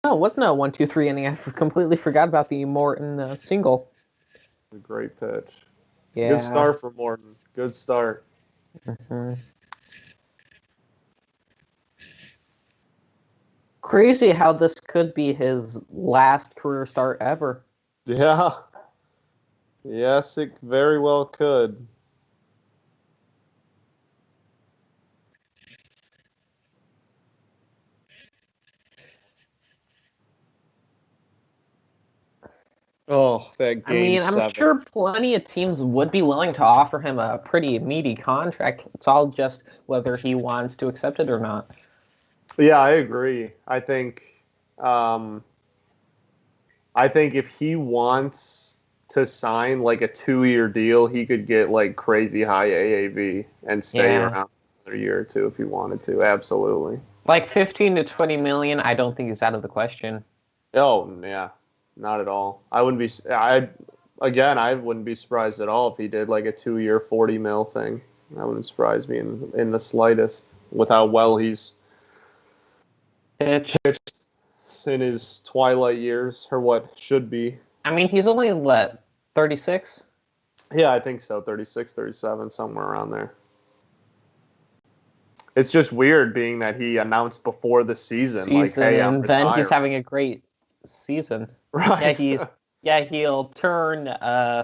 No, it wasn't a 1-2-3 inning. I completely forgot about the Morton single. A great pitch. Yeah. Good start for Morton. Good start. Mm-hmm. Crazy how this could be his last career start ever. Yeah. Yes, it very well could. Oh, that I game mean, I'm 7. sure plenty of teams would be willing to offer him a pretty meaty contract. It's all just whether he wants to accept it or not. Yeah, I agree. Um, I think if he wants to sign like a 2-year deal, he could get like crazy high AAV and stay Yeah. around another year or two if he wanted to. Absolutely. Like 15 to 20 million, I don't think is out of the question. Oh, yeah. Not at all. I wouldn't be I wouldn't be surprised at all if he did like a 2-year 40 mil thing. That wouldn't surprise me in the slightest with how well he's Pitch. pitched in his twilight years, or what should be. I mean, he's only, what, 36? Yeah, I think so. 36, 37, somewhere around there. It's just weird being that he announced before the season, like, hey, I'm And then he's retiring. having a great season. Right. He'll turn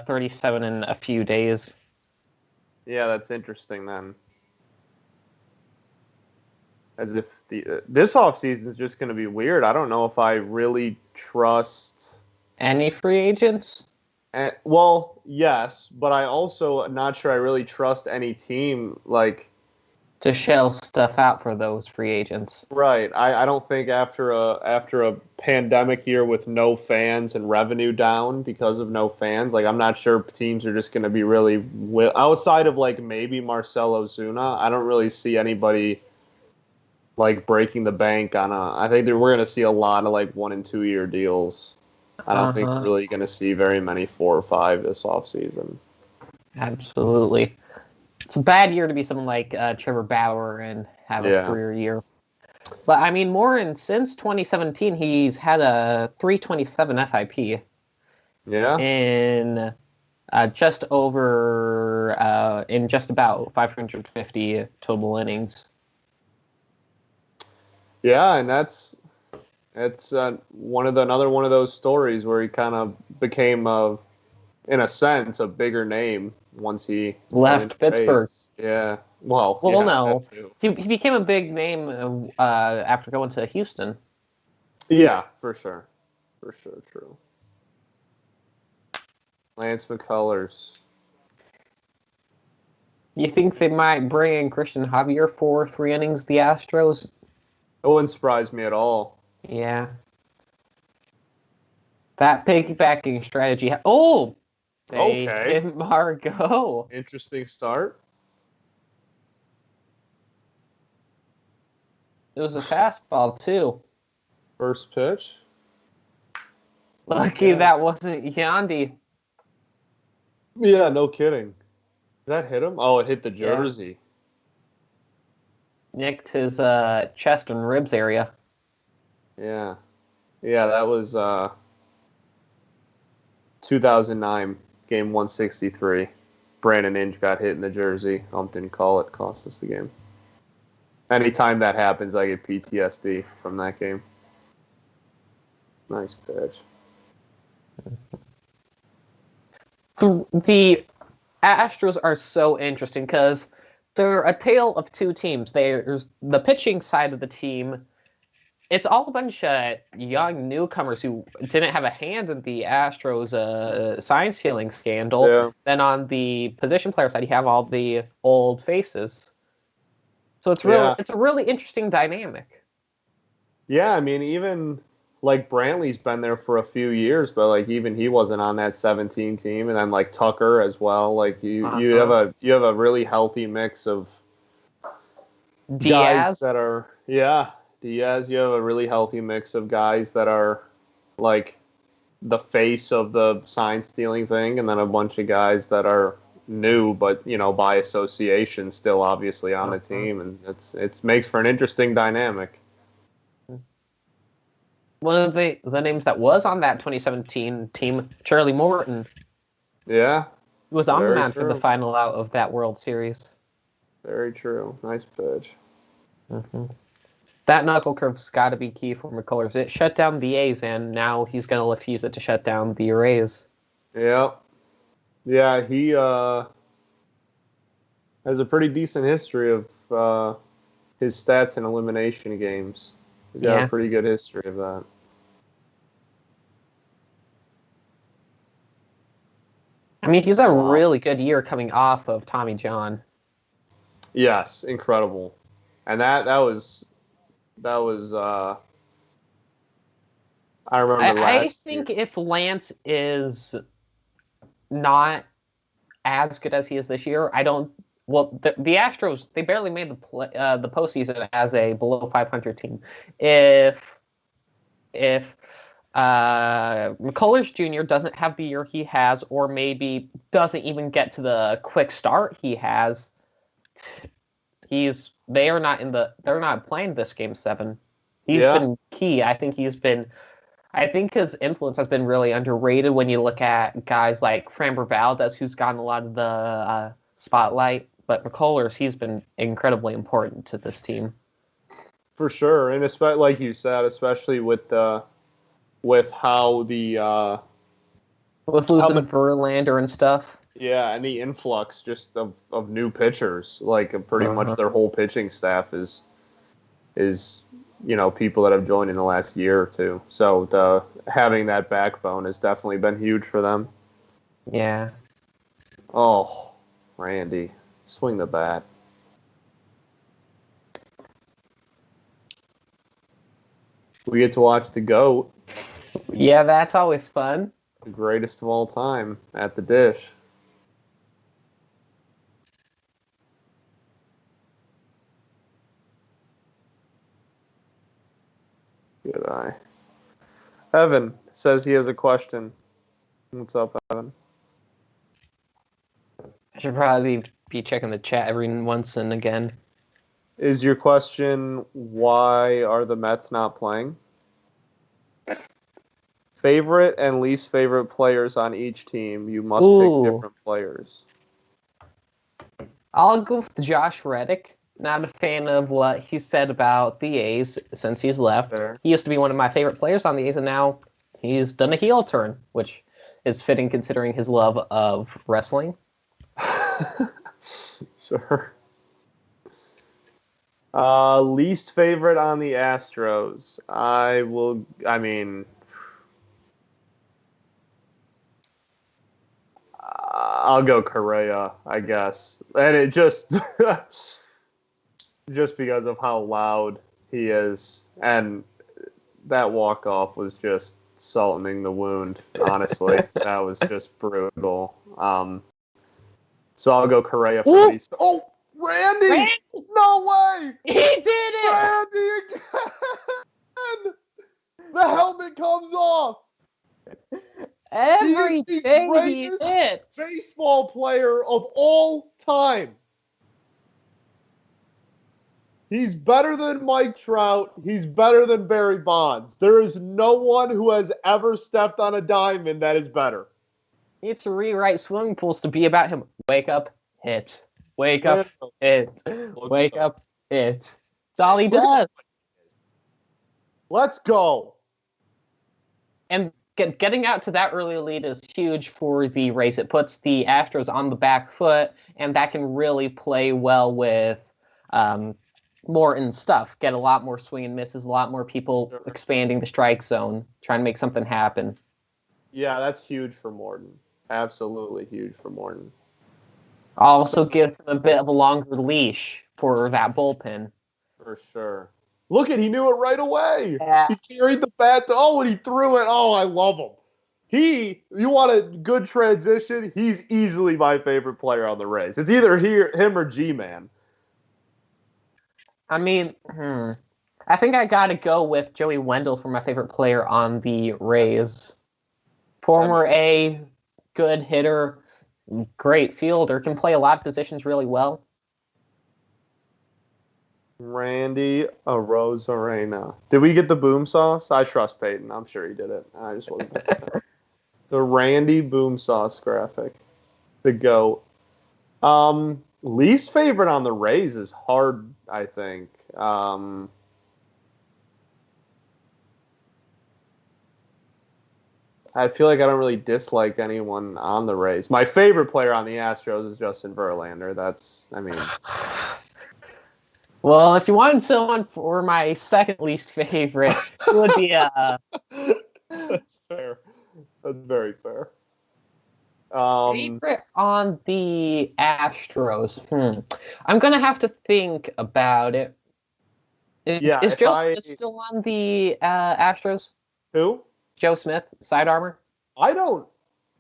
37 in a few days. Yeah, that's interesting then. As if this offseason is just going to be weird. I don't know if I really trust. Any free agents? Well, yes, but I also not sure I really trust any team. Like, To shell stuff out for those free agents. right. I don't think after a pandemic year with no fans and revenue down because of no fans, like I'm not sure teams are just going to be really outside of like maybe Marcelo Zuna. I don't really see anybody like breaking the bank on a. I think that we're going to see a lot of like 1 and 2 year deals. I don't think we're really going to see very many 4 or 5 this offseason. Absolutely. It's a bad year to be someone like Trevor Bauer and have a career year. But, I mean, Morton, since 2017, he's had a 327 FIP. Yeah. In just about 550 total innings. Yeah, and it's another one of those stories where he kind of became in a sense a bigger name once he left Pittsburgh. Yeah, well, no, he became a big name after going to Houston. Yeah, for sure, true. Lance McCullers. You think they might bring in Christian Javier for 3 innings? The Astros. It wouldn't surprise me at all. Yeah. That piggybacking strategy. Oh! They hit Margot. Interesting start. It was a fastball, too. First pitch. Lucky that wasn't Yandy. Yeah, no kidding. Did that hit him? Oh, it hit the jersey. Yeah. Nicked his chest and ribs area. Yeah. Yeah, that was 2009, game 163. Brandon Inge got hit in the jersey. Ump didn't call it. Cost us the game. Anytime that happens, I get PTSD from that game. Nice pitch. The Astros are so interesting because they're a tale of two teams. There's the pitching side of the team. It's all a bunch of young newcomers who didn't have a hand in the Astros sign stealing scandal. Yeah. Then on the position player side, you have all the old faces. So it's a really interesting dynamic. Yeah, I mean, even like Brantley's been there for a few years, but like even he wasn't on that 17 team, and then like Tucker as well. Like you have a really healthy mix of guys that are Diaz. You have a really healthy mix of guys that are like the face of the sign stealing thing, and then a bunch of guys that are new, but by association, still obviously on the team, and it makes for an interesting dynamic. one of the names that was on that 2017 team, Charlie Morton, Yeah, was on the very mound for the true. final out of that World Series. Very true. Nice pitch. Mm-hmm. That knuckle curve's got to be key for McCullers. It shut down the A's, and now he's going to look to use it to shut down the Rays. Yeah. Yeah, he has a pretty decent history of his stats in elimination games. He's got a pretty good history of that. I mean, he's a really good year coming off of Tommy John. Yes, incredible. And that was I remember last I think year. if Lance is not as good as he is this year, I don't. Well, the Astros, they barely made the postseason as a below 500 team. If McCullers Jr. doesn't have the year he has, or maybe doesn't even get to the quick start he has, they're not playing this game 7. He's been key. I think his influence has been really underrated when you look at guys like Framber Valdez, who's gotten a lot of the spotlight. But McCullers, he's been incredibly important to this team. For sure, and especially like you said, especially with how the with losing Verlander and stuff. Yeah, and the influx just of new pitchers, like pretty much their whole pitching staff is people that have joined in the last year or two. So having that backbone has definitely been huge for them. Yeah. Oh, Randy, swing the bat. We get to watch the GOAT. Yeah, that's always fun. The greatest of all time at the dish. Good eye. Evan says he has a question. What's up, Evan? I should probably be checking the chat every once and again. Is your question, why are the Mets not playing? Favorite and least favorite players on each team. You must pick different players. I'll go with Josh Reddick. Not a fan of what he said about the A's since he's left. Fair. He used to be one of my favorite players on the A's, and now he's done a heel turn, which is fitting considering his love of wrestling. Sure. Least favorite on the Astros. I'll go Correa, I guess. And it just because of how loud he is. And that walk-off was just salting the wound, honestly. That was just brutal. So I'll go Correa for least. Oh, Randy! No way! He did it! Randy again! The helmet comes off! Everything he is the greatest baseball player of all time. He's better than Mike Trout. He's better than Barry Bonds. There is no one who has ever stepped on a diamond that is better. He needs to rewrite swimming pools to be about him. Wake up, hit. Wake up, hit. Wake up, hit. That's all he does. Let's go. And getting out to that early lead is huge for the race. It puts the Astros on the back foot, and that can really play well with Morton's stuff. Get a lot more swing and misses, a lot more people expanding the strike zone, trying to make something happen. Yeah, that's huge for Morton. Absolutely huge for Morton. Also gives him a bit of a longer leash for that bullpen. For sure. Look he knew it right away. Yeah. He carried the bat and he threw it. Oh, I love him. You want a good transition? He's easily my favorite player on the Rays. It's either him or G-Man. I mean, I think I got to go with Joey Wendell for my favorite player on the Rays. Former A, good hitter, great fielder, can play a lot of positions really well. Randy Arozarena. Did we get the boom sauce? I trust Peyton. I'm sure he did it. I just wasn't. The Randy boom sauce graphic. The GOAT. Least favorite on the Rays is hard, I think. I feel like I don't really dislike anyone on the Rays. My favorite player on the Astros is Justin Verlander. Well, if you wanted someone for my second least favorite, it would be That's fair. That's very fair. Favorite on the Astros. I'm gonna have to think about it. Is Joe Smith still on the Astros? Who? Joe Smith, side armor? I don't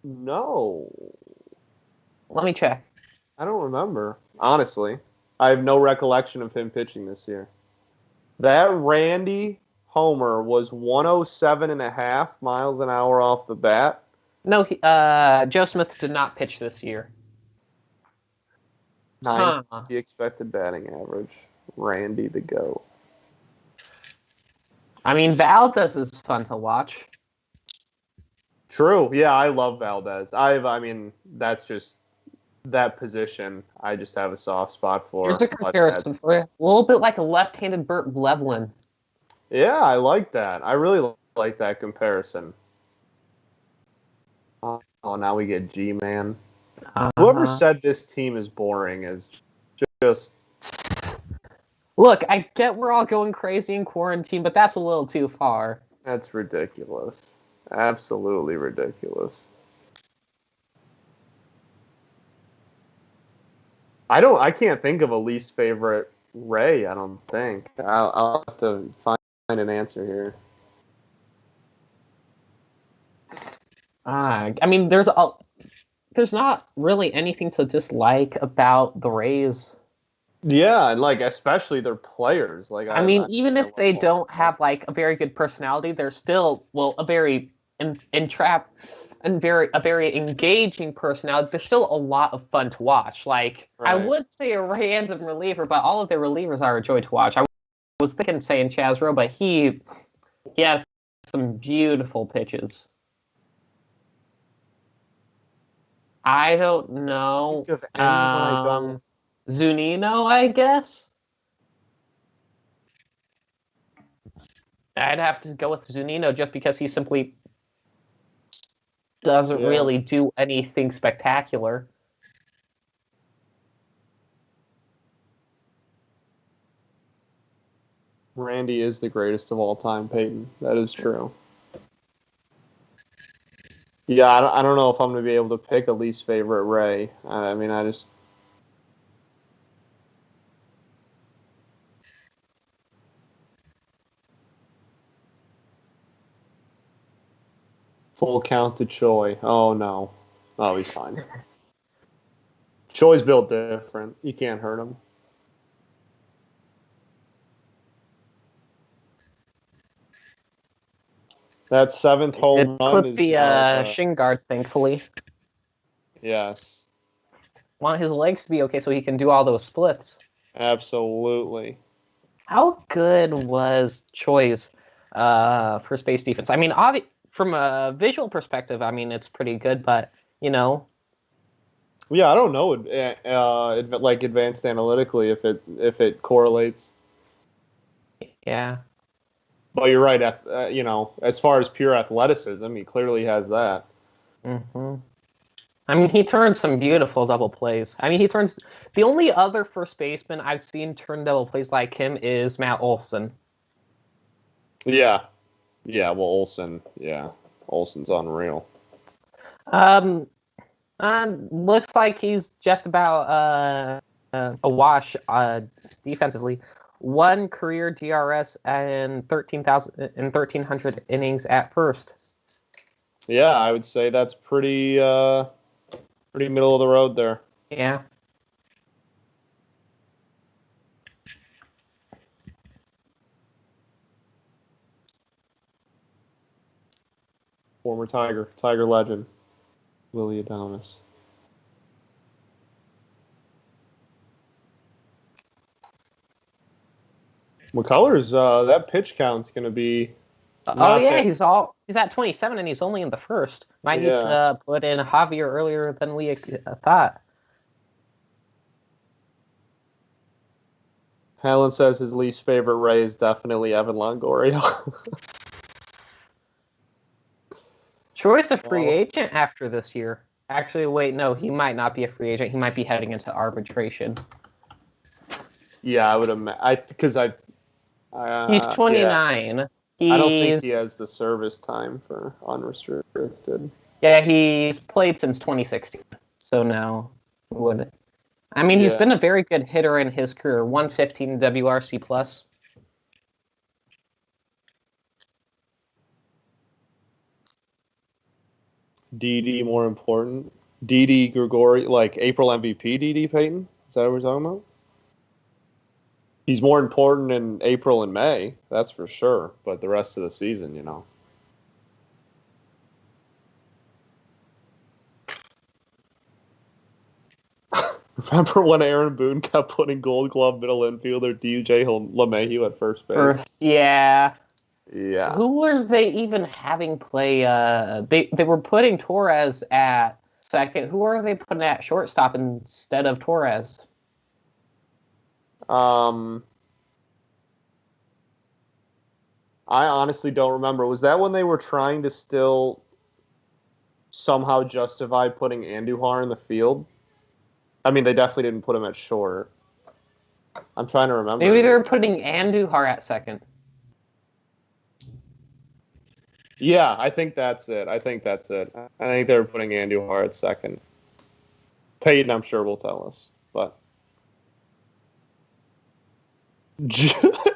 know. Let me check. I don't remember, honestly. I have no recollection of him pitching this year. That Randy homer was 107.5 miles an hour off the bat. No, Joe Smith did not pitch this year. 90 expected batting average. Randy the GOAT. I mean, Valdez is fun to watch. True. Yeah, I love Valdez. That's just that position. I just have a soft spot for. Here's a comparison for you. A little bit like a left-handed Burt Blevlin. Yeah, I like that. I really like that comparison. Oh, now we get G-Man. Whoever said this team is boring is just... Look, I get we're all going crazy in quarantine, but that's a little too far. That's ridiculous. Absolutely ridiculous. I can't think of a least favorite Ray, I don't think. I'll have to find an answer here. I mean, there's not really anything to dislike about the Rays. Yeah, and especially their players. Even if they don't have a very good personality, they're still a very a very engaging personality. They're still a lot of fun to watch. Right. I would say a random reliever, but all of their relievers are a joy to watch. I was thinking saying Chaz Rowe, but he has some beautiful pitches. I don't know. Zunino, I guess. I'd have to go with Zunino just because he simply doesn't really do anything spectacular. Randy is the greatest of all time, Peyton. That is true. Yeah, I don't know if I'm going to be able to pick a least favorite Ray. I just... Full count to Choi. Oh, no. Oh, he's fine. Choi's built different. You can't hurt him. That seventh home run is... the Shingard, thankfully. Yes. Want his legs to be okay so he can do all those splits. Absolutely. How good was Choi's first base defense? I mean, from a visual perspective, it's pretty good, but, Yeah, I don't know, advanced analytically, if it correlates. Yeah. But you're right, as far as pure athleticism, he clearly has that. Mm-hmm. He turns some beautiful double plays. The only other first baseman I've seen turn double plays like him is Matt Olson. Yeah. Yeah, well, Olson, Olson's unreal. Looks like he's just about a wash defensively. 1 career DRS and 1,300 innings at first. Yeah, I would say that's pretty middle of the road there. Yeah. Former Tiger legend, Willie Adonis. McCullers, that pitch count's going to be Oh yeah, he's at 27 and he's only in the first. Might need Yeah. to put in Javier earlier than we thought. Helen says his least favorite Ray is definitely Evan Longoria. Troy's a free agent after this year. Actually, wait, no, he might not be a free agent. He might be heading into arbitration. Yeah, I would imagine. He's 29. Yeah. I don't think he has the service time for unrestricted. Yeah, he's played since 2016. So now would. I mean, he's been a very good hitter in his career. 115 WRC plus. Didi more important. Didi Grigori, like April MVP. Didi Payton. Is that what we're talking about? He's more important in April and May, that's for sure. But the rest of the season, Remember when Aaron Boone kept putting Gold Glove middle infielder DJ LeMahieu at first base? Yeah. Yeah. Who were they even having play? They were putting Torres at second. Who are they putting at shortstop instead of Torres? I honestly don't remember. Was that when they were trying to still somehow justify putting Andujar in the field? I mean, they definitely didn't put him at short. I'm trying to remember. Maybe they were putting Andujar at second. Yeah, I think that's it. I think they were putting Andujar at second. Peyton, I'm sure, will tell us. But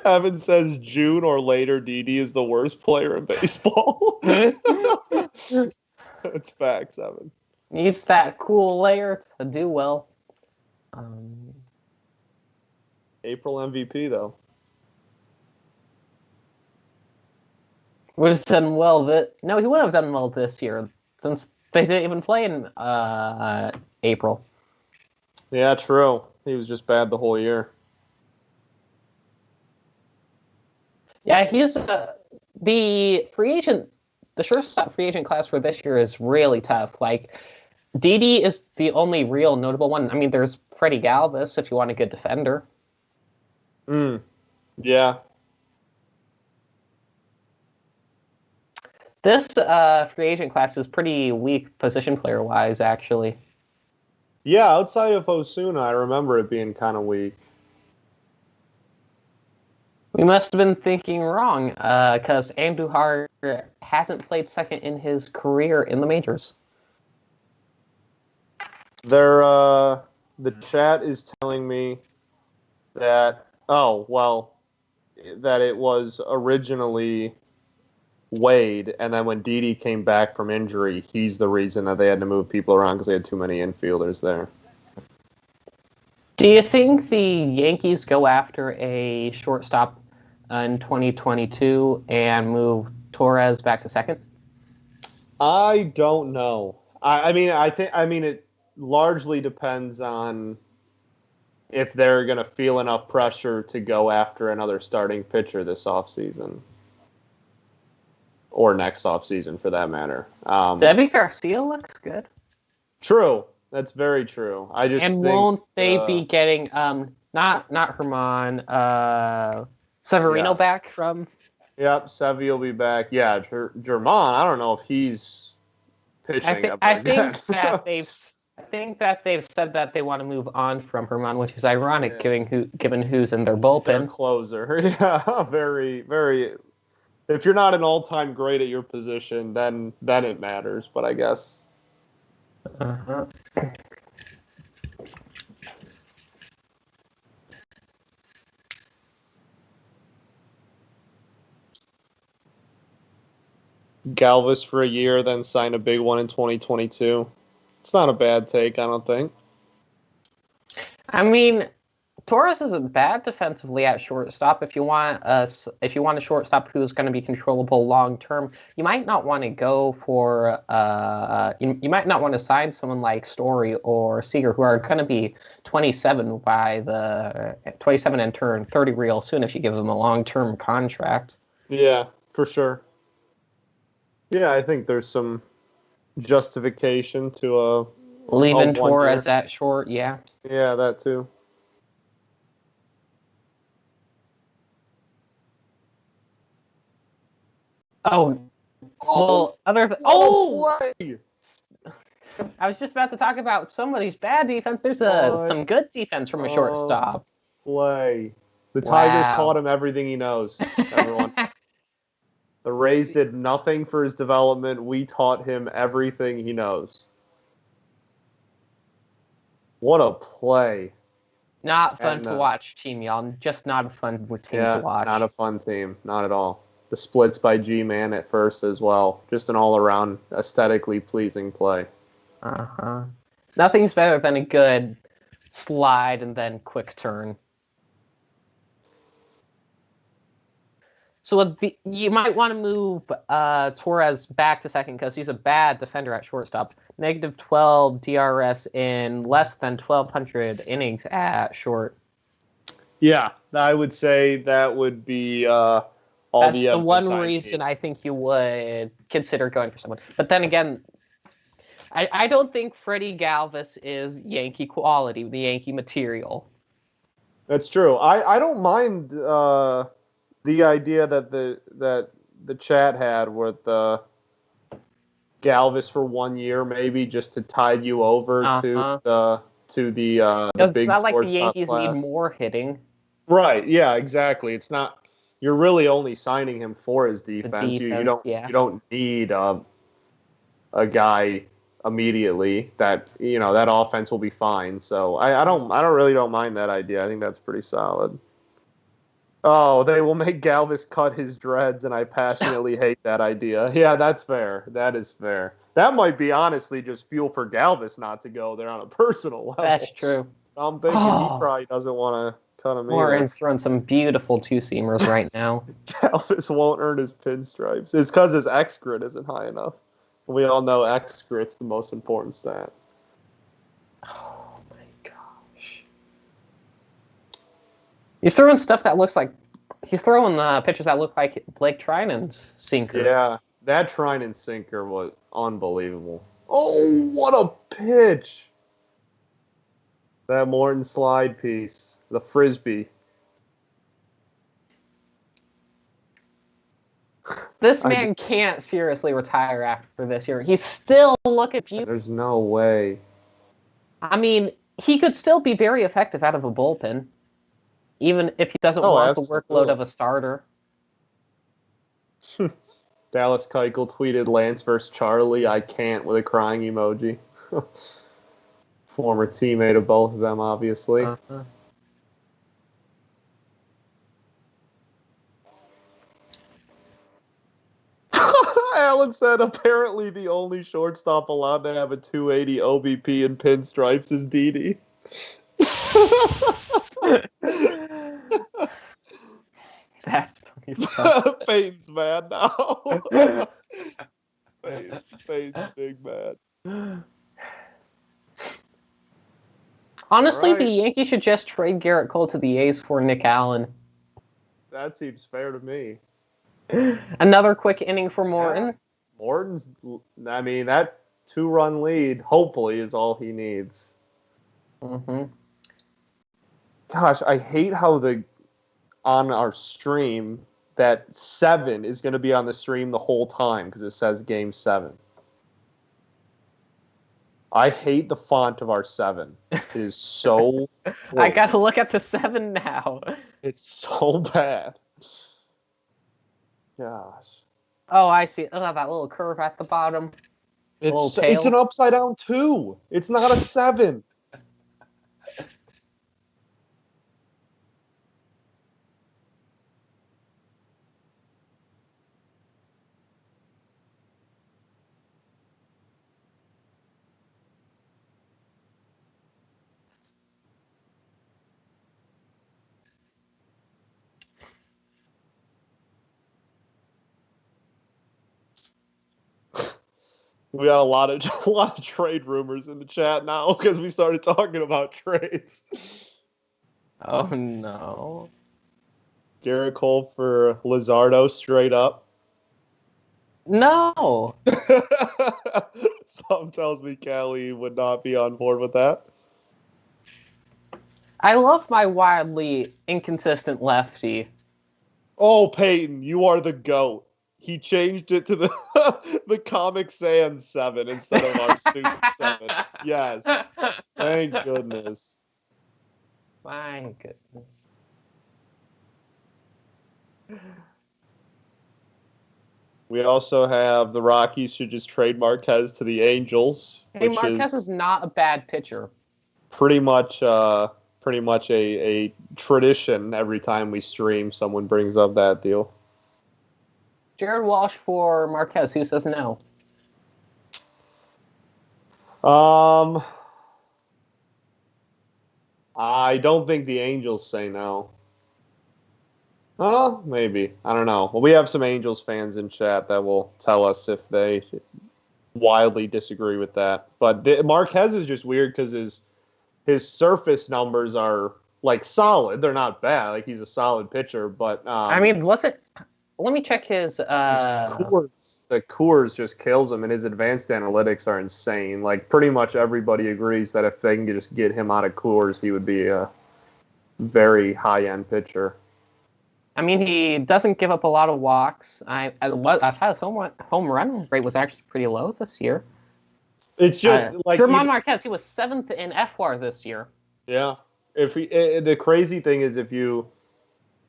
Evan says June or later, Didi is the worst player in baseball. It's facts, Evan. Needs that cool layer to do well. April MVP, though. Would have done well. No, he would have done well this year since they didn't even play in April. Yeah, true. He was just bad the whole year. Yeah, he's the free agent. The shortstop free agent class for this year is really tough. Like, Didi is the only real notable one. I mean, there's Freddie Galvis if you want a good defender. Yeah. This free agent class is pretty weak position player-wise, actually. Yeah, outside of Osuna, I remember it being kind of weak. We must have been thinking wrong, because Andujar hasn't played second in his career in the majors. The chat is telling me that that it was originally Wade, and then when Didi came back from injury, he's the reason that they had to move people around because they had too many infielders there. Do you think the Yankees go after a shortstop in 2022 and move Torres back to second? I don't know. I mean, it largely depends on if they're going to feel enough pressure to go after another starting pitcher this offseason. Or next offseason, for that matter. Debbie Garcia looks good. True. That's very true. I just think, won't they be getting not Herman Severino back from? Yep, Sevy will be back. Yeah, German. I don't know if he's pitching. I think that they've said that they want to move on from Herman, which is ironic given who's in their bullpen. Their closer. Yeah, very, very. If you're not an all-time great at your position, then it matters. But I guess. Uh-huh. Galvis for a year, then sign a big one in 2022. It's not a bad take, I don't think. I mean, Torres isn't bad defensively at shortstop. If you want a shortstop who's going to be controllable long term, you might not want to go for you might not want to sign someone like Story or Seager, who are going to be 27 and turn 30 real soon if you give them a long term contract. Yeah, for sure. Yeah, I think there's some justification to leaving Torres at short. Yeah. Yeah, that too. Oh, well, play! I was just about to talk about somebody's bad defense. There's some good defense from a shortstop. Play. The Tigers taught him everything he knows, everyone. The Rays did nothing for his development. We taught him everything he knows. What a play. Not fun to watch, team, y'all. Just not a fun team to watch. Not a fun team. Not at all. The splits by G-Man at first as well. Just an all-around aesthetically pleasing play. Uh-huh. Nothing's better than a good slide and then quick turn. So you might want to move Torres back to second because he's a bad defender at shortstop. -12 DRS in less than 1,200 innings at short. Yeah, I would say that would be That's the one reason I think you would consider going for someone. But then again, I don't think Freddie Galvis is Yankee quality, the Yankee material. That's true. I don't mind the idea that the chat had with Galvis for 1 year, maybe just to tide you over to the big. It's not like the Yankees need more hitting. Right. Yeah. Exactly. It's not. You're really only signing him for his defense. You don't need a guy immediately that that offense will be fine. So I don't mind that idea. I think that's pretty solid. Oh, they will make Galvis cut his dreads, and I passionately hate that idea. Yeah, that's fair. That is fair. That might be honestly just fuel for Galvis not to go there on a personal level. That's true. I'm thinking he probably doesn't want to cut him either. Morton's throwing some beautiful two-seamers right now. Galvis won't earn his pinstripes. It's because his X grid isn't high enough. We all know X grid's the most important stat. Oh my gosh. He's throwing stuff that looks like he's throwing pitches that look like Blake Trinan's sinker. Yeah, that Trinan sinker was unbelievable. Oh, what a pitch! That Morton slide piece, the frisbee. This man can't seriously retire after this year. He's still looking beautiful. There's no way. I mean, he could still be very effective out of a bullpen, even if he doesn't want the workload of a starter. Dallas Keuchel tweeted Lance versus Charlie. I can't with a crying emoji. Former teammate of both of them, obviously. Alan said apparently the only shortstop allowed to have a 280 OBP in pinstripes is Didi. That's funny stuff. Peyton's mad now. Peyton's big mad. Honestly, the Yankees should just trade Garrett Cole to the A's for Nick Allen. That seems fair to me. Another quick inning for Morton. Yeah. Morton's, I mean, that 2-run lead, hopefully, is all he needs. Mm-hmm. Gosh, I hate how on our stream, that 7 is going to be on the stream the whole time because it says Game 7. I hate the font of our 7. It is so I got to look at the 7 now. It's so bad. Gosh. Oh, I see. Oh, that little curve at the bottom. It's an upside down 2. It's not a 7. We got a lot of a lot of trade rumors in the chat now because we started talking about trades. Oh no. Garrett Cole for Luzardo straight up. No. Something tells me Callie would not be on board with that. I love my wildly inconsistent lefty. Oh, Peyton, you are the GOAT. He changed it to the the Comic Sans 7 instead of our stupid 7. Yes. Thank goodness. My goodness. We also have the Rockies should just trade Marquez to the Angels, Hey, which Marquez is not a bad pitcher. pretty much a tradition every time we stream. Someone brings up that deal. Jared Walsh for Marquez. Who says no? I don't think the Angels say no. Oh, maybe. I don't know. Well, we have some Angels fans in chat that will tell us if they wildly disagree with that. But Marquez is just weird because his surface numbers are like solid. They're not bad. Like he's a solid pitcher, but I mean, was it? Let me check his. the Coors just kills him, and his advanced analytics are insane. Like pretty much everybody agrees that if they can just get him out of Coors, he would be a very high-end pitcher. I mean, he doesn't give up a lot of walks. I thought his home run rate was actually pretty low this year. It's just like German Marquez. He was 7th in FWAR this year. Yeah. The crazy thing is if you.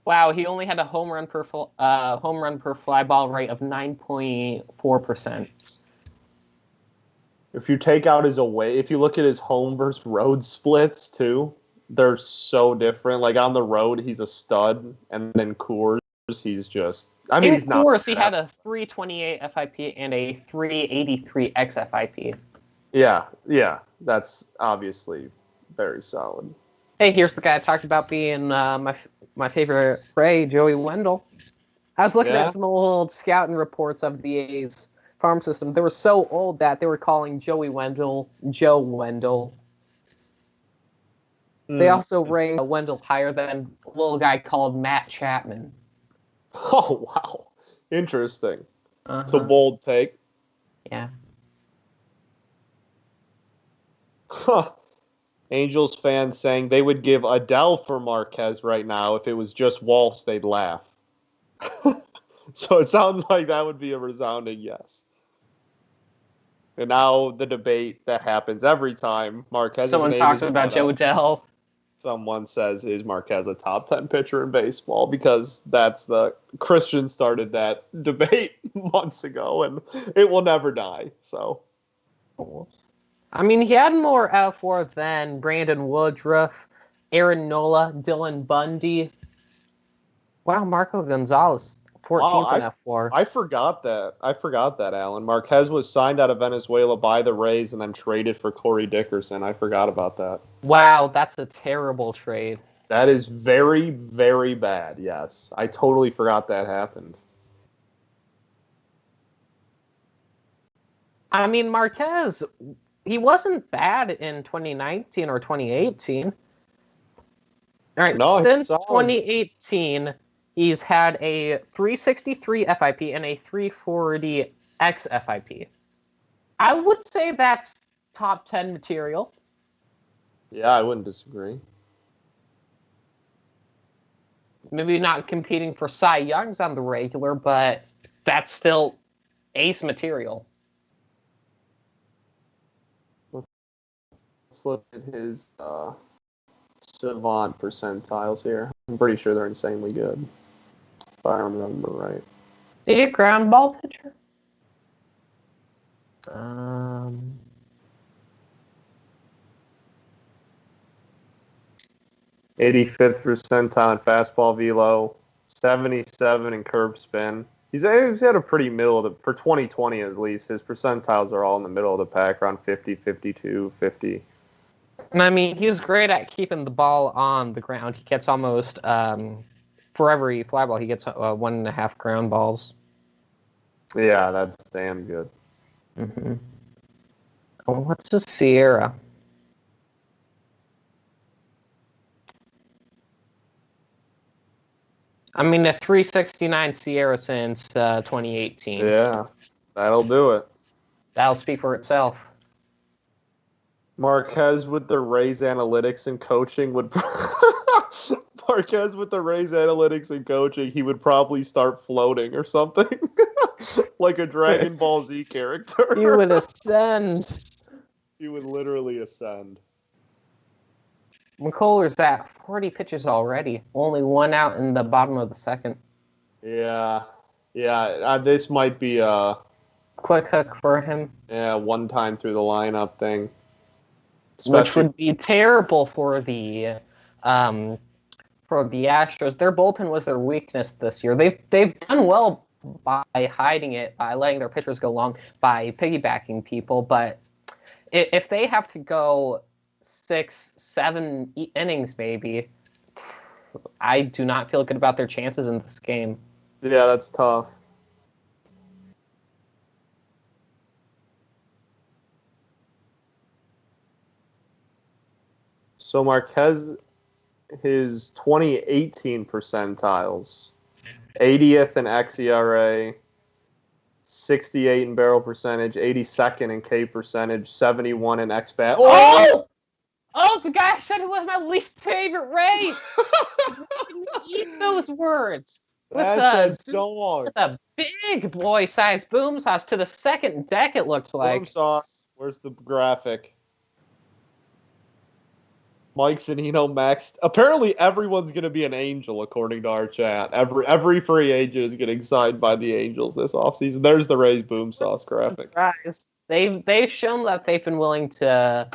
Wow, he only had a home run per fly ball rate of 9.4%. If you take out his away, if you look at his home versus road splits too, they're so different. Like on the road, he's a stud, and then Coors, he's just. I mean, he's not. Coors, he had a 328 FIP and a 383 xFIP. Yeah, that's obviously very solid. Hey, here's the guy I talked about being my favorite Ray, Joey Wendell. I was looking at some old scouting reports of the A's farm system. They were so old that they were calling Joey Wendell Joe Wendell. They also ranked Wendell higher than a little guy called Matt Chapman. Oh, wow. Interesting. It's a bold take. Yeah. Huh. Angels fans saying they would give Adele for Marquez right now. If it was just Walsh, they'd laugh. So it sounds like that would be a resounding yes. And now the debate that happens every time Marquez. Someone talks about Joe Adele. Someone says, is Marquez a top 10 pitcher in baseball? Because that's Christian started that debate months ago, and it will never die. So, I mean, he had more F4 than Brandon Woodruff, Aaron Nola, Dylan Bundy. Wow, Marco Gonzalez, 14th in F4. I forgot that, Alan. Marquez was signed out of Venezuela by the Rays and then traded for Corey Dickerson. I forgot about that. Wow, that's a terrible trade. That is very, very bad, yes. I totally forgot that happened. I mean, Marquez, he wasn't bad in 2019 or 2018. All right, since 2018, he's had a 363 FIP and a 340 xFIP. I would say that's top 10 material. Yeah, I wouldn't disagree. Maybe not competing for Cy Youngs on the regular, but that's still ace material. Let's look at his savant percentiles here. I'm pretty sure they're insanely good, if I remember right. Is he a ground ball pitcher? 85th percentile in fastball velo, 77 in curve spin. He's had a pretty middle for 2020 at least. His percentiles are all in the middle of the pack, around 50, 52, 50. And I mean, he was great at keeping the ball on the ground. He gets almost, for every fly ball, he gets 1.5 ground balls. Yeah, that's damn good. Mm-hmm. Oh, what's a Sierra? I mean, the 369 Sierra since 2018. Yeah, that'll do it. That'll speak for itself. Marquez with the Rays analytics and coaching would. Marquez with the Rays analytics and coaching, he would probably start floating or something, like a Dragon Ball Z character. He would ascend. He would literally ascend. McCullers at 40 pitches already. Only one out in the bottom of the second. Yeah. This might be a quick hook for him. Yeah, one time through the lineup thing. Which would be terrible for the Astros. Their bullpen was their weakness this year. They've done well by hiding it, by letting their pitchers go long, by piggybacking people. But if they have to go 6-7 innings, maybe, I do not feel good about their chances in this game. Yeah, that's tough. So Marquez, his 2018 percentiles, 80th in xERA, 68 in barrel percentage, 82nd in K percentage, 71 in xBAT. Oh, the guy said it was my least favorite Ray. Eat those words. With a big boy-sized boom sauce to the second deck, it looked like. Boom sauce. Where's the graphic? Mike Zunino maxed. Apparently, everyone's going to be an Angel, according to our chat. Every free agent is getting signed by the Angels this offseason. There's the Rays boom sauce graphic. They've shown that they've been willing to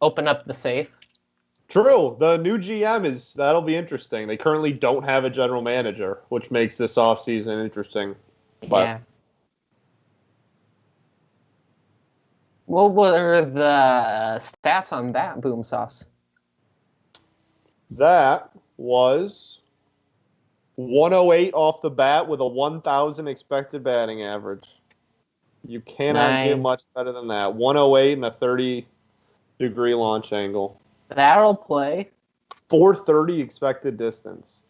open up the safe. True. The new GM that'll be interesting. They currently don't have a general manager, which makes this offseason interesting. But yeah. What were the stats on that boom sauce? That was 108 off the bat with a 1,000 expected batting average. You cannot get much better than that. 108 and a 30-degree launch angle. That'll play. 430 expected distance.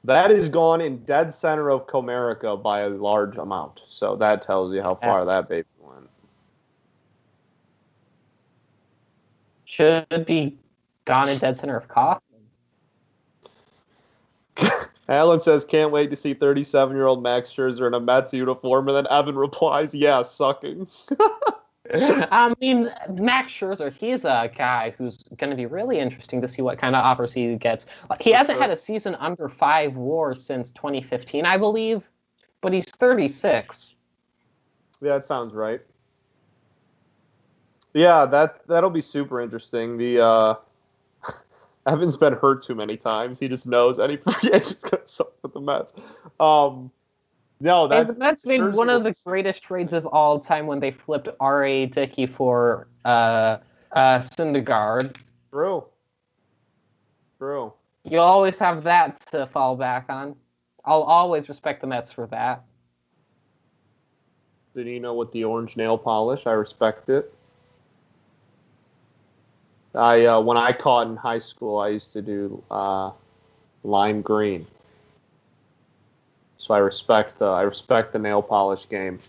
That is gone in dead center of Comerica by a large amount. So that tells you how far that baby went. Should be gone in dead center of Kaufman. Alan says, can't wait to see 37-year-old Max Scherzer in a Mets uniform. And then Evan replies, yeah, sucking. I mean, Max Scherzer, he's a guy who's going to be really interesting to see what kind of offers he gets. He hasn't had a season under 5 WAR since 2015, I believe, but he's 36. Yeah, that sounds right. Yeah, that'll be super interesting. The Evan's been hurt too many times. He just knows any free agent's going to suck with the Mets. No, the Mets made one of the greatest trades of all time when they flipped R.A. Dickey for Syndergaard. True. You always have that to fall back on. I'll always respect the Mets for that. Did you know with the orange nail polish? I respect it. When I caught in high school, I used to do lime green. So I respect the nail polish game.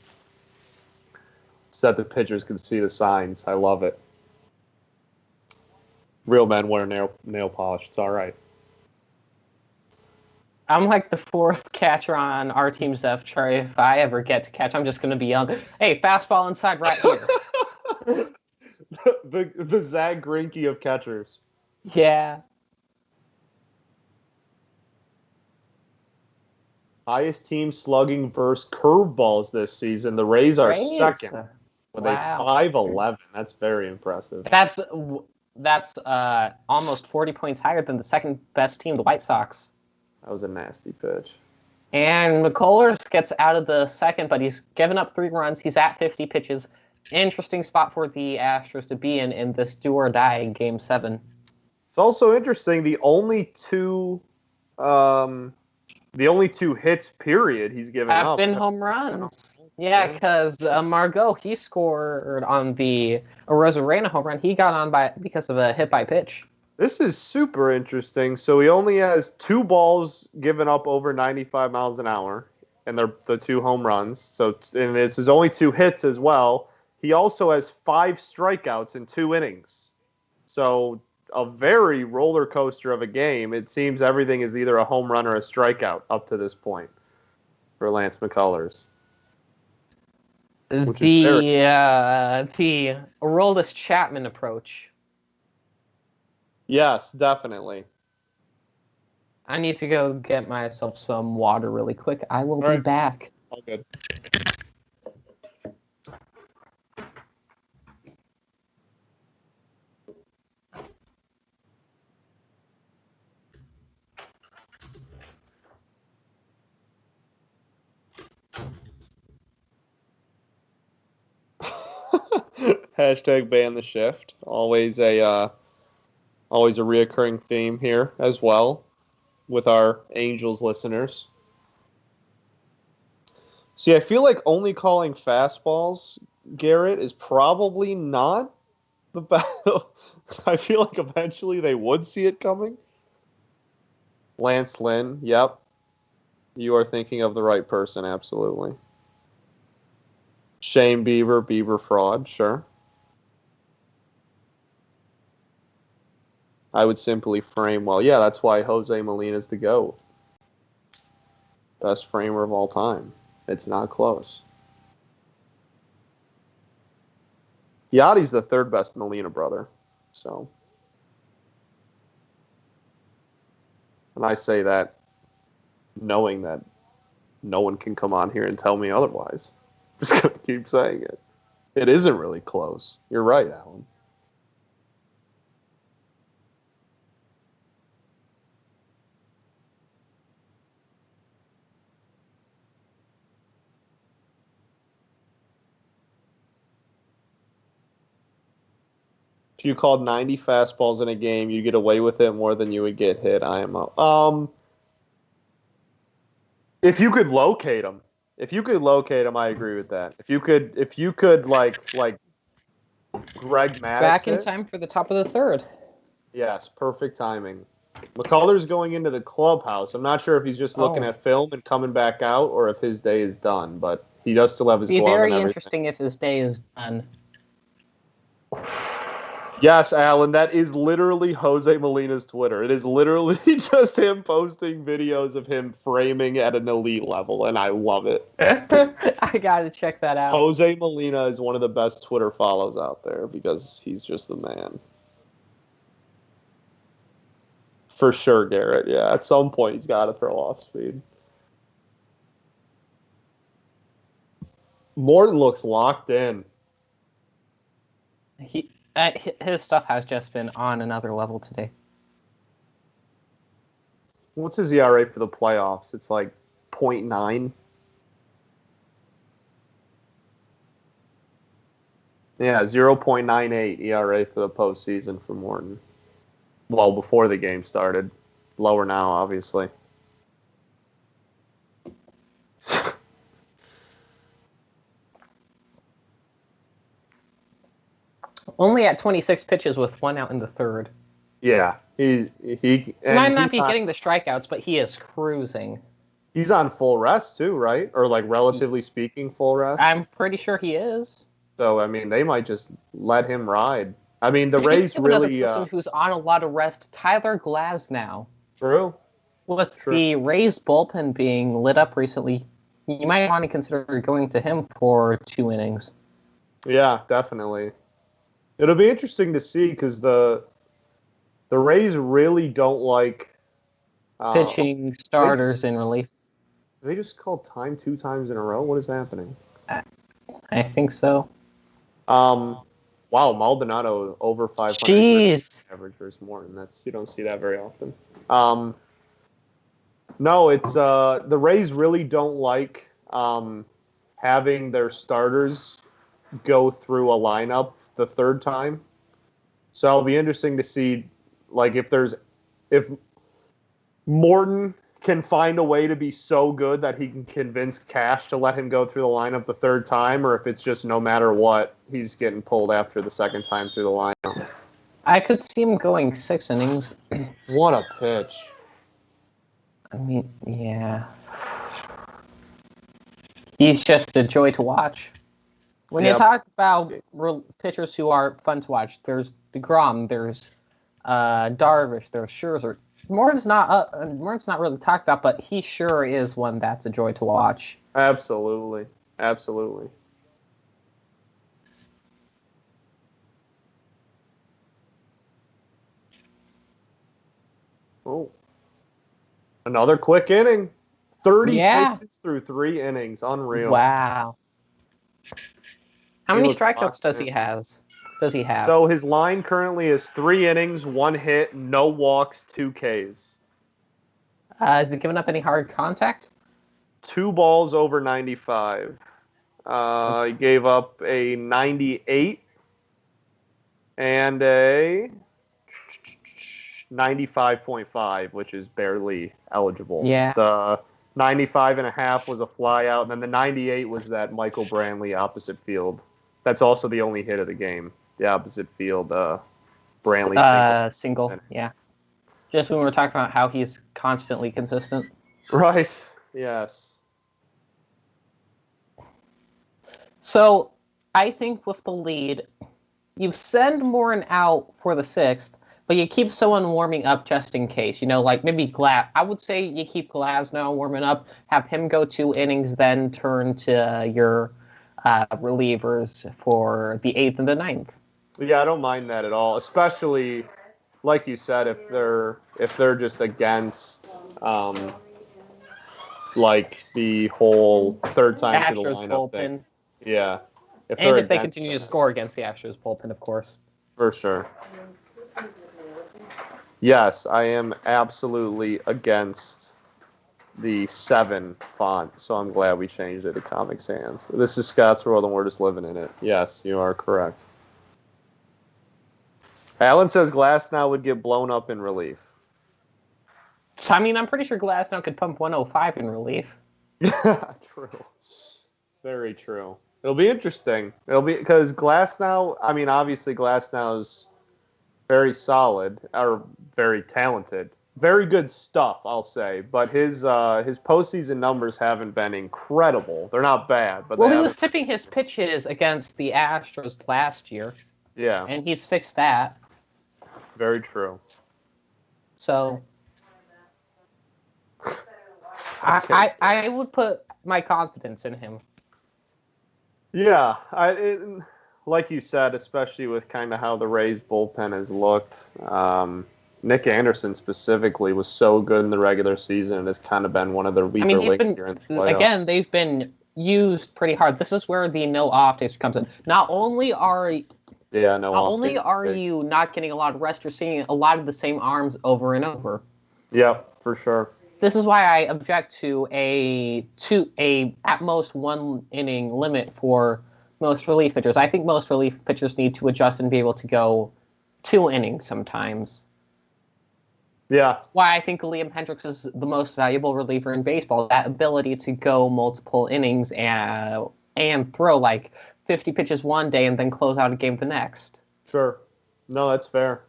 So that the pitchers can see the signs. I love it. Real men wear nail polish. It's all right. I'm like the 4th catcher on our team's depth chart. If I ever get to catch, I'm just going to be yelling, hey, fastball inside right here. the Zach Greinke of catchers. Yeah. Highest team slugging versus curveballs this season. The Rays are second with a 5.11. That's very impressive. That's almost 40 points higher than the second best team, the White Sox. That was a nasty pitch. And McCullers gets out of the second, but he's given up 3 runs. He's at 50 pitches. Interesting spot for the Astros to be in this do or die in Game 7. It's also interesting. The only 2 The only 2 hits, period, he's given have up been home runs. Yeah, because Margot, he scored on the Rosarena home run. He got on because of a hit by pitch. This is super interesting. So he only has 2 balls given up over 95 miles an hour, and they're the 2 home runs. So, and it's his only 2 hits as well. He also has 5 strikeouts in 2 innings. So a very roller coaster of a game. It seems everything is either a home run or a strikeout up to this point for Lance McCullers. Which is the Aroldis Chapman approach. Yes, definitely. I need to go get myself some water really quick. I will be back. All good. Hashtag ban the shift. Always a reoccurring theme here as well with our Angels listeners. See, I feel like only calling fastballs, Garrett, is probably not the best. I feel like eventually they would see it coming. Lance Lynn, yep. You are thinking of the right person, absolutely. Shane Bieber fraud, sure. I would simply frame, well, yeah, that's why Jose Molina's the GOAT. Best framer of all time. It's not close. Yachty's the 3rd best Molina brother. So, and I say that knowing that no one can come on here and tell me otherwise. I'm just going to keep saying it. It isn't really close. You're right, Alan. If you called 90 fastballs in a game, you get away with it more than you would get hit. IMO. If you could locate them, I agree with that. If you could like Greg Maddux Back in time for the top of the 3rd. Yes, perfect timing. McCullers going into the clubhouse. I'm not sure if he's just looking at film and coming back out, or if his day is done. But he does still have his glove and everything. Be very interesting if his day is done. Yes, Alan, that is literally Jose Molina's Twitter. It is literally just him posting videos of him framing at an elite level, and I love it. I gotta check that out. Jose Molina is one of the best Twitter follows out there because he's just the man. For sure, Garrett. Yeah, at some point he's got to throw off speed. Morton looks locked in. His stuff has just been on another level today. What's his ERA for the playoffs? It's like 0.9. Yeah, 0.98 ERA for the postseason for Morton. Well, before the game started. Lower now, obviously. Only at 26 pitches with 1 out in the 3rd. Yeah. He might not be getting the strikeouts, but he is cruising. He's on full rest too, right? Or like relatively speaking, full rest? I'm pretty sure he is. So, I mean, they might just let him ride. I mean, the Rays really... Another person who's on a lot of rest, Tyler Glasnow. True. With the Rays bullpen being lit up recently, you might want to consider going to him for 2 innings. Yeah, definitely. It'll be interesting to see because the Rays really don't like... pitching starters in relief. They just called time 2 times in a row? What is happening? I think so. Wow, Maldonado over 500 Jeez. average versus Morton. You don't see that very often. No, it's the Rays really don't like having their starters go through a lineup the 3rd time. So it'll be interesting to see, like, if Morton can find a way to be so good that he can convince Cash to let him go through the lineup the third time, or if it's just no matter what, he's getting pulled after the second time through the lineup. I could see him going 6 innings. What a pitch. I mean, yeah. He's just a joy to watch. When you talk about pitchers who are fun to watch, there's DeGrom, there's Darvish, there's Scherzer. Morton's not really talked about, but he sure is one that's a joy to watch. Absolutely. Absolutely. Oh. Another quick inning. 30 pitches through 3 innings. Unreal. Wow. How many strikeouts does he have? So his line currently is 3 innings, 1 hit, no walks, 2 Ks. Has he given up any hard contact? 2 balls over 95. He gave up a 98 and a 95.5, which is barely eligible. Yeah. The 95.5 was a flyout, and then the 98 was that Michael Brantley opposite field. That's also the only hit of the game. The opposite field, Brantley single. Yeah. Just when we were talking about how he's constantly consistent. Right. Yes. So I think with the lead, you send Morton out for the 6th, but you keep someone warming up just in case. Like maybe I would say you keep Glasnow warming up, have him go 2 innings, then turn to your relievers for the 8th and the 9th. Yeah, I don't mind that at all, especially like you said, if they're just against like the whole third time Astros to the lineup bullpen thing. Yeah. If they continue to score against the Astros bullpen, of course. For sure. Yes, I am absolutely against the 7 font, so I'm glad we changed it to Comic Sans. This is Scott's World, and we're just living in it. Yes, you are correct. Alan says Glasnow would get blown up in relief. I mean, I'm pretty sure Glasnow could pump 105 in relief. True. Very true. It'll be interesting. It'll be because Glasnow, I mean, obviously Glasnow's very solid, or very talented. Very good stuff, I'll say. But his postseason numbers haven't been incredible. They're not bad. But he was tipping his pitches against the Astros last year. Yeah. And he's fixed that. Very true. So I would put my confidence in him. Yeah, like you said, especially with kind of how the Rays bullpen has looked. Nick Anderson specifically was so good in the regular season and has kind of been one of the weaker links here in the playoffs. Again, they've been used pretty hard. This is where the no off days comes in. Not only are you not getting a lot of rest, you're seeing a lot of the same arms over and over. Yeah, for sure. This is why I object to a at most 1 inning limit for most relief pitchers. I think most relief pitchers need to adjust and be able to go 2 innings sometimes. Yeah. That's why I think Liam Hendricks is the most valuable reliever in baseball. That ability to go multiple innings and throw like 50 pitches one day and then close out a game the next. Sure. No, that's fair.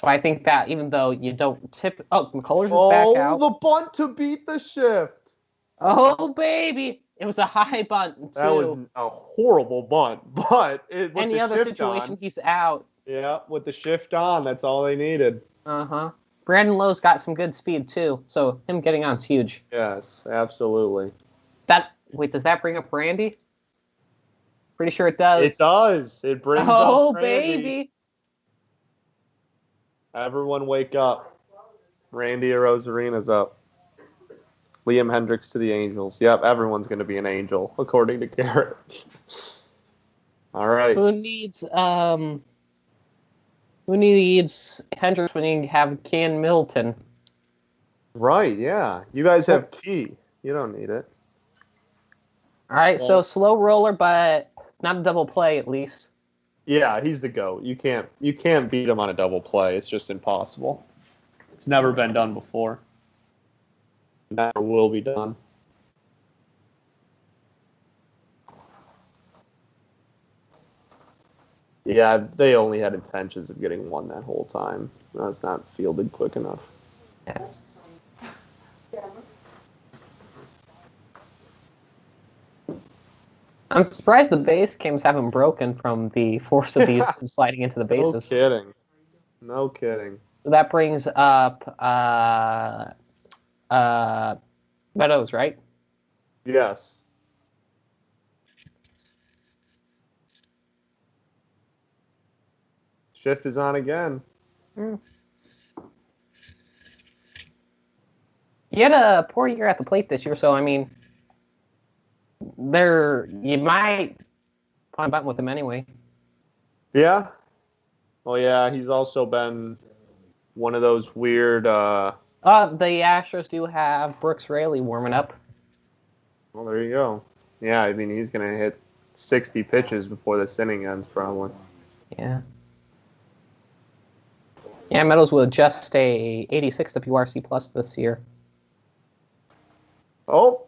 So I think that even though you don't tip... Oh, McCullers is back out. Oh, the bunt to beat the shift. Oh, baby. It was a high bunt, too. That was a horrible bunt, but with any other situation, he's out. Yeah, with the shift on, that's all they needed. Uh-huh. Brandon Lowe's got some good speed, too, so him getting on's huge. Yes, absolutely. Wait, does that bring up Randy? Pretty sure it does. It does. It brings up Randy. Oh, baby. Everyone wake up. Randy Arosarena's up. Liam Hendricks to the Angels. Yep, everyone's going to be an Angel, according to Garrett. All right. Who needs Hendricks when you have Ken Middleton? Right, yeah. You guys have T. You don't need it. All right, so slow roller, but not a double play at least. Yeah, he's the GOAT. You can't beat him on a double play. It's just impossible. It's never been done before. never will be done. Yeah, they only had intentions of getting one that whole time. That's not fielded quick enough. Yeah. I'm surprised the base cams haven't broken from the force of these sliding into the bases. No kidding. No kidding. So that brings up Meadows, right? Yes. Shift is on again. He had a poor year at the plate this year, so I mean, you might find a button with him anyway. Yeah. Well, yeah, he's also been one of those weird. The Astros do have Brooks Raley warming up. Well, there you go. Yeah, I mean, he's going to hit 60 pitches before this inning ends, probably. Yeah. Yeah, Meadows will just a 86 WRC plus this year. Oh.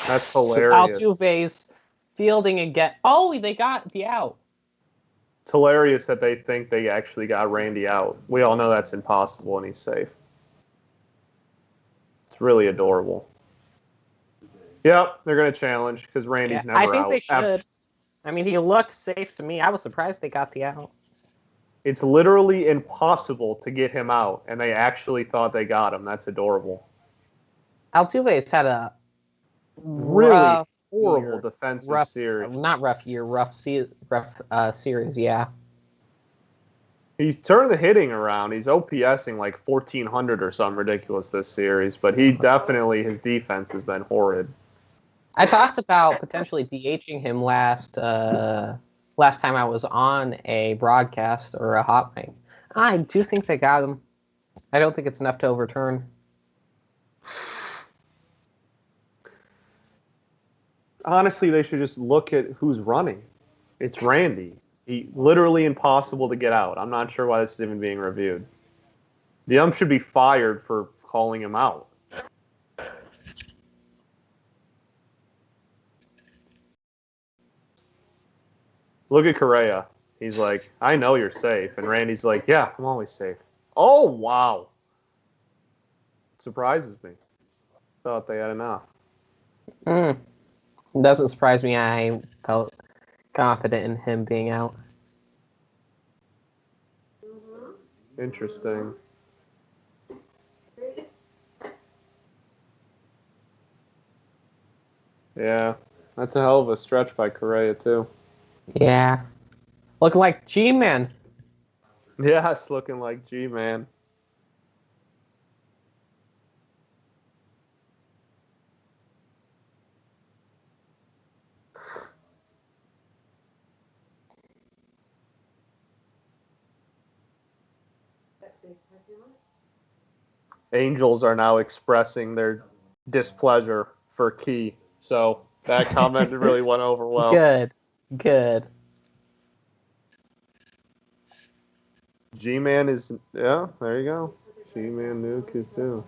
That's hilarious. Altuve's fielding again. Oh, they got the out. It's hilarious that they think they actually got Randy out. We all know that's impossible, and he's safe. It's really adorable. Yep, they're going to challenge because Randy's never out. I think they should. I mean, he looked safe to me. I was surprised they got the out. It's literally impossible to get him out, and they actually thought they got him. That's adorable. Altuve's had a really horrible defensive series. Not rough year, rough series, yeah. He's turned the hitting around. He's OPSing like 1,400 or something ridiculous this series, but his defense has been horrid. I talked about potentially DHing him last time I was on a broadcast or a HotMic. I do think they got him. I don't think it's enough to overturn. Honestly, they should just look at who's running. It's Randy. He literally impossible to get out. I'm not sure why this is even being reviewed. The ump should be fired for calling him out. Look at Correa. He's like, I know you're safe. And Randy's like, yeah, I'm always safe. Oh, wow. Surprises me. Thought they had enough. It doesn't surprise me. I felt confident in him being out. Interesting. Yeah, that's a hell of a stretch by Correa, too. Yeah. Looking like G-Man. Yes, looking like G-Man. Angels are now expressing their displeasure for Key. So that comment really went over well. Good. G-Man is, yeah, there you go. G-Man Nuke is due.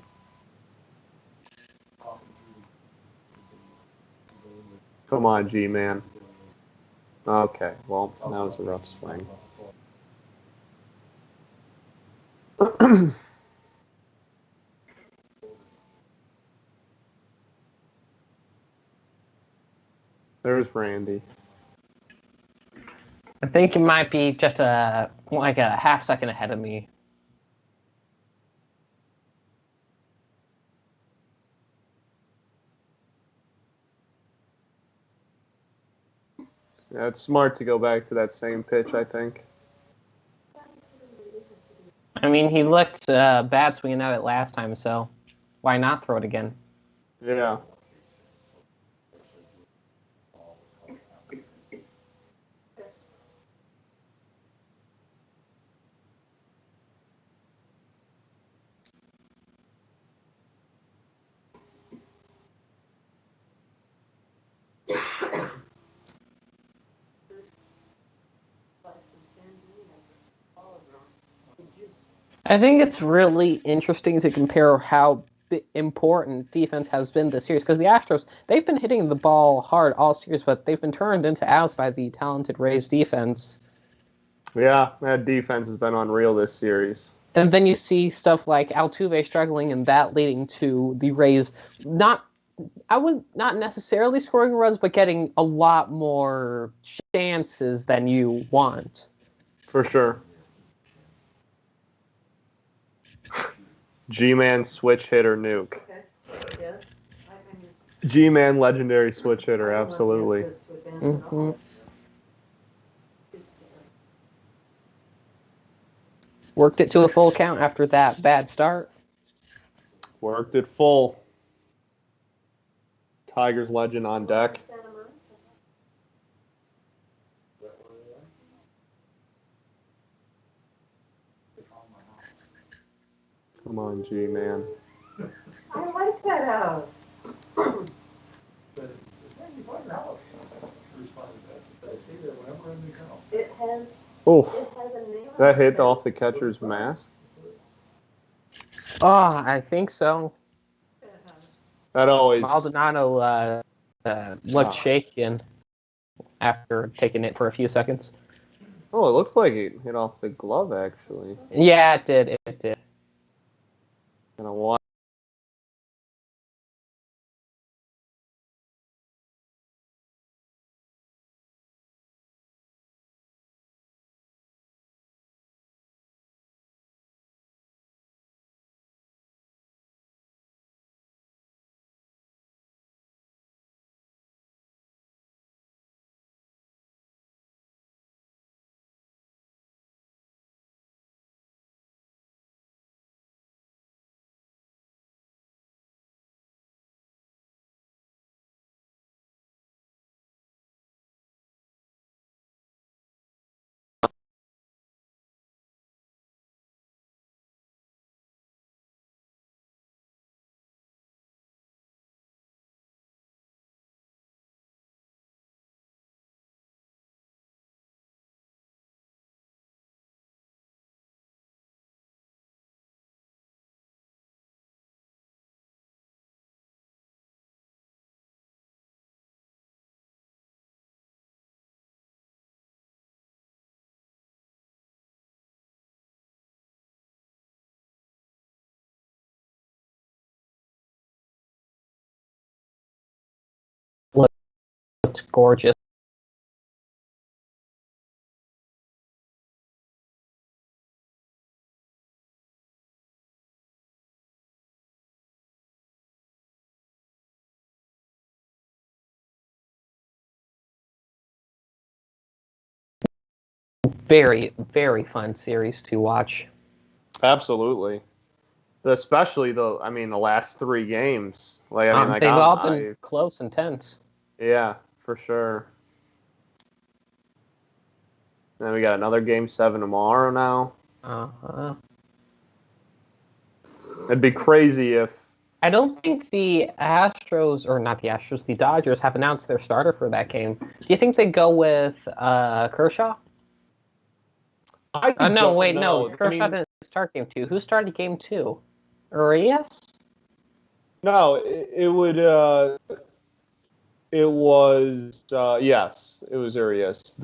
Come on, G-Man. Okay, well, that was a rough swing. There's Randy. I think it might be just like a half second ahead of me. Yeah, it's smart to go back to that same pitch, I think. I mean, he looked bad swinging at it last time, so why not throw it again? Yeah. I think it's really interesting to compare how important defense has been this series, because the Astros, they've been hitting the ball hard all series, but they've been turned into outs by the talented Rays defense. Yeah, that defense has been unreal this series. And then you see stuff like Altuve struggling, and that leading to the Rays not necessarily scoring runs, but getting a lot more chances than you want. For sure. G-Man switch hitter nuke. G-Man legendary switch hitter, absolutely. Mm-hmm. Worked it to a full count after that bad start. Worked it full. Tigers legend on deck. Come on, G-Man. I like that house. It has. Oh, It has a name. that hit off the catcher's mask. Oh, I think so. That always. Maldonado looked shaken after taking it for a few seconds. Oh, it looks like it hit off the glove, actually. Yeah, it did. It did. Gonna watch. Looked gorgeous. Very, very fun series to watch. Absolutely. Especially the last 3 games. They've all been close and tense. Yeah, for sure. Then we got another game 7 tomorrow now. Uh-huh. It'd be crazy if. I don't think the Astros, or not the Astros, the Dodgers have announced their starter for that game. Do you think they go with Kershaw? No. Kershaw didn't start game 2. Who started game 2? Urias? No, it would. It was yes, it was Urias.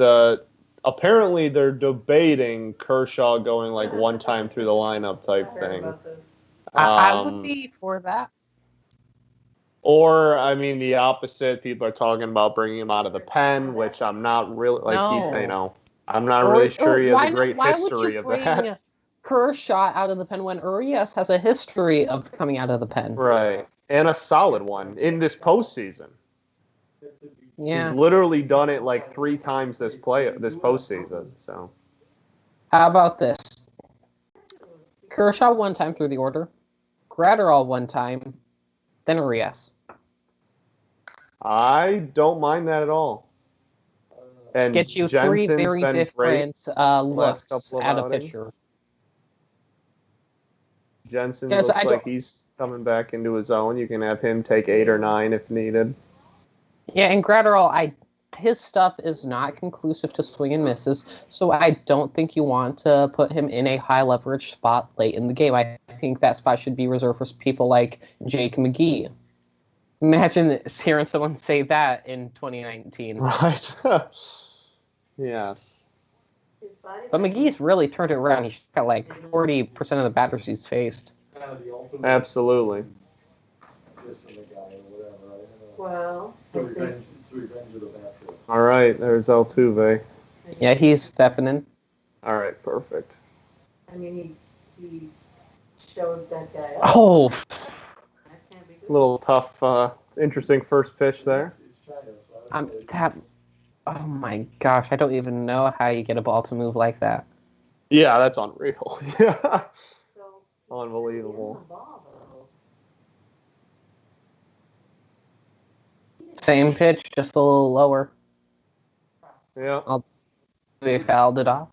Apparently they're debating Kershaw going like one time through the lineup type thing. I would be for that. Or the opposite. People are talking about bringing him out of the pen, which I'm not really I'm not really sure he has a great history of that. Why would you bring Kershaw out of the pen when Urias has a history of coming out of the pen? Right, and a solid one in this postseason. Yeah. He's literally done it like 3 times this postseason. So, how about this? Kershaw 1 time through the order, Gratterall 1 time, then Urias. I don't mind that at all. And get you Jensen's 3 very different looks at a pitcher. Jensen looks like he's coming back into his own. You can have him take 8 or 9 if needed. Yeah, and Gratterall, his stuff is not conclusive to swing and misses, so I don't think you want to put him in a high leverage spot late in the game. I think that spot should be reserved for people like Jake McGee. Imagine hearing someone say that in 2019. Right. Yes. But McGee's really turned it around. He's got like 40% of the batters he's faced. Absolutely. Well, It's revenge of the batter. All right, there's Altuve. Yeah, he's stepping in. All right, perfect. I mean, he showed that guy up. Oh, That can't be good. Little tough, interesting first pitch there. oh my gosh, I don't even know how you get a ball to move like that. Yeah, that's unreal. Yeah. So, Unbelievable. the ball, though. Same pitch, just a little lower. Yeah. They fouled it off.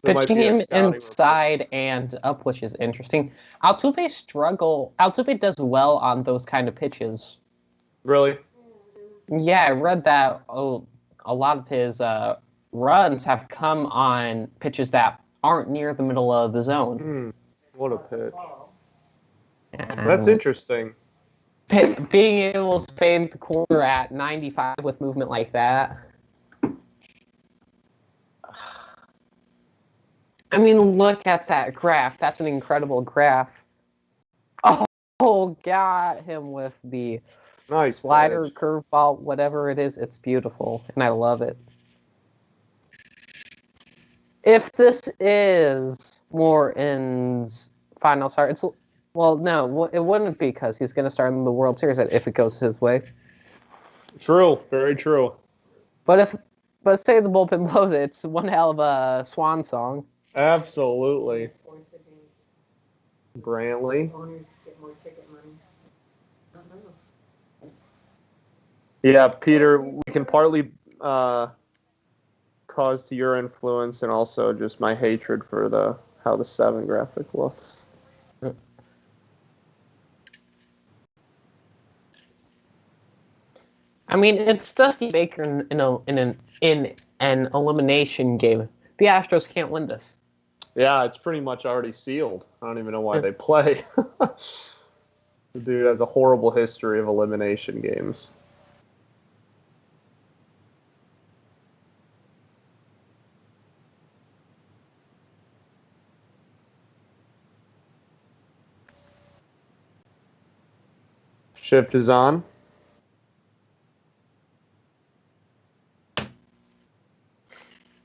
There might Pitching be a him scouting inside and up, which is interesting. Altuve does well on those kind of pitches. Really? Yeah, I read that a lot of his runs have come on pitches that aren't near the middle of the zone. What a pitch. And That's interesting. being able to fade the corner at 95 with movement like that. I mean, look at that graph. That's an incredible graph. Oh, got him with the Nice slider, pitch. curveball, whatever it is. It's beautiful, and I love it. If this is Morton's final start, no, it wouldn't be because he's going to start in the World Series if it goes his way. True. Very true. But say the bullpen blows it, it's one hell of a swan song. Absolutely. Brantley. Owners get more ticket money. I don't know. Yeah, Peter, we can partly cause to your influence and also just my hatred for how the 7 graphic looks. I mean, it's Dusty Baker in an elimination game. The Astros can't win this. Yeah, it's pretty much already sealed. I don't even know why they play. The dude has a horrible history of elimination games. Shift is on.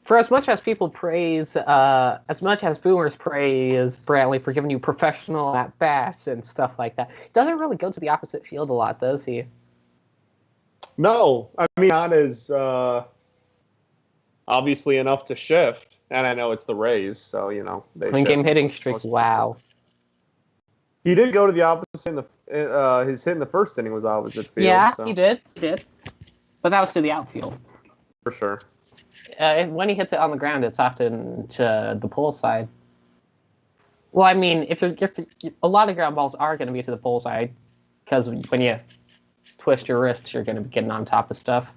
For as much as people praise, as much as boomers praise Brantley for giving you professional at bats and stuff like that, he doesn't really go to the opposite field a lot, does he? No, I mean, not as obviously enough to shift. And I know it's the Rays, so, they Clean game shift. hitting streak, wow. He did go to the opposite in his hit in the first inning was opposite field. Yeah, so. he did. But that was to the outfield. For sure. When he hits it on the ground, it's often to the pull side. Well, I mean, if a lot of ground balls are going to be to the pull side, because when you twist your wrists, you're going to be getting on top of stuff.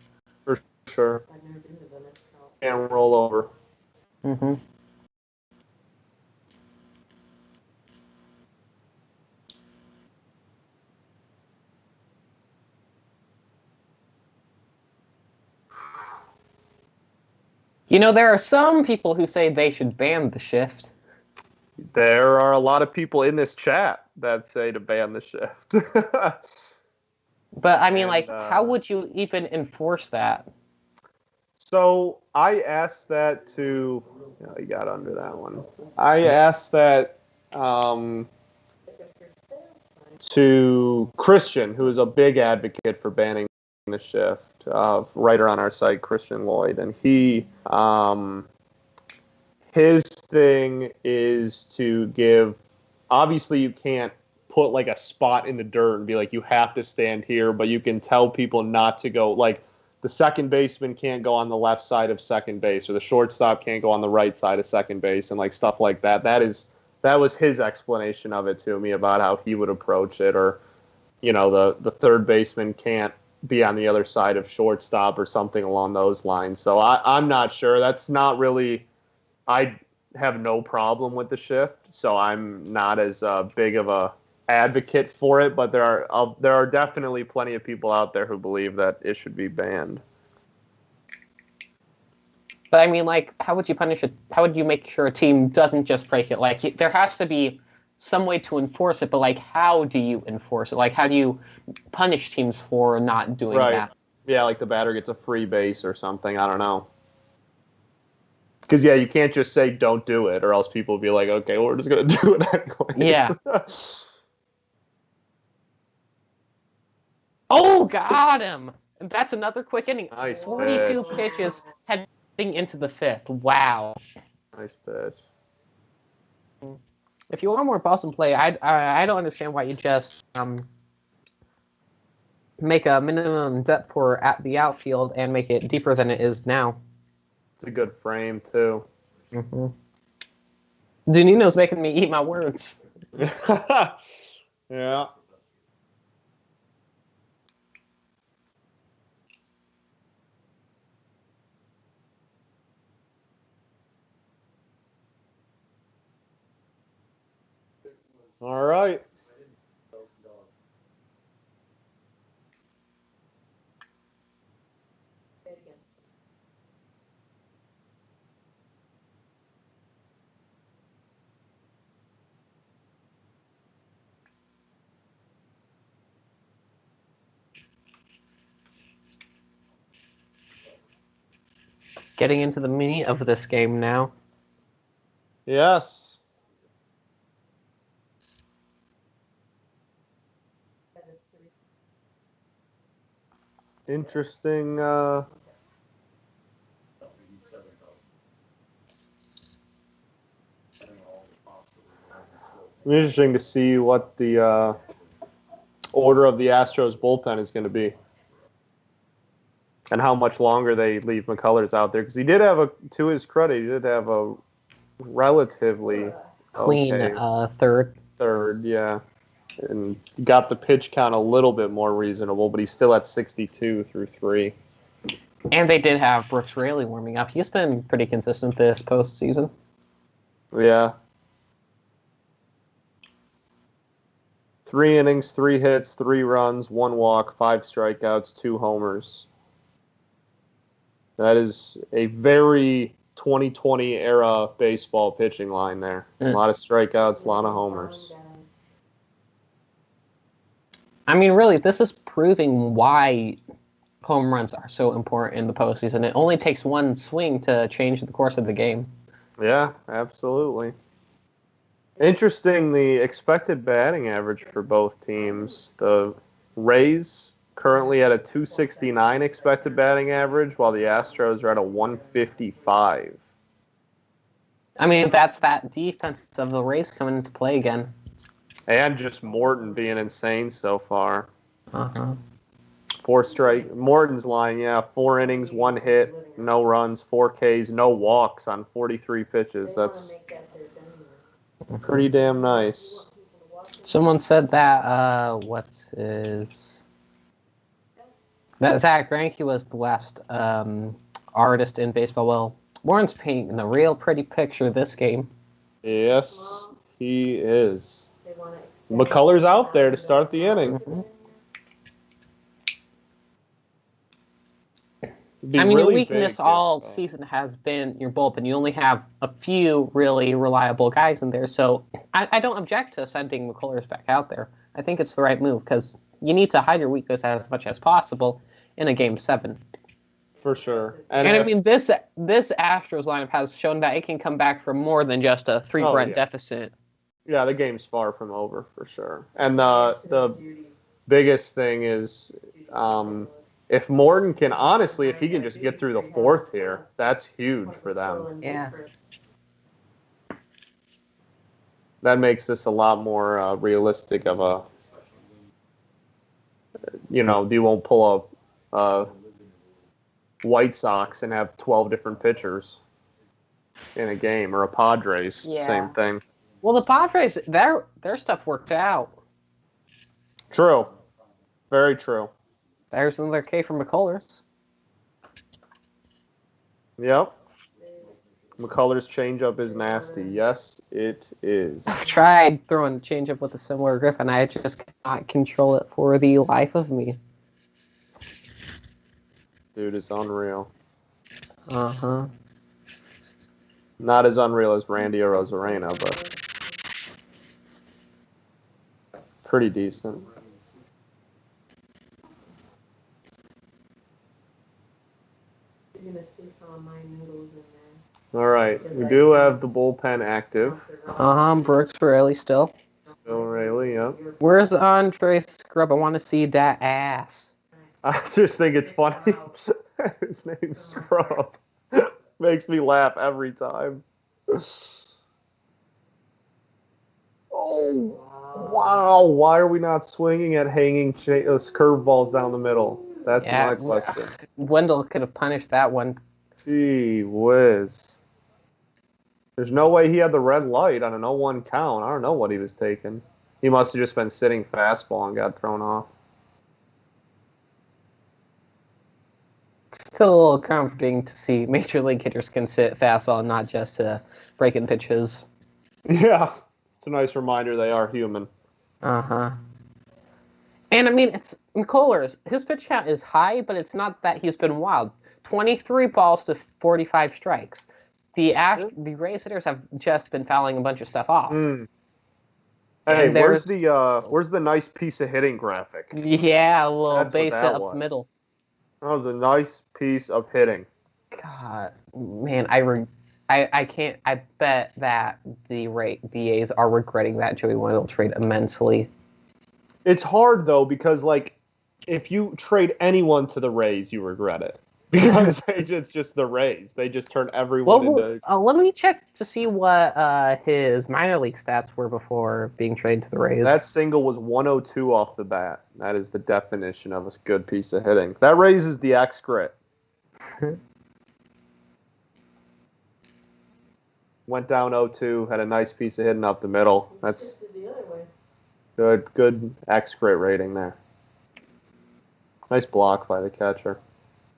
For sure. I've never been to the next call. And roll over. Mm-hmm. There are some people who say they should ban the shift. There are a lot of people in this chat that say to ban the shift. But, I mean, how would you even enforce that? So I asked that to... Oh, you got under that one. I asked that to Christian, who is a big advocate for banning the shift, writer on our site, Christian Lloyd. And he... his thing is to give... Obviously, you can't put like a spot in the dirt and be like, you have to stand here, but you can tell people not to go, like the second baseman can't go on the left side of second base, or the shortstop can't go on the right side of second base, and like stuff like that. That was his explanation of it to me about how he would approach it, or the third baseman can't be on the other side of shortstop or something along those lines. So I'm not sure. That's not really. I have no problem with the shift, so I'm not as big of a advocate for it. But there are definitely plenty of people out there who believe that it should be banned. But I mean, like, how would you punish it? How would you make sure a team doesn't just break it? Like, there has to be some way to enforce it, but like, how do you enforce it? Like, how do you punish teams for not doing that? Yeah, like the batter gets a free base or something. I don't know. Because, yeah, you can't just say don't do it, or else people will be like, okay, well, we're just going to do it anyways. Yeah. Oh, got him! That's another quick inning. Nice 42 pitch. pitches heading into the fifth. Wow. Nice pitch. If you want more Boston play, I don't understand why you just make a minimum depth for at the outfield and make it deeper than it is now. It's a good frame, too. Mm-hmm. Dunino's making me eat my words. Yeah. All right. Getting into the meat of this game now. Yes. Interesting. Interesting to see what the order of the Astros bullpen is going to be, and how much longer they leave McCullers out there. Because he did have to his credit, he did have a relatively Clean okay third. Yeah, and got the pitch count a little bit more reasonable, but he's still at 62 through 3. And they did have Brooks Raley warming up. He's been pretty consistent this postseason. Yeah. 3 innings, 3 hits, 3 runs, 1 walk, 5 strikeouts, 2 homers. That is a very 2020 era baseball pitching line there. A lot of strikeouts, a lot of homers. I mean, really, this is proving why home runs are so important in the postseason. It only takes one swing to change the course of the game. Yeah, absolutely. Interesting, the expected batting average for both teams. The Rays currently at a 269 expected batting average, while the Astros are at a 155. I mean, that's that defense of the Rays coming into play again. And just Morton being insane so far. Uh-huh. 4 strike. Morton's line, 4 innings, 1 hit, no runs, 4 Ks, no walks on 43 pitches. That's pretty damn nice. Someone said that, that Zach Greinke was the last artist in baseball. Well, Warren's painting a real pretty picture this game. Yes, he is. McCullers out there to start the inning. Mm-hmm. I mean, your weakness all season has been your bullpen. You only have a few really reliable guys in there, so I don't object to sending McCullers back out there. I think it's the right move because you need to hide your weakness as much as possible in a Game 7. For sure. And I mean, this Astros lineup has shown that it can come back from more than just a 3-run deficit. Yeah, the game's far from over, for sure. And the biggest thing is... if Morton can, honestly, if he can just get through the 4th here, that's huge for them. Yeah. That makes this a lot more realistic of a, you won't pull a White Sox and have 12 different pitchers in a game, or a Padres, same thing. Well, the Padres, their stuff worked out. True. Very true. There's another K from McCullers. Yep. McCullers' changeup is nasty. Yes, it is. I've tried throwing a changeup with a similar grip, and I just cannot control it for the life of me. Dude, it's unreal. Uh-huh. Not as unreal as Randy or Rosarena, but pretty decent. You're gonna see some of my noodles in there. All right, we do have the bullpen active. Brooks Raley still. Still Rayleigh, yep. Where's Andre Scrub? I want to see that ass. I just think it's funny. His name's Scrub. Makes me laugh every time. Oh, wow. Why are we not swinging at hanging curveballs down the middle? That's my question. Wendell could have punished that one. Gee whiz. There's no way he had the red light on an 0-1 count. I don't know what he was taking. He must have just been sitting fastball and got thrown off. Still a little comforting to see major league hitters can sit fastball and not just breaking pitches. Yeah, it's a nice reminder they are human. Uh-huh. And I mean, it's McCullers. His pitch count is high, but it's not that he's been wild. 23 balls to 45 strikes. The Rays hitters have just been fouling a bunch of stuff off. Hey, where's the nice piece of hitting graphic? Yeah, a little That's base what hit that up was. the middle. That was a nice piece of hitting. God, man, I can't. I bet that the A's are regretting that Joey Wendell trade immensely. It's hard though because like, if you trade anyone to the Rays, you regret it because it's just the Rays. They just turn everyone into. Let me check to see what his minor league stats were before being traded to the Rays. That single was 102 off the bat. That is the definition of a good piece of hitting. That raises the X grit. Went down 0-2, had a nice piece of hitting up the middle. That's good X grit rating there. Nice block by the catcher.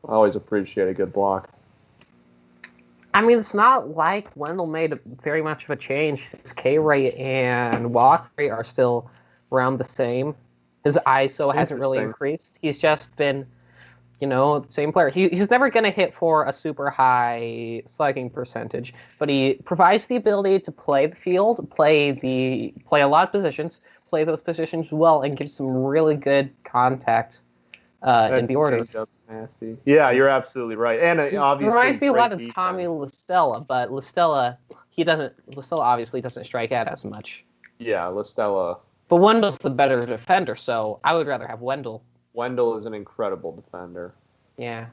I always appreciate a good block. I mean, it's not like Wendell made very much of a change. His K rate and walk rate are still around the same. His ISO hasn't really increased. He's just been, the same player. He's never going to hit for a super high slugging percentage, but he provides the ability to play the field, play a lot of positions, play those positions well, and give some really good contact in the order. Nasty. Yeah, you're absolutely right. And obviously, it reminds me a lot of Tommy LaStella, but LaStella obviously doesn't strike out as much. Yeah, LaStella. But Wendell's the better defender, so I would rather have Wendell. Wendell is an incredible defender. Yeah.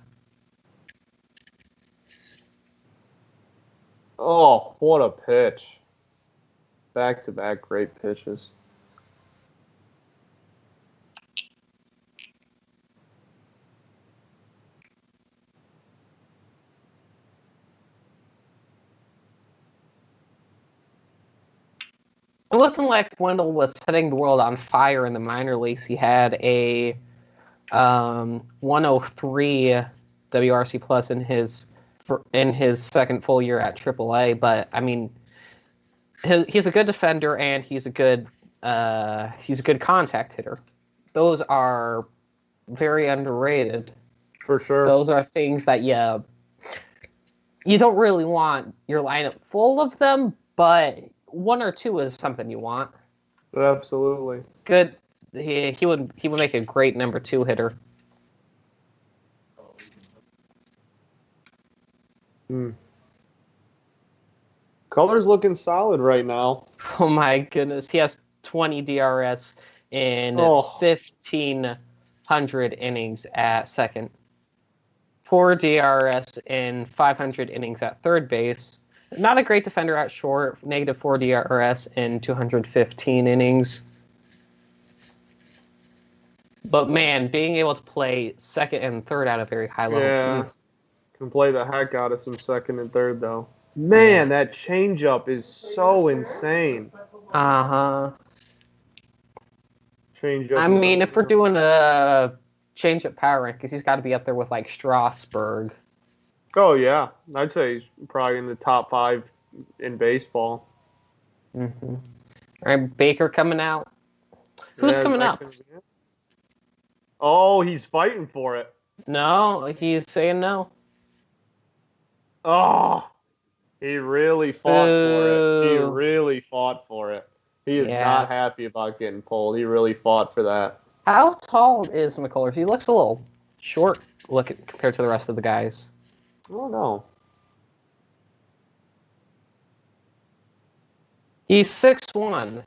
Oh, what a pitch. Back-to-back great pitches. It wasn't like Wendell was setting the world on fire in the minor leagues. He had a 103 WRC plus in his second full year at AAA. But I mean, he's a good defender and he's a good contact hitter. Those are very underrated. For sure. Those are things that you don't really want your lineup full of them, but one or two is something you want. Absolutely. Good. He would make a great number 2 hitter. Color's looking solid right now. Oh my goodness. He has 20 DRS in 1,500 innings at second. 4 DRS in 500 innings at third base. Not a great defender at short. -4 DRS in 215 innings. But man, being able to play second and third at a very high level. Yeah. Can play the heck out of some second and third, though. Man, that changeup is so insane. Uh-huh. change up. I mean, if we're doing a change up power rankings, he's got to be up there with like Strasburg. Oh yeah, I'd say he's probably in the top 5 in baseball. Mm-hmm. All right, Baker coming out. Who's coming up? Oh, he's fighting for it. No, he's saying no. Oh, he really fought for it. He Boo. really fought for it. He is Yeah. not happy about getting pulled. He really fought for that. How tall is McCullers? He looks a little short looking compared to the rest of the guys. I don't know. He's 6'1".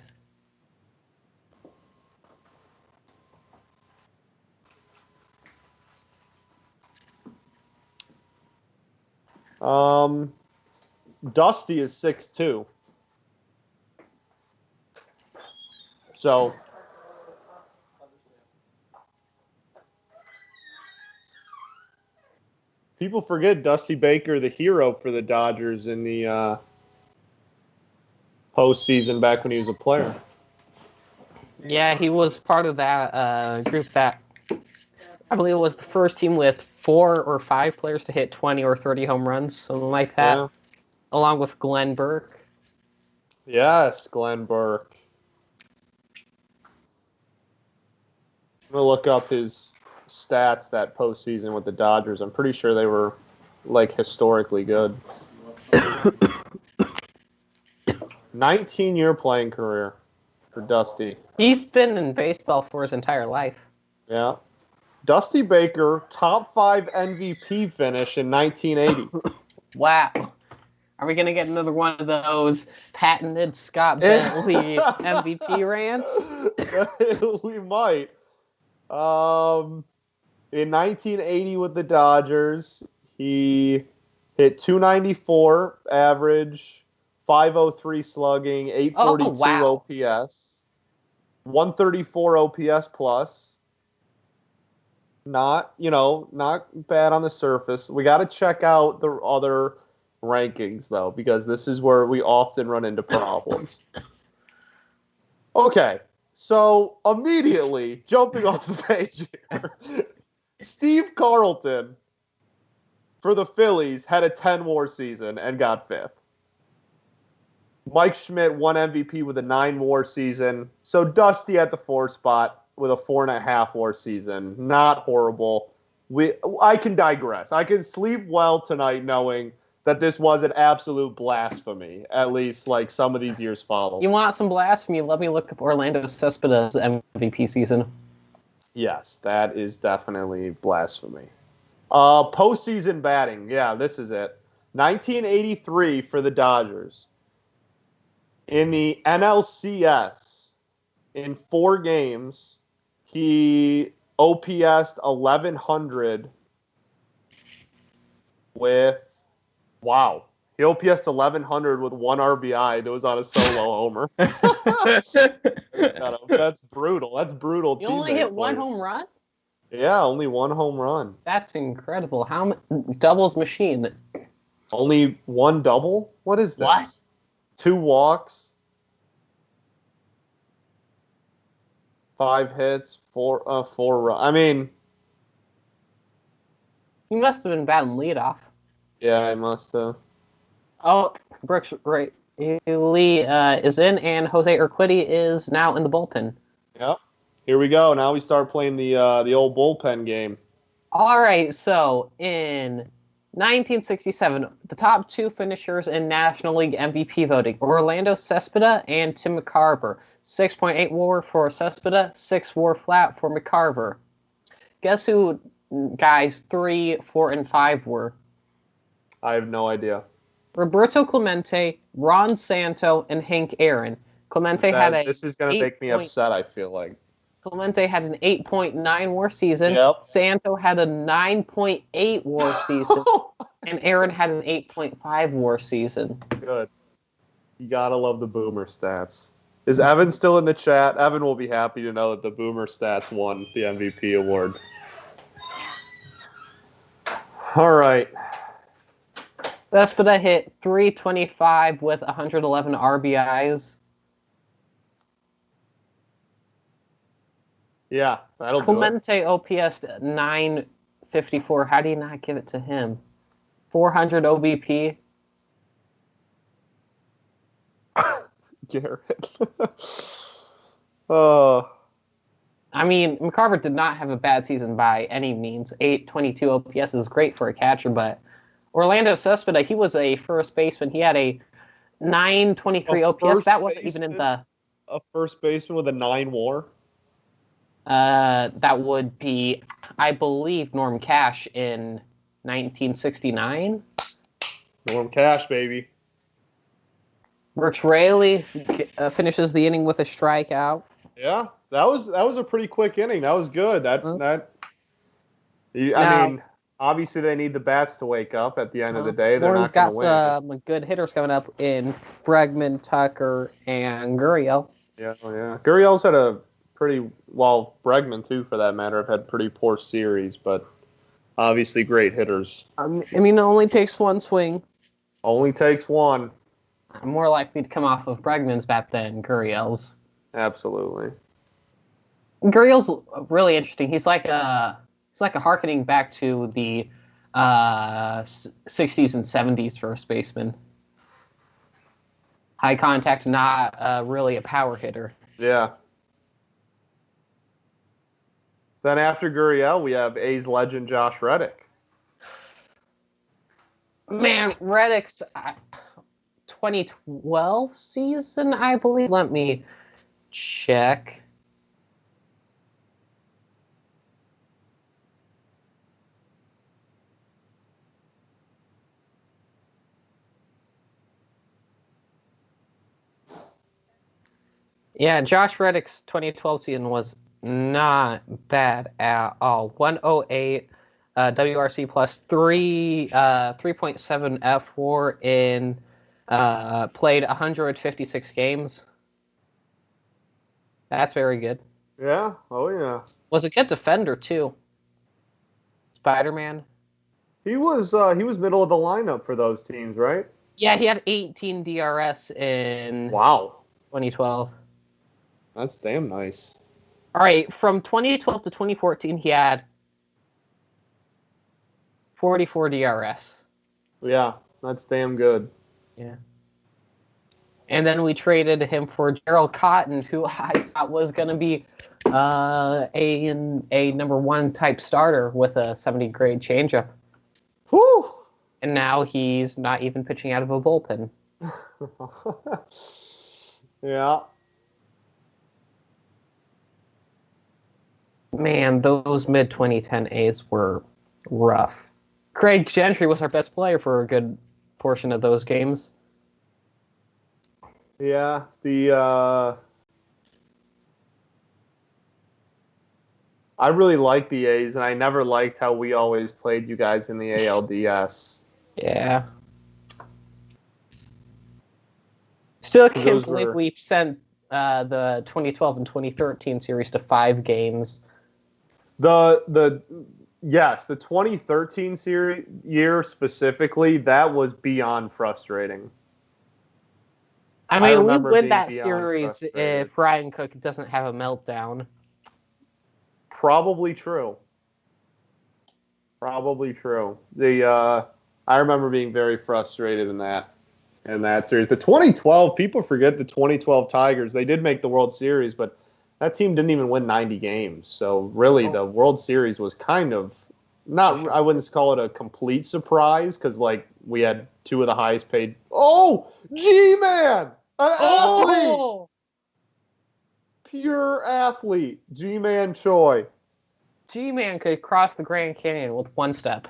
Dusty is 6'2". So people forget Dusty Baker, the hero for the Dodgers in the postseason back when he was a player. Yeah, he was part of that group that I believe it was the first team with 4 or 5 players to hit 20 or 30 home runs, something like that, Yeah. along with Glenn Burke. Yes, Glenn Burke. I'm going to look up his stats that postseason with the Dodgers. I'm pretty sure they were, like, historically good. 19-year playing career for Dusty. He's been in baseball for his entire life. Yeah. Dusty Baker, top 5 MVP finish in 1980. Wow. Are we going to get another one of those patented Scott Bentley MVP rants? We might. In 1980 with the Dodgers, he hit 294 average, 503 slugging, 842 OPS, 134 OPS plus. Not bad on the surface. We got to check out the other rankings, though, because this is where we often run into problems. Okay, so immediately, jumping off the page here, Steve Carlton, for the Phillies, had a 10-WAR season and got 5th. Mike Schmidt won MVP with a 9-WAR season. So Dusty at the 4 spot with a 4.5-WAR season. Not horrible. I can digress. I can sleep well tonight knowing that this was an absolute blasphemy, at least like some of these years follow. You want some blasphemy? Let me look up Orlando Cespida's MVP season. Yes, that is definitely blasphemy. Postseason batting. Yeah, this is it. 1983 for the Dodgers. In the NLCS, in 4 games, he OPS'd 1,100 with, wow. He OPS'd 1,100 with 1 RBI. That was on a solo homer. That's brutal. That's brutal. You only hit 1 home run? Yeah, only 1 home run. That's incredible. How many doubles machine? Only 1 double? What is this? What? 2 walks, 5 hits, 4 runs. I mean, He must have been bad in leadoff. yeah, I must have. Oh, Brooks Lee is in, and Jose Urquidy is now in the bullpen. Yep. Here we go. Now we start playing the old bullpen game. All right, so in 1967, the top 2 finishers in National League MVP voting, Orlando Cespeda and Tim McCarver. 6.8 WAR for Cespeda, 6 WAR flat for McCarver. Guess who guys 3, 4, and 5 were? I have no idea. Roberto Clemente, Ron Santo, and Hank Aaron. This is going to make me upset, I feel like. Clemente had an 8.9 WAR season. Yep. Santo had a 9.8 WAR season. And Aaron had an 8.5 WAR season. Good. You got to love the Boomer stats. Is Evan still in the chat? Evan will be happy to know that the Boomer stats won the MVP award. All right. Cespeda hit 325 with 111 RBIs. Yeah, that'll do it. Clemente OPS 954. How do you not give it to him? 400 OBP. Garrett. Oh. I mean, McCarver did not have a bad season by any means. 822 OPS is great for a catcher, but Orlando Cespedes, he was a first baseman. He had a 923 OPS. That wasn't even in the... A first baseman with a 9 WAR? That would be, I believe, Norm Cash in 1969. Norm Cash, baby. Brooks Raley finishes the inning with a strikeout. Yeah, that was a pretty quick inning. That was good. I mean, obviously they need the bats to wake up at the end of the day. They're not going to win. Morton's got some good hitters coming up in Bregman, Tucker, and Gurriel. Yeah. Gurriel's had a pretty, well, Bregman too, for that matter, have had pretty poor series, but obviously great hitters. I mean, it only takes one swing. Only takes one. I'm more likely to come off of Bregman's bat than Gurriel's. Absolutely. Gurriel's really interesting. He's like a harkening back to the 60s and 70s first baseman. High contact, not really a power hitter. Yeah. Then after Gurriel, we have A's legend Josh Reddick. Man, Reddick's 2012 season, I believe. Let me check. Yeah, Josh Reddick's 2012 season was not bad at all. 108 WRC plus 3.7 F4 in played 156 games. That's very good. Yeah. Oh yeah. Was a good defender too. Spider-Man. He was middle of the lineup for those teams, right? Yeah, he had 18 DRS in 2012. That's damn nice. All right, from 2012 to 2014, he had 44 DRS. Yeah, that's damn good. Yeah. And then we traded him for Gerald Cotton, who I thought was going to be a number one type starter with a 70 grade changeup. Whew. And now he's not even pitching out of a bullpen. Yeah. Man, those mid-2010 A's were rough. Craig Gentry was our best player for a good portion of those games. Yeah, I really like the A's, and I never liked how we always played you guys in the ALDS. Yeah. Still can't believe we sent the 2012 and 2013 series to 5 games. The 2013 year specifically, that was beyond frustrating. I mean, we win that series if Ryan Cook doesn't have a meltdown. Probably true. I remember being very frustrated in that series. The 2012, people forget the 2012 Tigers. They did make the World Series, but that team didn't even win 90 games. So really, the World Series was kind of not. I wouldn't call it a complete surprise because we had 2 of the highest paid. Oh, G-Man, an athlete, pure athlete, G-Man Choi. G-Man could cross the Grand Canyon with 1 step.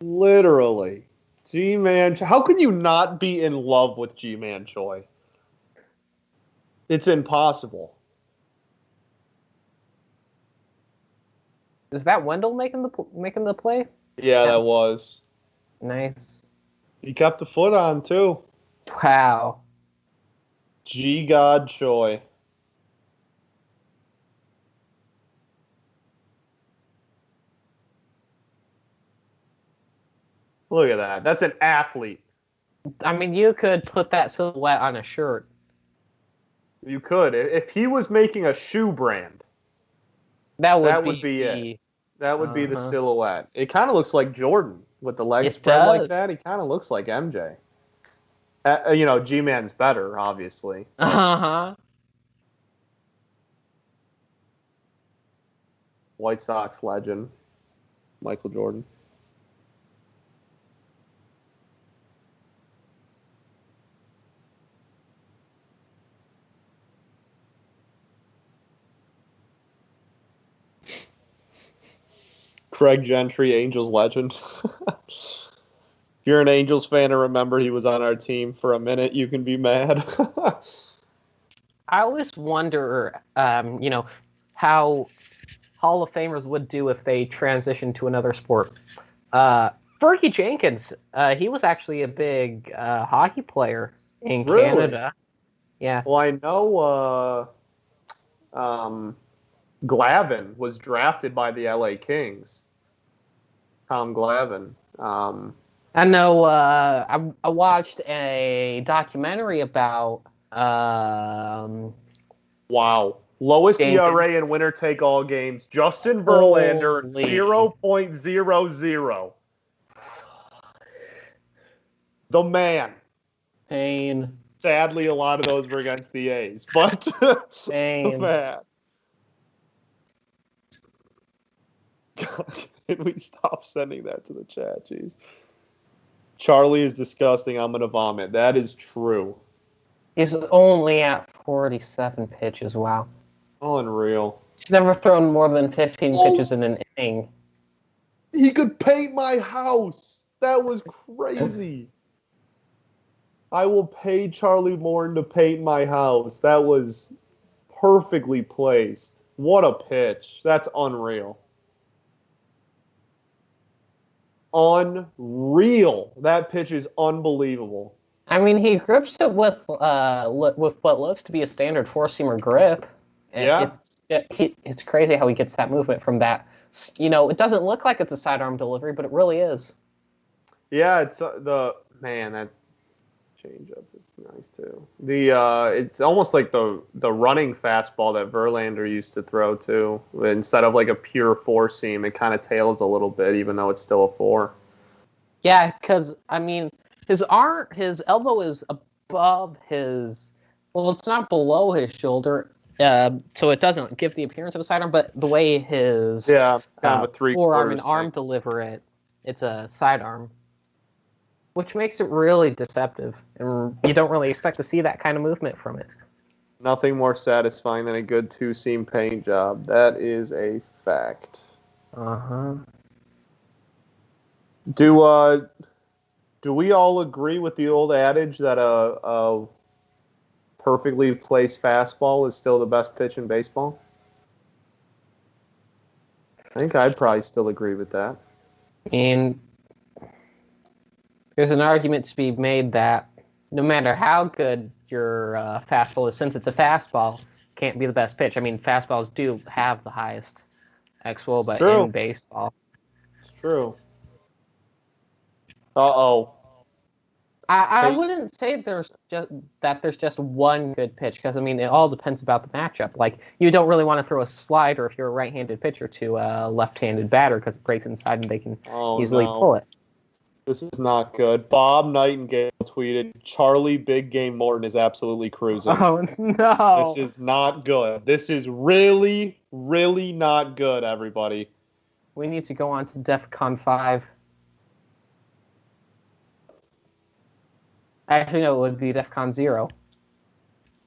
Literally. G-Man. How could you not be in love with G-Man Choi? It's impossible. Is that Wendell making the play? Yeah, that was. Nice. He kept the foot on, too. Wow. G-God Choi. Look at that. That's an athlete. I mean, you could put that silhouette on a shirt. You could. If he was making a shoe brand, That That would be it. That would be the silhouette. It kind of looks like Jordan with the leg spread like that. He kind of looks like MJ. G-Man's better, obviously. Uh-huh. White Sox legend, Michael Jordan. Craig Gentry, Angels legend. If you're an Angels fan and remember he was on our team for a minute, you can be mad. I always wonder, how Hall of Famers would do if they transitioned to another sport. Fergie Jenkins, he was actually a big hockey player in Canada. Yeah. Well, I know Glavine was drafted by the LA Kings. Tom Glavine. I know. I watched a documentary about. Wow. Lowest ERA in winner take all games. Justin Verlander, 0.00. The man. Pain. Sadly, a lot of those were against the A's, but the man. Can we stop sending that to the chat? Jeez. Charlie is disgusting. I'm going to vomit. That is true. He's only at 47 pitches. Wow. Unreal. He's never thrown more than 15 pitches in an inning. He could paint my house. That was crazy. I will pay Charlie Morton to paint my house. That was perfectly placed. What a pitch. That's unreal. Unreal. That pitch is unbelievable. I mean, he grips it with what looks to be a standard four-seamer grip. Yeah. It's crazy how he gets that movement from that. It doesn't look like it's a sidearm delivery, but it really is. Yeah, it's that changeup is nice too. It's almost like the running fastball that Verlander used to throw too. Instead of like a pure four seam, it kind of tails a little bit, even though it's still a four. Yeah, because I mean, his elbow is above his. Well, it's not below his shoulder, so it doesn't give the appearance of a sidearm. But the way his kind of a forearm and arm deliver it, it's a sidearm, which makes it really deceptive, and you don't really expect to see that kind of movement from it. Nothing more satisfying than a good two-seam paint job. That is a fact. Uh-huh. Do we all agree with the old adage that a perfectly placed fastball is still the best pitch in baseball? I think I'd probably still agree with that. And there's an argument to be made that no matter how good your fastball is, since it's a fastball, can't be the best pitch. I mean, fastballs do have the highest XWOBA, but in baseball. It's true. Uh-oh. I wouldn't say there's just one good pitch, because I mean it all depends about the matchup. Like, you don't really want to throw a slider if you're a right-handed pitcher to a left-handed batter, because it breaks inside and they can easily pull it. This is not good. Bob Nightingale tweeted, "Charlie Big Game Morton is absolutely cruising." Oh no! This is not good. This is really, really not good, everybody. We need to go on to DEFCON 5. Actually, no, it would be DEFCON 0.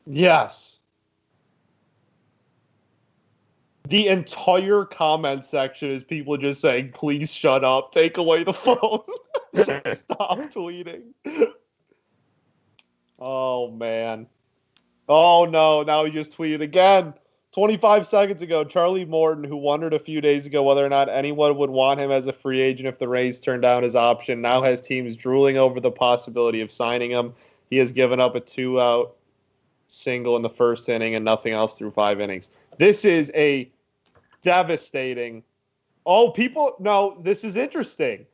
Yes. The entire comment section is people just saying, "Please shut up. Take away the phone. Stop tweeting." Oh, man. Oh, no. Now he just tweeted again. 25 seconds ago, Charlie Morton, who wondered a few days ago whether or not anyone would want him as a free agent if the Rays turned down his option, now has teams drooling over the possibility of signing him. He has given up a 2-out single in the first inning and nothing else through 5 innings. This is a devastating. No, this is interesting.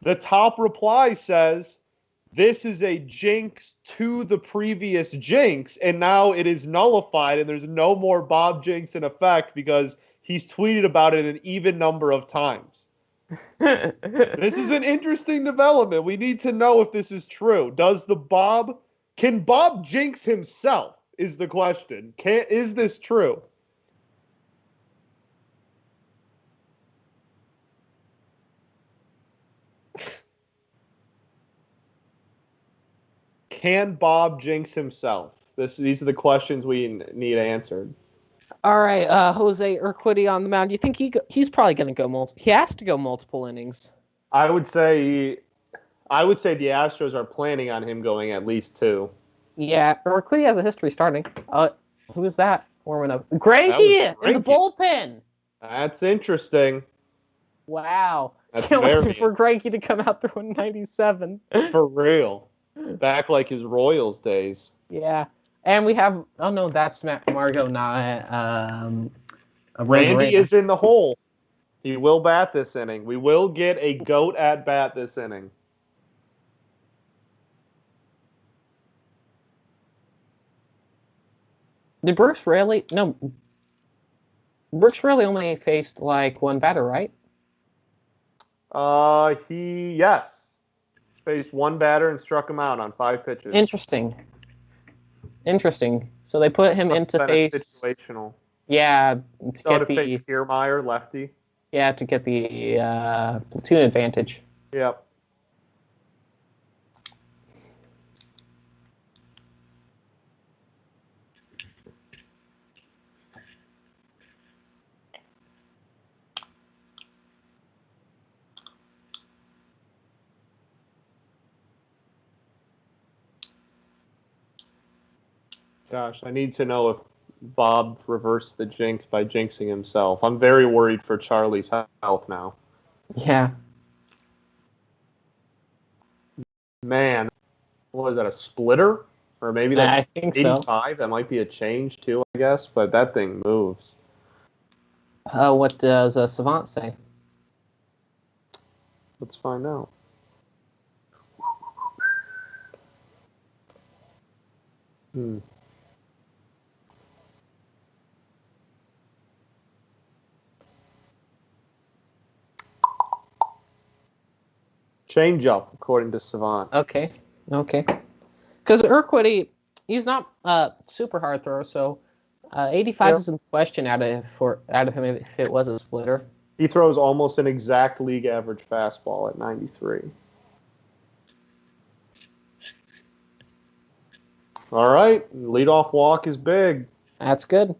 The top reply says, "This is a jinx to the previous jinx, and now it is nullified, and there's no more Bob Jinx in effect because he's tweeted about it an even number of times. This is an interesting development. We need to know if this is true. Can Bob jinx himself is the question. Is this true? Can Bob jinx himself? These are the questions we need answered. All right, Jose Urquidy on the mound. You think he's probably going to go He has to go multiple innings. I would say the Astros are planning on him going at least 2. Yeah, Urquidy has a history starting. Who is that? Warming up. Greinke in the bullpen. That's interesting. Wow. That's Can't very wait for Greinke to come out throwing 97. For real. Back like his Royals days. Yeah. And we have, oh no, that's Margot, not Randy is in the hole. He will bat this inning. We will get a GOAT at bat this inning. Did Brooks Raley? No. Brooks Raley only faced like one batter, right? Yes. Faced one batter and struck him out on 5 pitches. Interesting. So they put him into face. Situational. Yeah, to face Kiermaier, lefty. Yeah, to get the platoon advantage. Yep. Gosh, I need to know if Bob reversed the jinx by jinxing himself. I'm very worried for Charlie's health now. Yeah. Man, what was that, a splitter? Or maybe that's I think 85? So. That might be a change too, I guess, but that thing moves. What does Savant say? Let's find out. Change up, according to Savant. Okay. Because Urquidy, he's not super hard thrower, so 85 isn't the question out of him if it was a splitter. He throws almost an exact league average fastball at 93. All right, leadoff walk is big. That's good.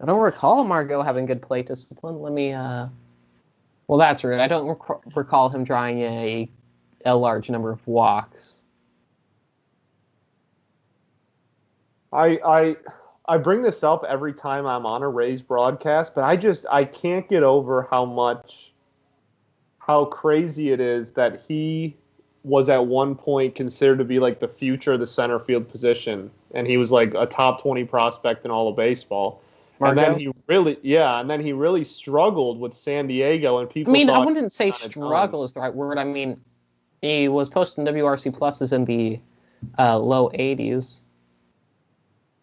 I don't recall Margot having good plate discipline. Let me. Well, that's rude. I don't recall him drawing a large number of walks. I bring this up every time I'm on a Rays broadcast, but I can't get over how crazy it is that he was at one point considered to be like the future of the center field position, and he was like a top 20 prospect in all of baseball. Margot? And then he really struggled with San Diego, and people. I wouldn't say struggle is the right word. I mean, he was posting WRC pluses in the low 80s.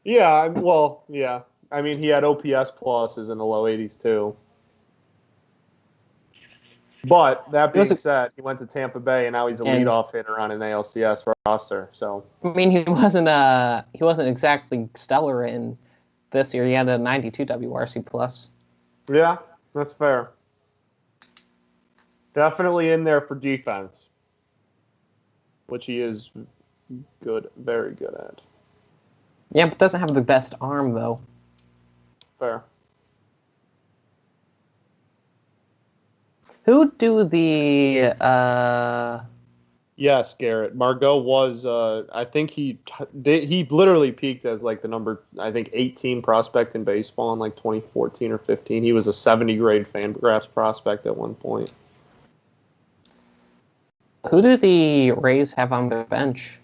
Yeah, well, yeah. I mean, he had OPS pluses in the low 80s too. But that being said, he went to Tampa Bay, and now he's a leadoff hitter on an ALCS roster. So I mean, he wasn't exactly stellar in this year. He had a 92 WRC plus. Yeah, that's fair. Definitely in there for defense, which he is good, very good at. Yeah, but doesn't have the best arm though. Fair. Who do the Yes, Garrett. Margot was. I think he literally peaked as like the number 18 prospect in baseball in like 2014 or 15. He was a 70 grade Fangraphs prospect at one point. Who do the Rays have on the bench?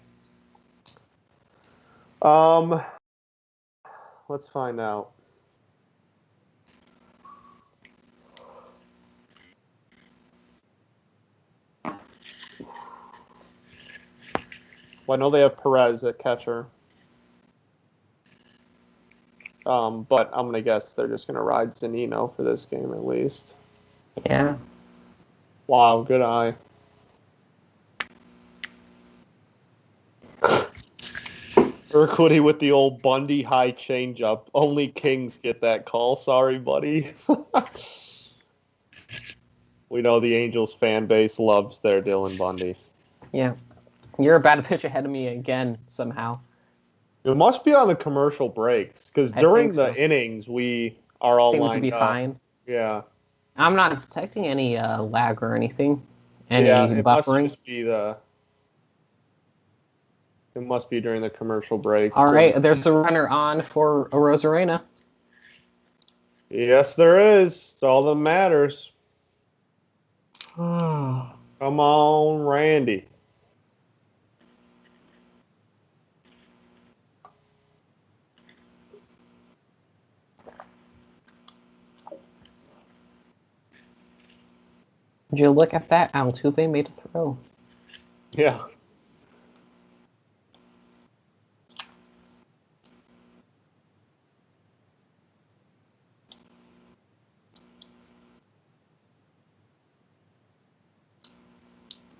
Let's find out. Well, I know they have Perez at catcher. But I'm going to guess they're just going to ride Zunino for this game at least. Yeah. Wow, good eye. Urquity with the old Bundy high changeup. Only Kings get that call. Sorry, buddy. We know the Angels fan base loves their Dylan Bundy. Yeah. You're about to pitch ahead of me again somehow. It must be on the commercial breaks because I during think the so. innings we are all Seems to lined be up. fine. Yeah. I'm not detecting any lag or anything. Any Yeah, it must buffering. just be the. It must be during the commercial break. All right, there's a runner on for Rosarena. Yes, there is. It's all that matters. Come on, Randy. Did you look at that? Altuve made a throw. Yeah.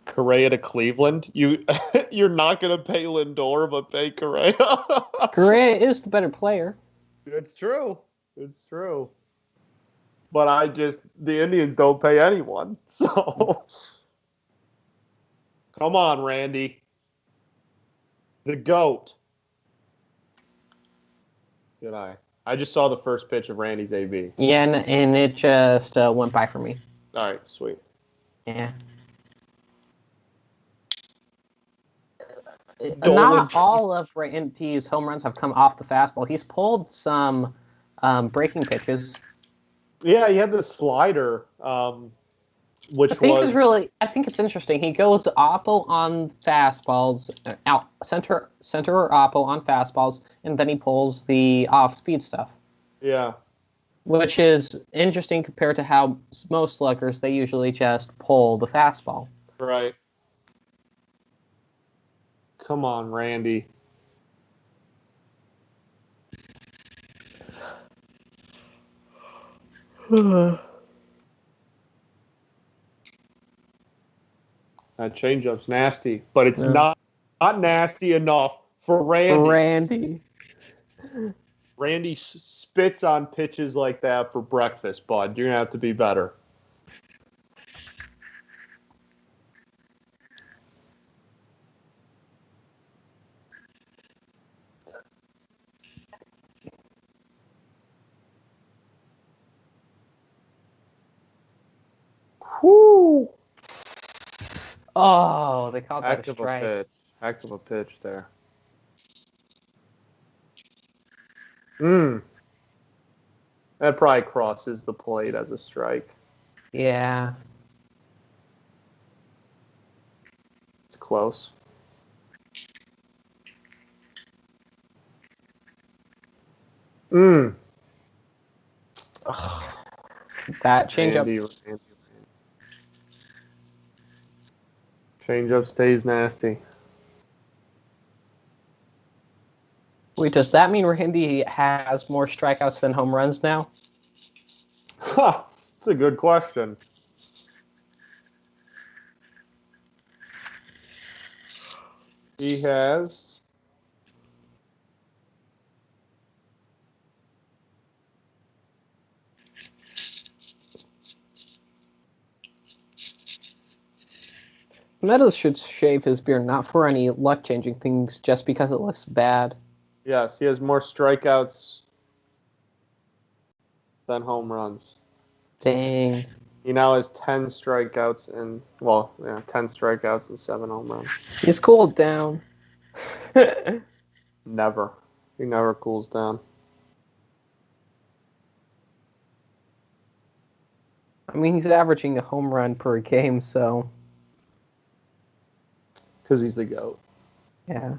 Correa to Cleveland. You're not gonna pay Lindor, but pay Correa. Correa is the better player. It's true. It's true. But the Indians don't pay anyone. So come on, Randy. The GOAT. Good eye. I just saw the first pitch of Randy's AB. Yeah, and it just went by for me. All right, sweet. Yeah. Dolan. Not all of Randy's home runs have come off the fastball. He's pulled some breaking pitches. Yeah, he had the slider, which I think it's interesting. He goes oppo on fastballs, out center or oppo on fastballs, and then he pulls the off speed stuff. Yeah. Which is interesting compared to how most sluggers, they usually just pull the fastball. Right. Come on, Randy. That changeup's nasty, but it's not nasty enough for Randy. Randy spits on pitches like that for breakfast, bud. You're going to have to be better. Whoo! Oh, they called that Heck a of a strike. pitch. Heck of a pitch there. That probably crosses the plate as a strike. Yeah. It's close. That changeup. Randy. Changeup stays nasty. Wait, does that mean Randy has more strikeouts than home runs now? Huh. That's a good question. He has... Meadows should shave his beard not for any luck-changing things, just because it looks bad. Yes, he has more strikeouts than home runs. Dang. He now has 10 strikeouts and 10 strikeouts and 7 home runs. He's cooled down. Never. He never cools down. I mean, he's averaging a home run per game, so Because he's the GOAT. yeah.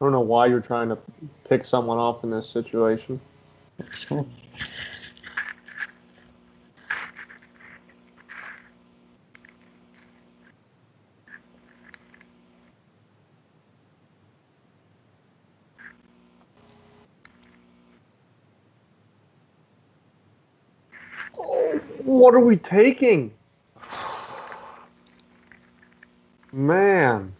I don't know why you're trying to pick someone off in this situation. Oh, what are we taking? Man.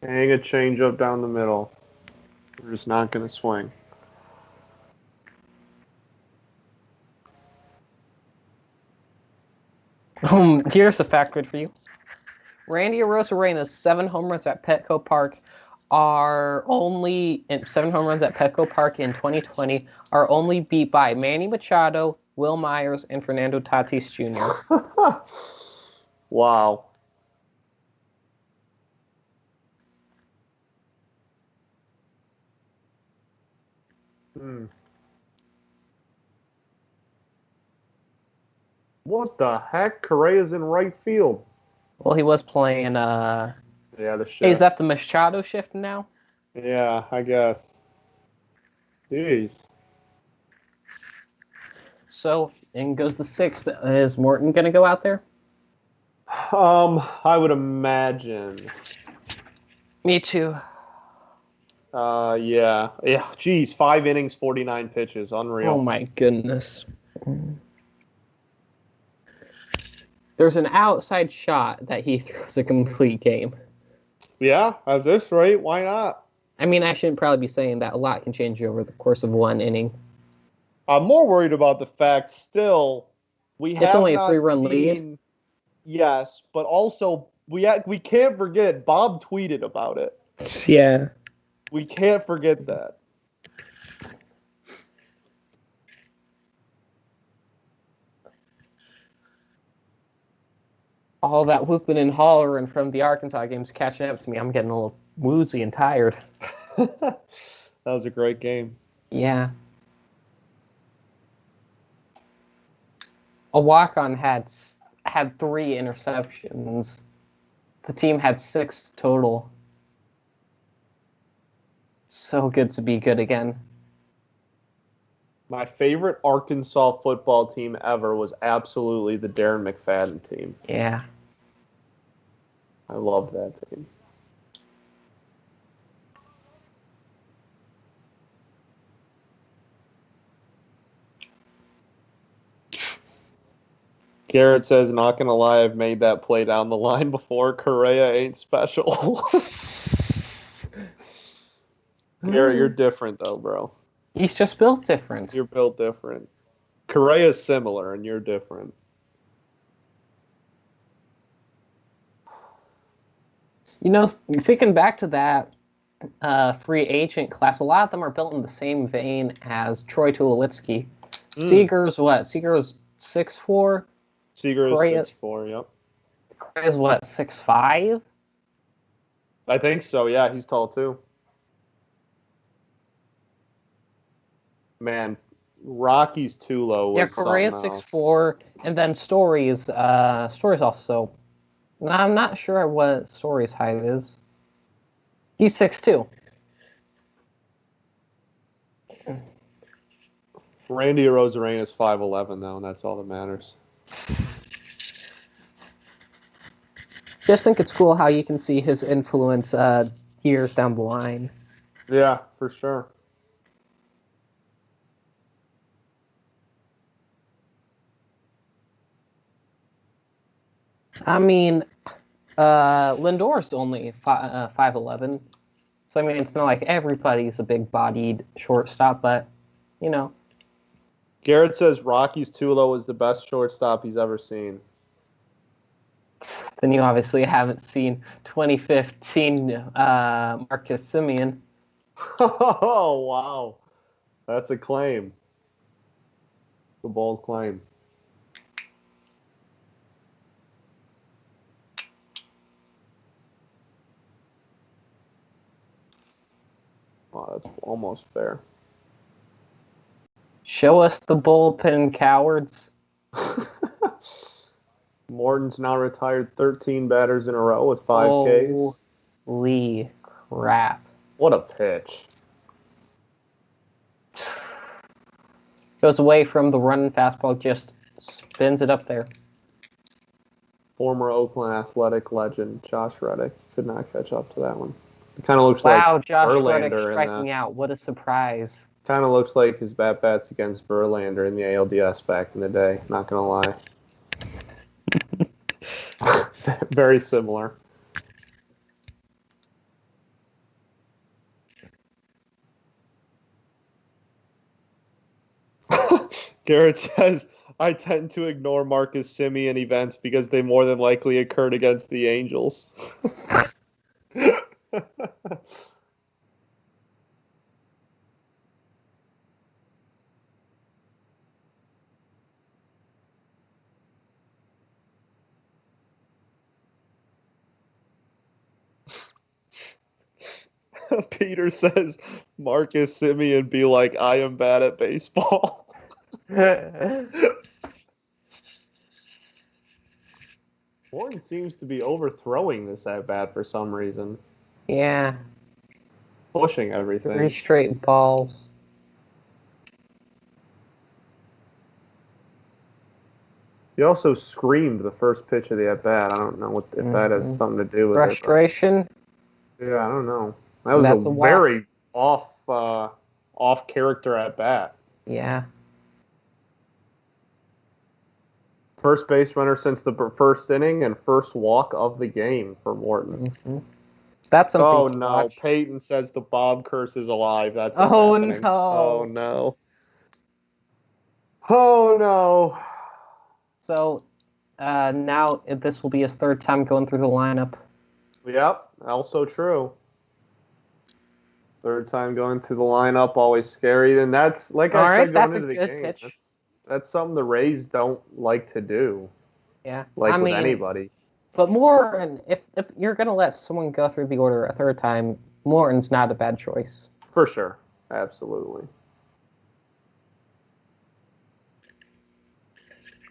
Hang a changeup down the middle. We're just not going to swing. Here's a fact good for you. Randy Arosarena's 7 home runs at Petco Park are only 7 home runs at Petco Park in 2020 are only beat by Manny Machado, Will Myers, and Fernando Tatis Jr. Wow. What the heck? Correa's in right field. Well, he was playing. Yeah, the shift. Hey, is that the Machado shift now? Yeah, I guess. Jeez. So in goes the 6th. Is Morton gonna go out there? I would imagine. Me too. Yeah. Geez, 5 innings, 49 pitches, unreal. Oh my goodness. There's an outside shot that he throws a complete game. Yeah, at this rate, why not? I mean, I shouldn't probably be saying that. A lot can change over the course of one inning. I'm more worried about the fact still It's only a 3-run lead. Yes, but also we can't forget Bob tweeted about it. Yeah. We can't forget that. All that whooping and hollering from the Arkansas games catching up to me. I'm getting a little woozy and tired. That was a great game. Yeah. A walk-on had 3 interceptions. The team had 6 total. So good to be good again. My favorite Arkansas football team ever was absolutely the Darren McFadden team. Yeah. I love that team. Garrett says, not going to lie, I've made that play down the line before. Correa ain't special. Garrett, you're different, though, bro. He's just built different. You're built different. Correa's similar, and you're different. You know, thinking back to that free agent class, a lot of them are built in the same vein as Troy Tulowitzki. Seager's what? Seager's 6'4"? Seager is 6'4", yep. Correa's what, 6'5"? I think so, yeah. He's tall, too. Man, Rocky's Tulo was yeah, Correa's 6'4", and then Story's also. I'm not sure what Story's height is. He's 6'2". Randy Arozarena is 5'11", though, and that's all that matters. Just think it's cool how you can see his influence years down the line. Yeah, for sure. I mean, Lindor's only 5'11", so I mean it's not like everybody's a big-bodied shortstop, but you know. Garrett says Rocky's Tulo is the best shortstop he's ever seen. Then you obviously haven't seen 2015 Marcus Simeon. Oh, wow. That's a claim. A bold claim. Oh, that's almost fair. Show us the bullpen, cowards. Morton's now retired 13 batters in a row with 5 Ks. Holy crap. What a pitch. Goes away from the running fastball, just spins it up there. Former Oakland Athletic legend Josh Reddick could not catch up to that one. It kind of looks Wow, like Josh Reddick Verlander striking out. What a surprise. Kind of looks like his bat-bats against Verlander in the ALDS back in the day. Not going to lie. Very similar. Garrett says, I tend to ignore Marcus Semien events because they more than likely occurred against the Angels. Peter says, Marcus Semien be like, I am bad at baseball. Morton seems to be overthrowing this at bat for some reason. Yeah. Pushing everything. 3 straight balls. He also screamed the first pitch of the at bat. I don't know if that has something to do with frustration. Yeah, I don't know. That was a very off character at bat. Yeah. First base runner since the first inning and first walk of the game for Morton. Mm-hmm. That's something. Oh no! Watch. Peyton says the Bob curse is alive. That's what's happening. No! Oh no! Oh no! So now this will be his 3rd time going through the lineup. Yep, also true. 3rd time going through the lineup, always scary. And that's like I said going into the game. That's something the Rays don't like to do. Yeah, with anybody. But Morton, if you're gonna let someone go through the order a 3rd time, Morton's not a bad choice. For sure, absolutely.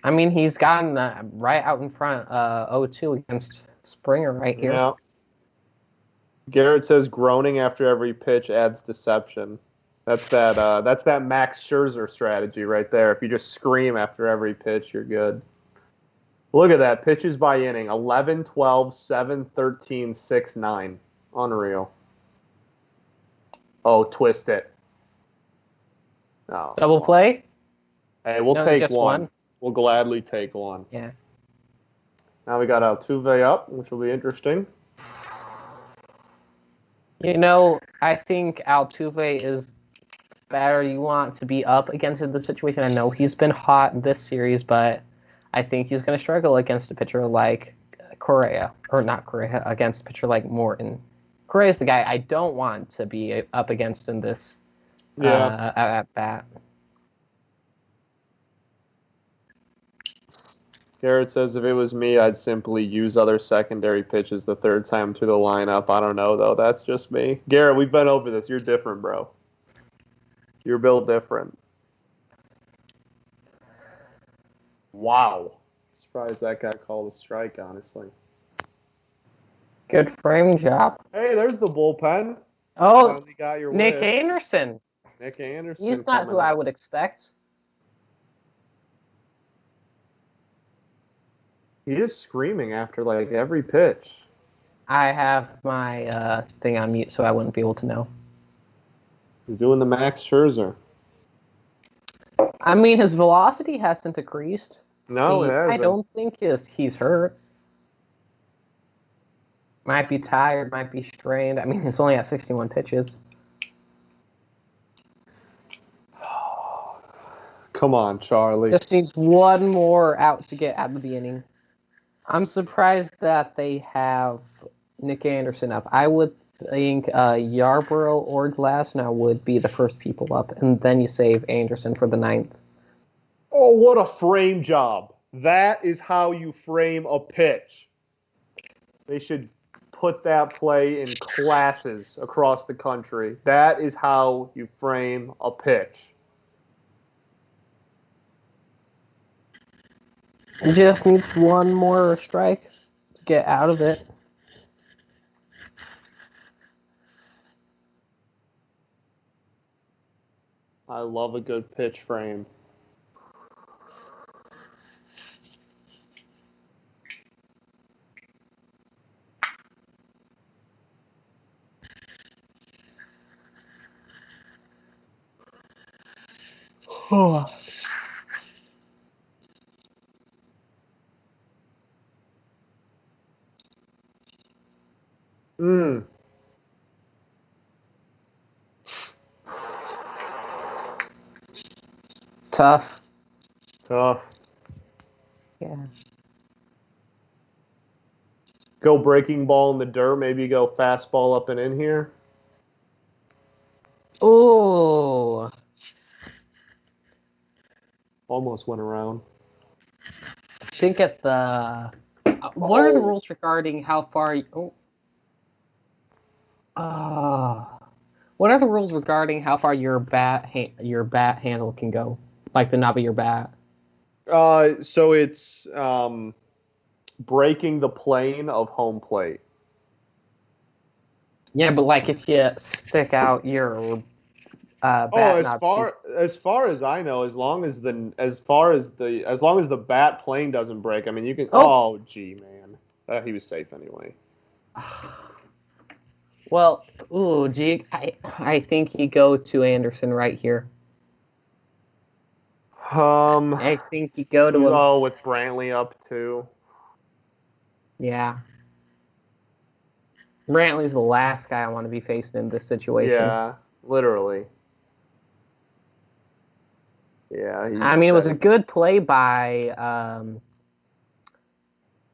I mean, he's gotten right out in front 0-2 against Springer right here. Yeah. Garrett says groaning after every pitch adds deception. That's that Max Scherzer strategy right there. If you just scream after every pitch, you're good. Look at that. Pitches by inning. 11, 12, 7, 13, 6, 9. Unreal. Oh, twist it. Oh, Double play? Hey, we'll take one. We'll gladly take one. Yeah. Now we got Altuve up, which will be interesting. You know, I think Altuve is better. You want to be up against the situation. I know he's been hot this series, but I think he's going to struggle against a pitcher like Correa. Or not Correa, against a pitcher like Morton. Correa's the guy I don't want to be up against in this at bat. Garrett says, if it was me, I'd simply use other secondary pitches the 3rd time through the lineup. I don't know, though. That's just me. Garrett, we've been over this. You're different, bro. You're built different. Wow. Surprised that got called a strike, honestly. Good framing job. Hey, there's the bullpen. Oh, got your Nick whiff. Anderson. Nick Anderson. He's not who I would expect. He is screaming after, like, every pitch. I have my thing on mute, so I wouldn't be able to know. He's doing the Max Scherzer. I mean, his velocity hasn't decreased. No, it hasn't. I don't think he's hurt. Might be tired, might be strained. I mean, he's only at 61 pitches. Come on, Charlie. Just needs one more out to get out of the inning. I'm surprised that they have Nick Anderson up. I would think Yarborough or Glasnow would be the first people up, and then you save Anderson for the 9th. Oh, what a frame job. That is how you frame a pitch. They should put that play in classes across the country. That is how you frame a pitch. He just needs one more strike to get out of it. I love a good pitch frame. Mm. Tough. Tough. Yeah. Go breaking ball in the dirt. Maybe go fastball up and in here. Ooh. Almost went around. I think at the. What are the rules regarding how far? What are the rules regarding how far your bat handle can go, like the knob of your bat? So it's breaking the plane of home plate. Yeah, but like if you stick out your bat knob. As far as I know, as long as the bat plane doesn't break, I mean you can. Oh. Oh, gee, man, he was safe anyway. Well, gee, I think you go to Anderson right here. I think you go to him. With Brantley up too. Yeah. Brantley's the last guy I want to be facing in this situation. Yeah, literally. Yeah. I mean, it was a good play by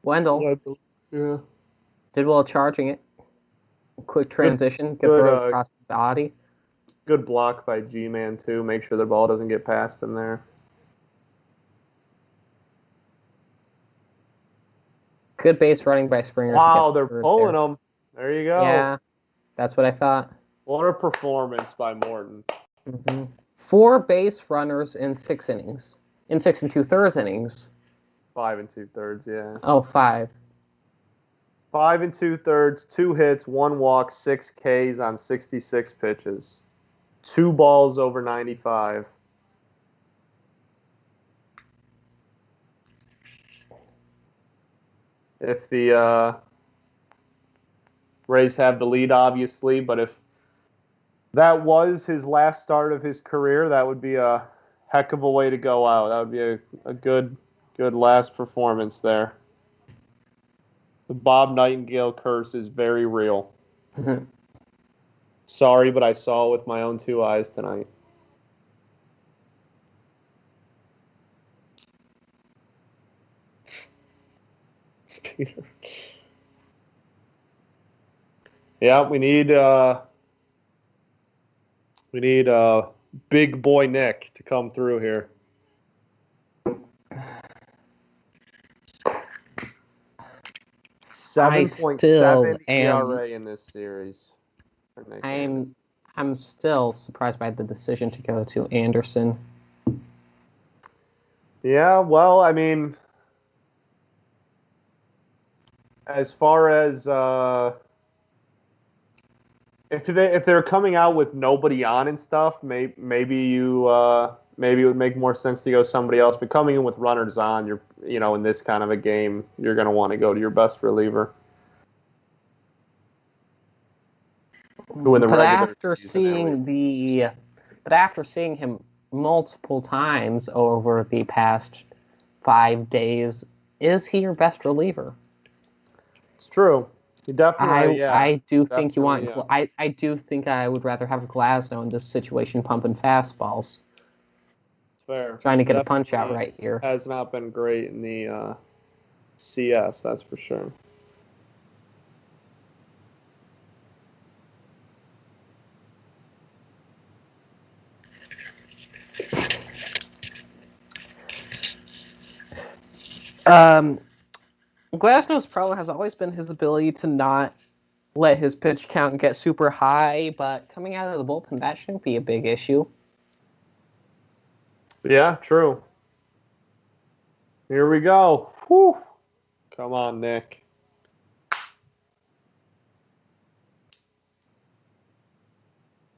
Wendell. Yeah. Did well charging it. Quick transition. Good throw across the body. Good block by G-Man, too. Make sure the ball doesn't get past him there. Good base running by Springer. Wow, they're pulling him. There you go. Yeah, that's what I thought. What a performance by Morton. Mm-hmm. 4 base runners in 6 innings. In 6 2/3 innings. 5 2/3, yeah. Oh, 5. 5 2/3, 2 hits, 1 walk, 6 Ks on 66 pitches. 2 balls over 95. If the Rays have the lead, obviously, but if that was his last start of his career, that would be a heck of a way to go out. That would be a good last performance there. The Bob Nightingale curse is very real. Sorry, but I saw it with my own 2 eyes tonight. Yeah, we need big boy Nick to come through here. I 7.7 ERA in this series. I'm still surprised by the decision to go to Anderson. Yeah, well, I mean, as far as if they're coming out with nobody on and stuff, maybe it would make more sense to go somebody else. But coming in with runners on, in this kind of a game, you're going to want to go to your best reliever. Who in the After seeing him multiple times over the past 5 days, is he your best reliever? It's true. He definitely. I do think you want. Yeah. I do think I would rather have Glasnow in this situation, pumping fastballs. Fair. Trying to get a punch out right here. Has not been great in the CS, that's for sure. Glasnow's problem has always been his ability to not let his pitch count get super high, but coming out of the bullpen, that shouldn't be a big issue. Yeah, true. Here we go. Whew. Come on, Nick.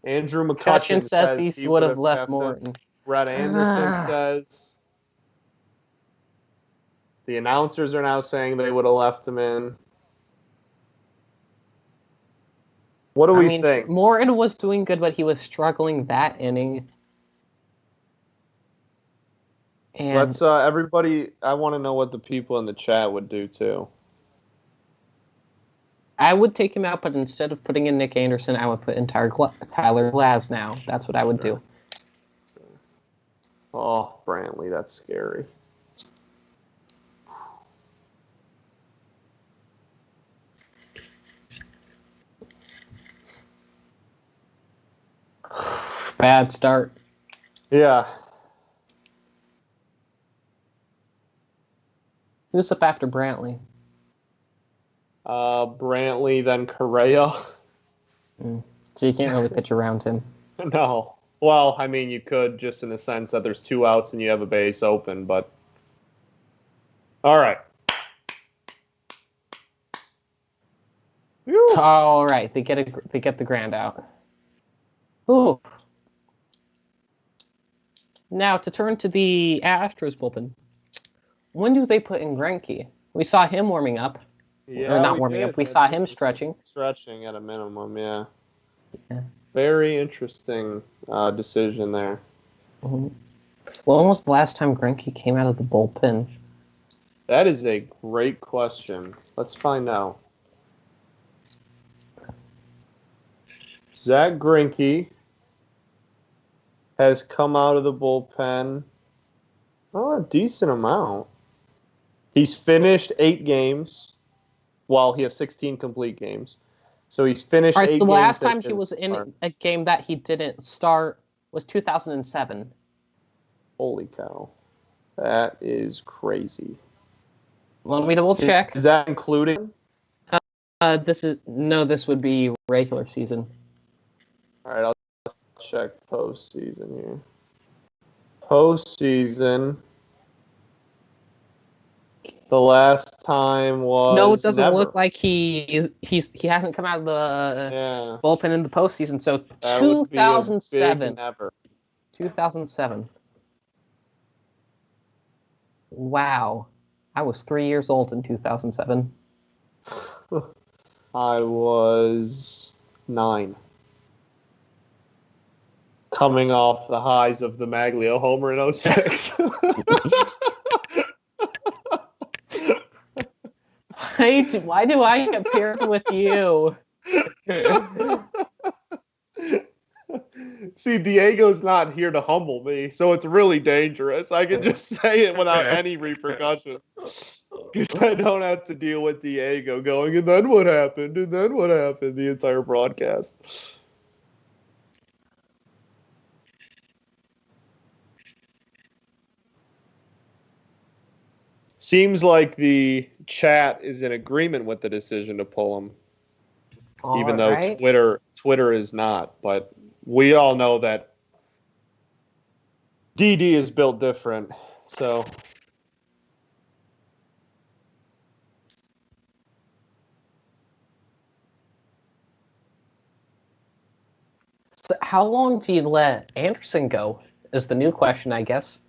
Andrew Cutchin McCutcheon says says he would would have have left kept Morton. him. Brett Anderson says the announcers are now saying they would have left him in. What do we think? Morton was doing good, but he was struggling that inning. And Let's everybody. I want to know what the people in the chat would do too. I would take him out, but instead of putting in Nick Anderson, I would put in Tyler Glasnow. That's what I would do. Oh, Brantley, that's scary. Bad start. Yeah. Who's up after Brantley? Brantley, then Correa. So you can't really pitch around him. No. Well, I mean, you could just in the sense that there's 2 outs and you have a base open, but all right. Whew. All right, they get the grand out. Ooh. Now to turn to the Astros bullpen. When do they put in Greinke? We saw him warming up. Yeah, or not warming up. We saw him stretching. Stretching at a minimum, yeah. Yeah. Very interesting decision there. Mm-hmm. Well, when was the last time Greinke came out of the bullpen? That is a great question. Let's find out. Zach Greinke has come out of the bullpen a decent amount. He's finished 8 games. Well, he has 16 complete games. So he's finished 8 games. The last time he was in a game that he didn't start was 2007. Holy cow. That is crazy. Let me double check. Is that including? This would be regular season. All right, I'll check postseason here. Postseason. The last time was no. It doesn't never. look like he hasn't come out of the bullpen in the postseason. So that 2007. Never. 2007. Wow, I was 3 years old in 2007. I was 9. Coming off the highs of the Maglio homer in 06. Why do I get paired with you? See, Diego's not here to humble me, so it's really dangerous. I can just say it without any repercussions. Because I don't have to deal with Diego going, and then what happened, and then what happened, the entire broadcast. Seems like the chat is in agreement with the decision to pull him. Even though Twitter is not, but we all know that DD is built different. So how long do you let Anderson go? Is the new question, I guess.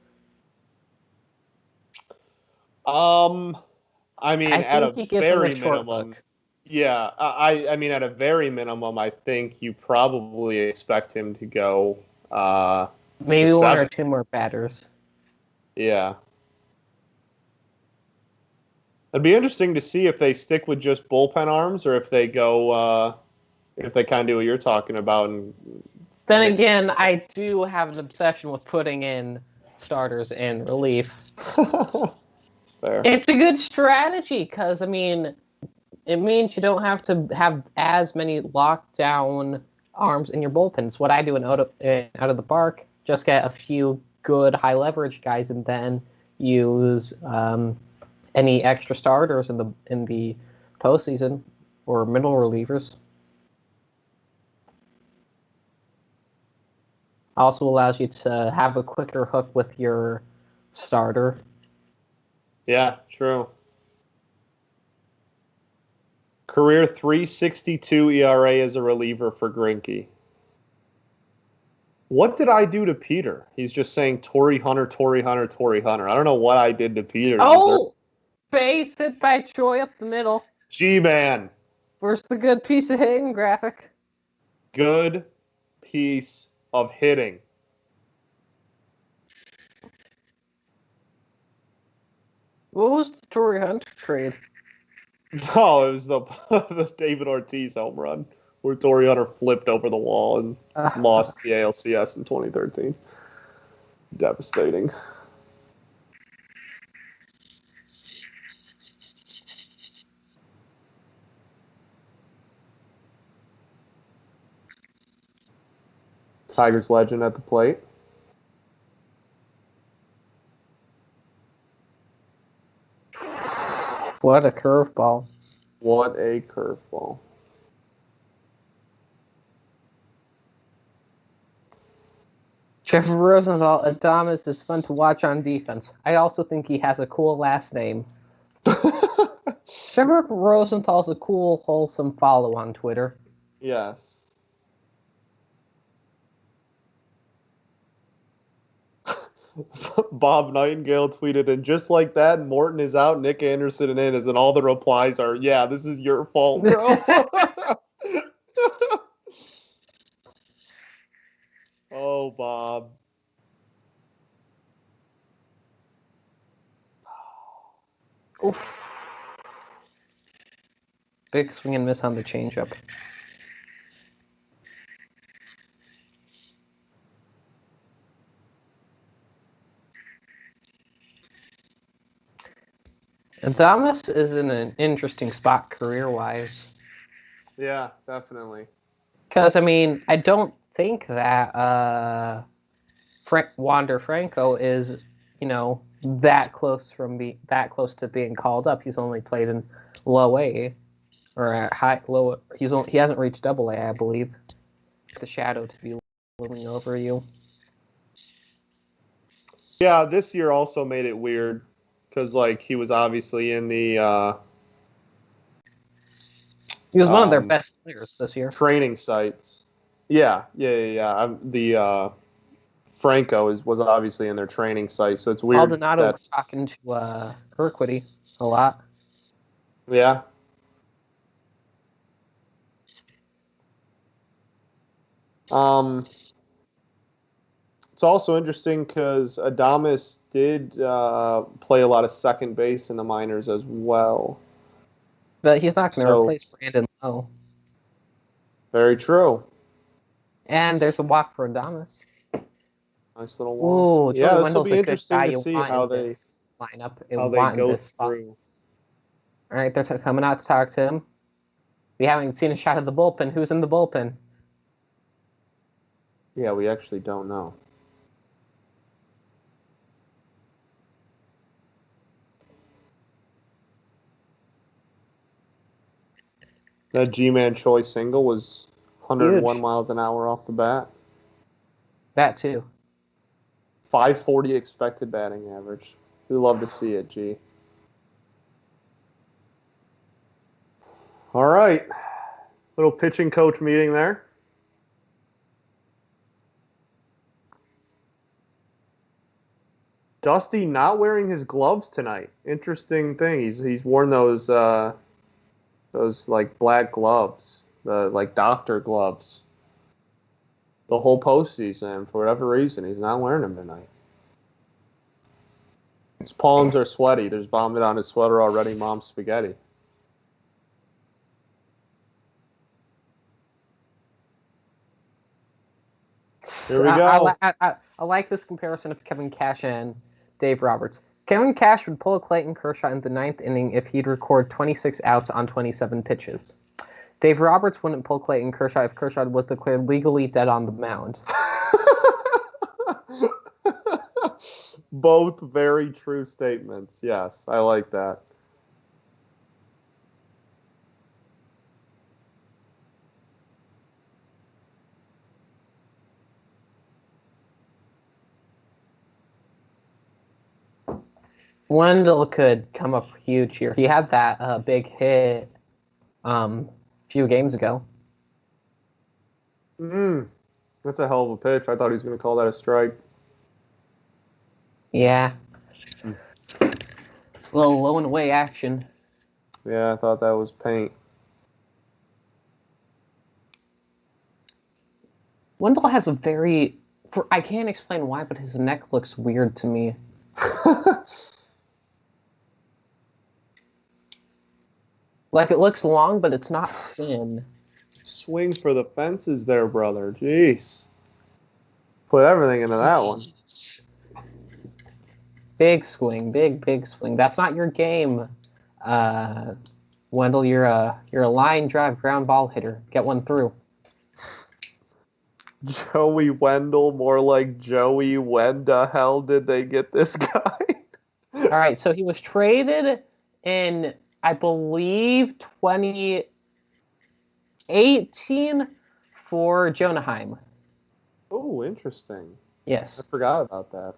I mean, at a very minimum. Look. Yeah, I mean, at a very minimum, I think you probably expect him to go. Maybe 1 or 2 more batters. Yeah. It'd be interesting to see if they stick with just bullpen arms or if they go, if they kind of do what you're talking about. And then again, I do have an obsession with putting in starters in relief. Fair. It's a good strategy because, I mean, it means you don't have to have as many lockdown arms in your bullpens. What I do in out of the park, just get a few good high leverage guys and then use any extra starters in the postseason or middle relievers. Also allows you to have a quicker hook with your starter. Yeah, true. Career 3.62 ERA as a reliever for Greinke. What did I do to Peter? He's just saying Torrey Hunter, Torrey Hunter, Torrey Hunter. I don't know what I did to Peter. Oh! Base hit by Choi up the middle. G-Man. Where's the good piece of hitting graphic? Good piece of hitting. What was the Torrey Hunter trade? No, it was the David Ortiz home run where Torrey Hunter flipped over the wall and lost the ALCS in 2013. Devastating. Tigers legend at the plate. What a curveball. What a curveball. Trevor Rosenthal, Adames is fun to watch on defense. I also think he has a cool last name. Trevor Rosenthal's a cool, wholesome follow on Twitter. Yes. Bob Nightingale tweeted, and just like that, Morton is out, Nick Anderson in is, and all the replies are, yeah, this is your fault, bro. Oh, Bob. Oof. Big swing and miss on the changeup. Adames is in an interesting spot career-wise. Yeah, definitely. Because, I mean, I don't think that Wander Franco is, that close to being called up. He's only played in low A or low. He hasn't reached double A, I believe. The shadow to be looming over you. Yeah, this year also made it weird because, he was obviously in the He was one of their best players this year. Training sites. Yeah. The Franco was obviously in their training site, so it's weird. Aldonado was talking to Urquidy a lot. Yeah. It's also interesting because Adames did play a lot of second base in the minors as well. But he's not going to replace Brandon Lowe. Very true. And there's a walk for Adames. Nice little walk. Ooh, yeah, this Wendell's will be interesting to see how they lineup. How they go through. All right, they're coming out to talk to him. We haven't seen a shot of the bullpen. Who's in the bullpen? Yeah, we actually don't know. That G-Man Choi single was 101 Huge. miles an hour off the bat. That too. 540 expected batting average. We love to see it, G. All right. Little pitching coach meeting there. Dusty not wearing his gloves tonight. Interesting thing. He's worn those black gloves, the doctor gloves, the whole postseason. For whatever reason, he's not wearing them tonight. His palms are sweaty. There's vomit on his sweater already. Mom's spaghetti. Here we go. I like this comparison of Kevin Cash and Dave Roberts. Kevin Cash would pull Clayton Kershaw in the ninth inning if he'd record 26 outs on 27 pitches. Dave Roberts wouldn't pull Clayton Kershaw if Kershaw was declared legally dead on the mound. Both very true statements. Yes, I like that. Wendell could come up huge here. He had that big hit a few games ago. That's a hell of a pitch. I thought he was going to call that a strike. Yeah. A little low and away action. Yeah, I thought that was paint. Wendell has a very... I can't explain why, but his neck looks weird to me. Like, it looks long, but it's not thin. Swing for the fences there, brother. Jeez. Put everything into that one. Big swing, big swing. That's not your game, Wendell. You're a line drive ground ball hitter. Get one through. Joey Wendell, more like Joey. When the hell did they get this guy? All right, so he was traded in, I believe, 2018 for Jonaheim. Oh, interesting. Yes. I forgot about that.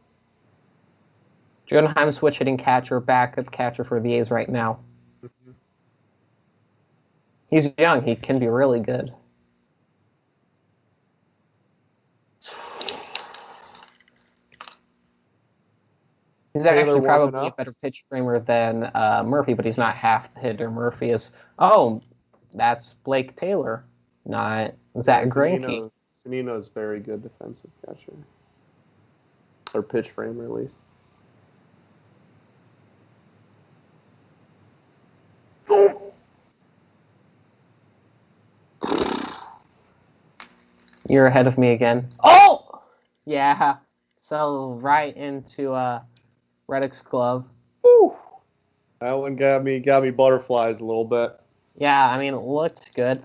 Jonaheim switch hitting catcher, backup catcher for the A's right now. Mm-hmm. He's young. He can be really good. He's actually probably a better pitch framer than Murphy, but he's not half the hitter Murphy is. Oh, that's Blake Taylor, not Zach Greinke. Zunino's very good defensive catcher. Or pitch framer, at least. You're ahead of me again. Oh! Yeah. So right into Reddick's glove. Woo! That one got me butterflies a little bit. Yeah, I mean, it looked good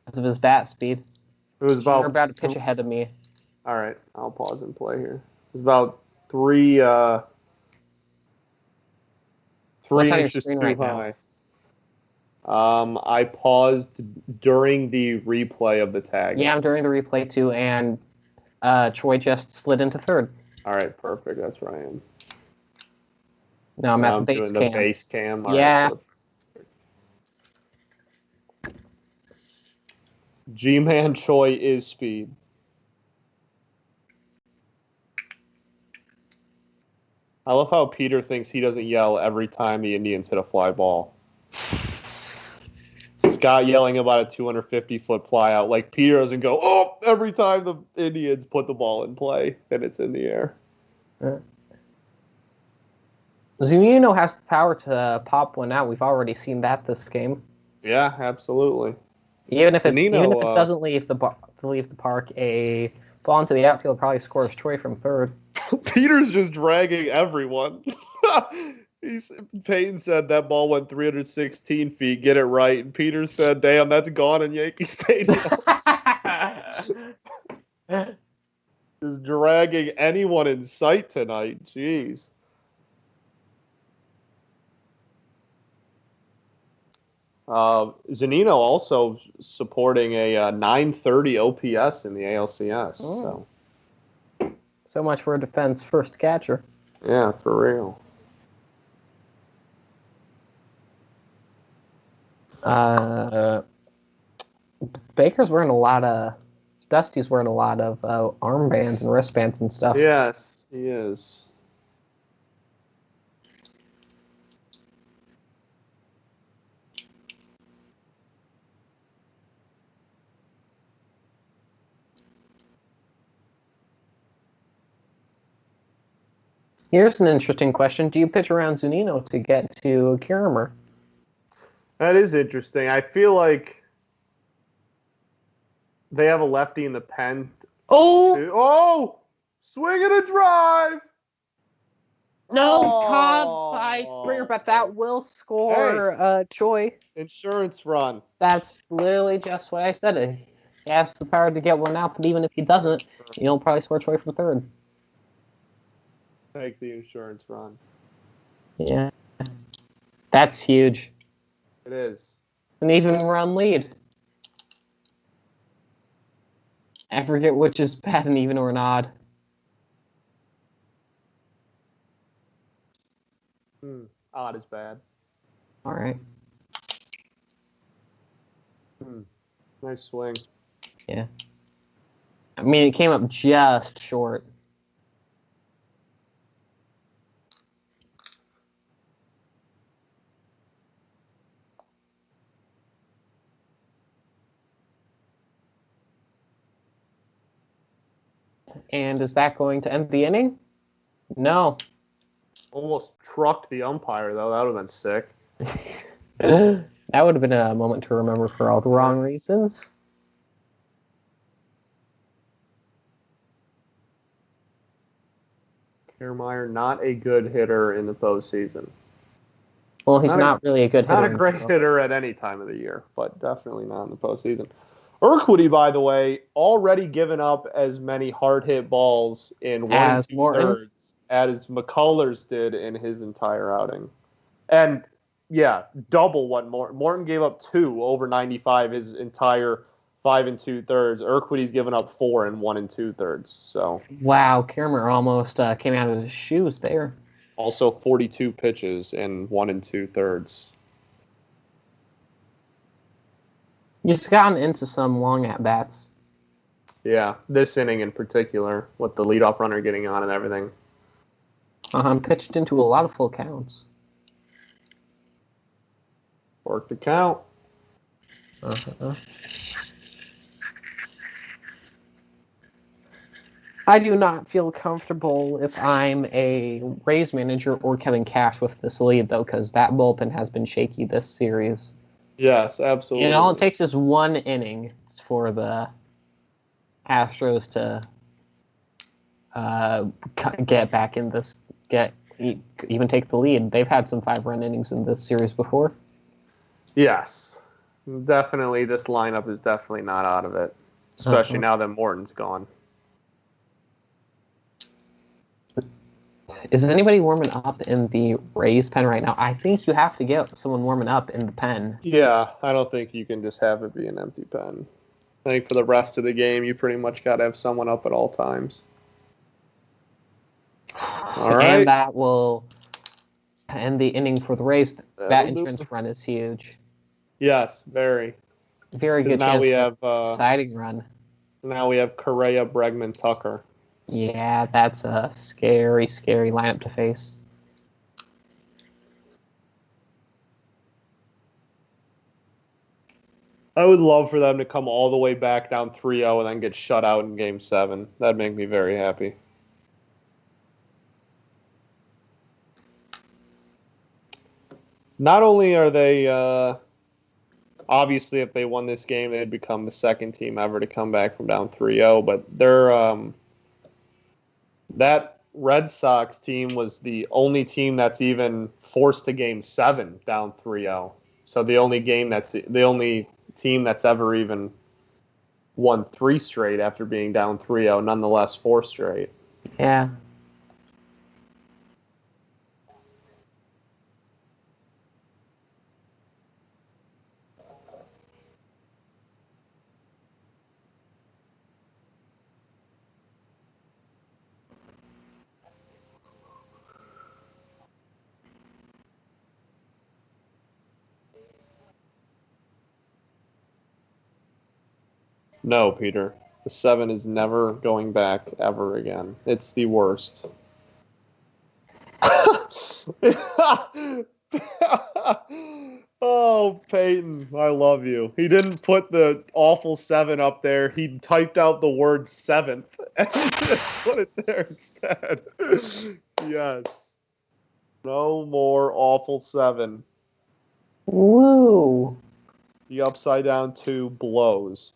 because of his bat speed. It was You're about to pitch ahead of me. All right, I'll pause and play here. It was about 3 inches too right high. I paused during the replay of the tag. Yeah, I'm during the replay too, and Troy just slid into third. All right, perfect. That's where I am. No, I'm at the base doing cam. The base cam. All yeah. Right, G-Man Choi is speed. I love how Peter thinks he doesn't yell every time the Indians hit a fly ball. Scott yelling about a 250-foot fly out. Like, Peter doesn't go, oh, every time the Indians put the ball in play and it's in the air. Zunino has the power to pop one out. We've already seen that this game. Yeah, absolutely. Even if it doesn't leave the park, a ball into the outfield probably scores Troy from third. Peter's just dragging everyone. Peyton said that ball went 316 feet. Get it right. And Peter said, damn, that's gone in Yankee Stadium. Just dragging anyone in sight tonight. Jeez. Zunino also supporting a 930 OPS in the ALCS. So much for a defense first catcher. Yeah, for real. Baker's wearing a lot of... Dusty's wearing a lot of armbands and wristbands and stuff. Yes, he is. Here's an interesting question. Do you pitch around Zunino to get to Kiermer? That is interesting. I feel like they have a lefty in the pen. Oh! Swing and a drive! No, caught by Springer, but that will score Choi. Insurance run. That's literally just what I said. He has the power to get one out, but even if he doesn't, he'll probably score Choi from third. Take the insurance run. Yeah. That's huge. It is. An even run lead. I forget which is bad, an even or an odd. Odd is bad. All right. Nice swing. Yeah. I mean, it came up just short. And is that going to end the inning? No. Almost trucked the umpire, though. That would have been sick. That would have been a moment to remember for all the wrong reasons. Kiermaier, not a good hitter in the postseason. Well, he's not really a good hitter. Not a great hitter at any time of the year, but definitely not in the postseason. Urquidy, by the way, already given up as many hard hit balls in 1 2/3 as McCullers did in his entire outing. And yeah, double what Morton gave up 2 over 95 his entire 5 2/3. Urquidy's given up 4 in 1 2/3. So wow, Kiermaier almost came out of his shoes there. Also 42 pitches in 1 2/3. He's gotten into some long at-bats. Yeah, this inning in particular, with the leadoff runner getting on and everything. Pitched into a lot of full counts. Work the count. I do not feel comfortable if I'm a Rays manager or Kevin Cash with this lead, though, because that bullpen has been shaky this series. Yes, absolutely. And all it takes is 1 inning for the Astros to get back in this, even take the lead. They've had some 5-run innings in this series before. Yes, definitely. This lineup is definitely not out of it, especially now that Morton's gone. Is anybody warming up in the Rays pen right now? I think you have to get someone warming up in the pen. Yeah, I don't think you can just have it be an empty pen. I think for the rest of the game, you pretty much got to have someone up at all times. All right. And that will end the inning for the Rays. That entrance run is huge. Yes, very. Very good now chance we have exciting run. Now we have Correa, Bregman, Tucker. Yeah, that's a scary, scary lineup to face. I would love for them to come all the way back down 3-0 and then get shut out in Game 7. That'd make me very happy. Not only are they, obviously, if they won this game, they'd become the second team ever to come back from down 3-0, but they're, that Red Sox team was the only team that's even forced to Game 7 down 3-0. So the only team that's ever even won 3 straight after being down 3-0, nonetheless 4 straight. Yeah. No, Peter. The 7 is never going back ever again. It's the worst. Oh, Peyton, I love you. He didn't put the awful 7 up there. He typed out the word 7th and just put it there instead. Yes. No more awful 7. Woo. The upside down 2 blows.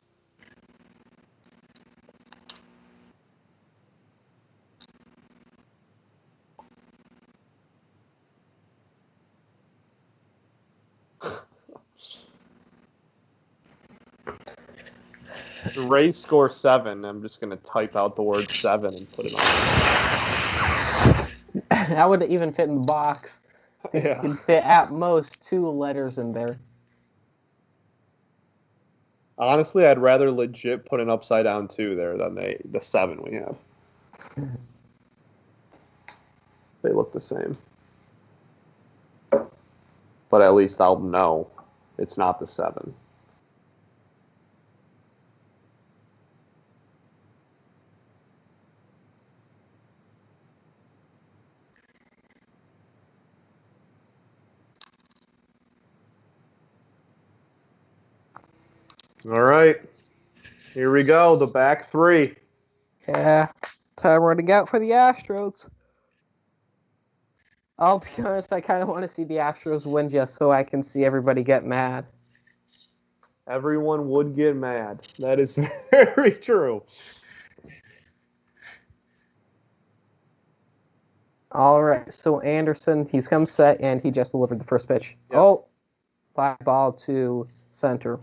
The Rays score 7. I'm just going to type out the word 7 and put it on. That would even fit in the box. Yeah. You could fit at most 2 letters in there. Honestly, I'd rather legit put an upside down 2 there than the 7 we have. They look the same. but at least I'll know it's not the 7. All right. Here we go. The back 3. Yeah. Time running out for the Astros. I'll be honest, I kind of want to see the Astros win just so I can see everybody get mad. Everyone would get mad. That is very true. All right, so Anderson, he's come set, and he just delivered the first pitch. Yep. Oh, fly ball to center.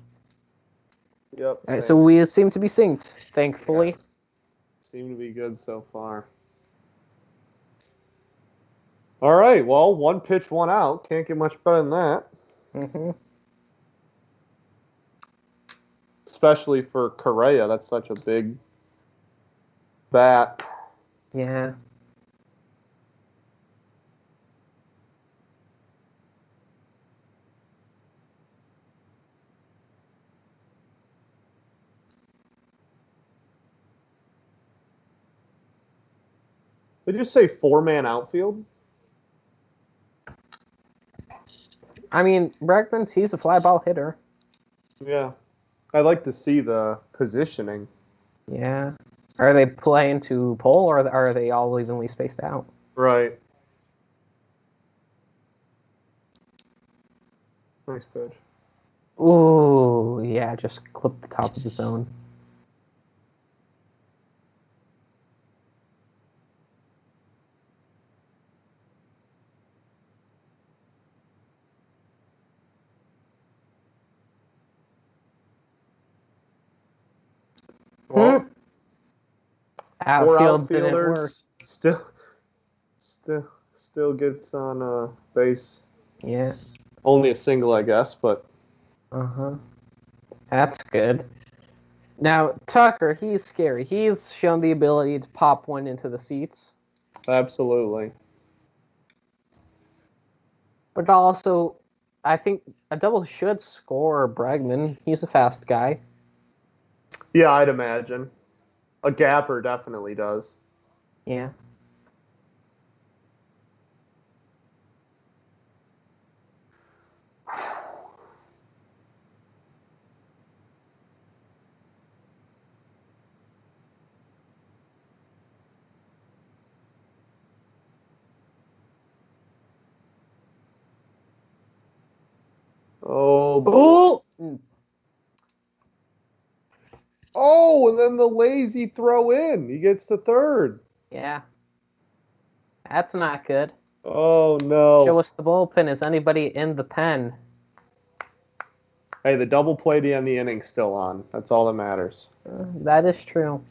Yep. All right, so we seem to be synced, thankfully. Yes. Seem to be good so far. All right, well, 1 pitch, 1 out. Can't get much better than that. Mm-hmm. Especially for Correa, that's such a big bat. Yeah. Did you say 4-man outfield? I mean, Bregman's, he's a fly ball hitter. Yeah. I'd like to see the positioning. Yeah. Are they playing to pole, or are they all evenly spaced out? Right. Nice pitch. Ooh, yeah, just clip the top of the zone. Well, 4 Outfield didn't work. outfielders still gets on base. Yeah. Only a single, I guess, but Uh-huh. That's good. Now, Tucker, he's scary. He's shown the ability to pop one into the seats. absolutely. But also, I think a double should score Bregman. He's a fast guy. Yeah, I'd imagine. A gapper definitely does. Yeah. Oh, boy. Ooh! Oh, and then the lazy throw in. He gets to third. Yeah. That's not good. Oh, Show no. us the bullpen. Is anybody in the pen? Hey, the double play to end the inning's still on. That's all that matters. That is true.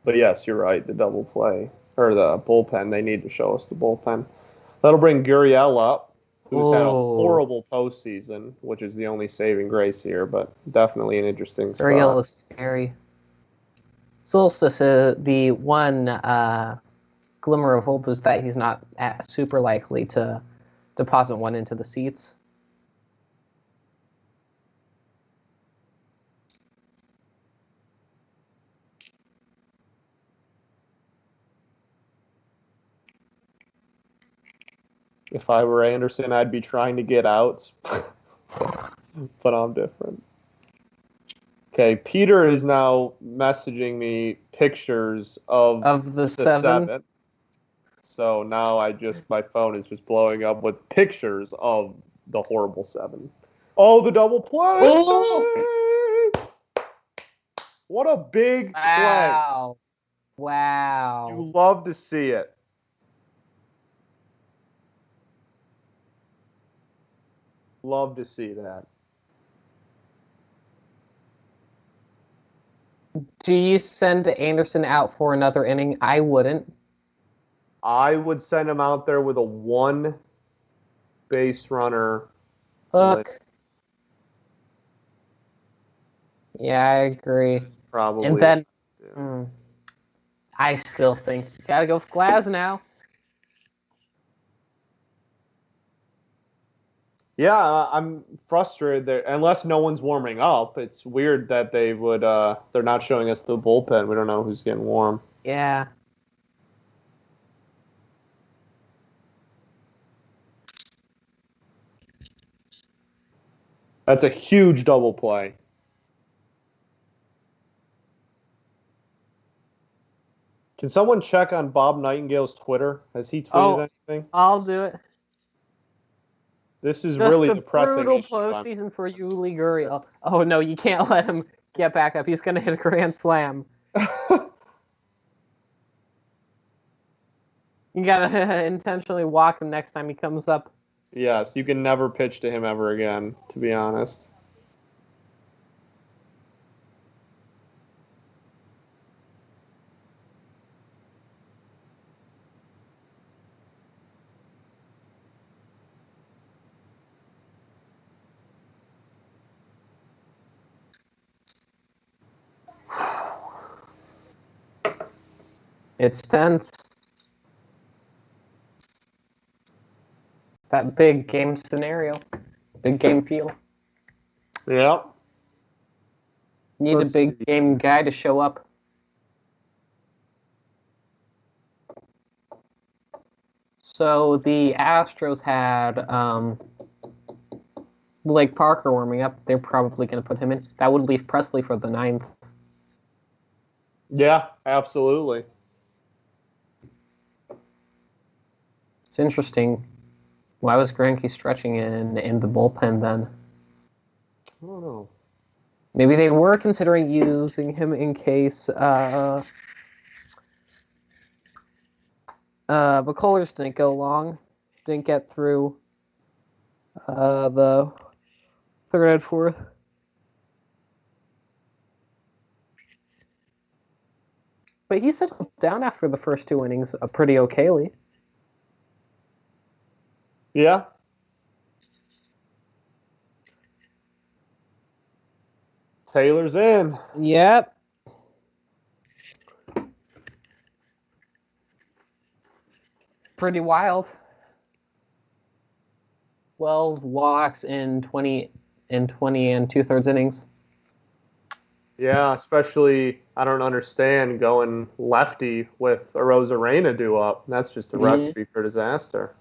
But yes, you're right. The double play, or the bullpen, they need to show us the bullpen. That'll bring Gurriel up, who's had a Ooh. horrible postseason, which is the only saving grace here, but definitely an interesting spot. Gurriel is scary. Solstice, the one glimmer of hope is that he's not super likely to deposit one into the seats. If I were Anderson, I'd be trying to get outs, but I'm different. Okay, Peter is now messaging me pictures of the the seven. 7. So now my phone is just blowing up with pictures of the horrible 7. Oh, the double play! Oh! What a big Wow. play. Wow. You love to see it. Love to see that. Do you send Anderson out for another inning? I wouldn't. I would send him out there with a 1 base runner. Hook. Yeah, I agree. Probably. And then, I still think you gotta go with Glass now. Yeah, I'm frustrated that unless no one's warming up, it's weird that they would. They're not showing us the bullpen. We don't know who's getting warm. Yeah. That's a huge double play. Can someone check on Bob Nightingale's Twitter? Has he tweeted anything? I'll do it. This is Just really a depressing brutal issue. postseason for Yuli Gurriel. Oh no, you can't let him get back up. He's gonna hit a grand slam. You gotta intentionally walk him next time he comes up. Yes, you can never pitch to him ever again, to be honest. It's tense. That big game scenario. Big game feel. Yeah. Need Let's a big see. game guy to show up. So the Astros had Blake Parker warming up. They're probably going to put him in. That would leave Presley for the 9th. Yeah, absolutely. It's interesting. Why was Greinke stretching in the bullpen then? I don't know. Maybe they were considering using him in case McCullers didn't go long, didn't get through the third and fourth. But he settled down after the first 2 innings pretty okayly. Yeah. Taylor's in. Yep. Pretty wild. 12 walks in 20 and 2/3 innings. Yeah, especially I don't understand going lefty with a Rosarena due up. That's just a recipe for disaster.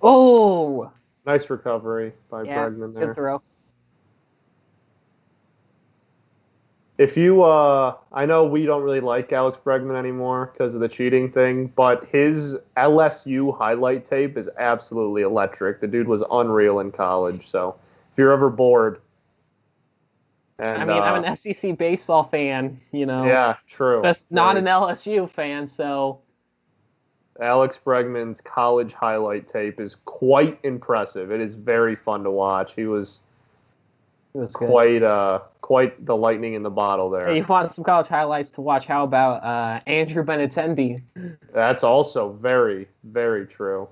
Oh! Nice recovery by Bregman there. Good throw. If you, I know we don't really like Alex Bregman anymore because of the cheating thing, but his LSU highlight tape is absolutely electric. The dude was unreal in college. So if you're ever bored, and I'm an SEC baseball fan, yeah, true. That's not an LSU fan, so Alex Bregman's college highlight tape is quite impressive. It is very fun to watch. He was good. quite the lightning in the bottle there. Hey, you want some college highlights to watch? How about Andrew Benintendi? That's also very, very true.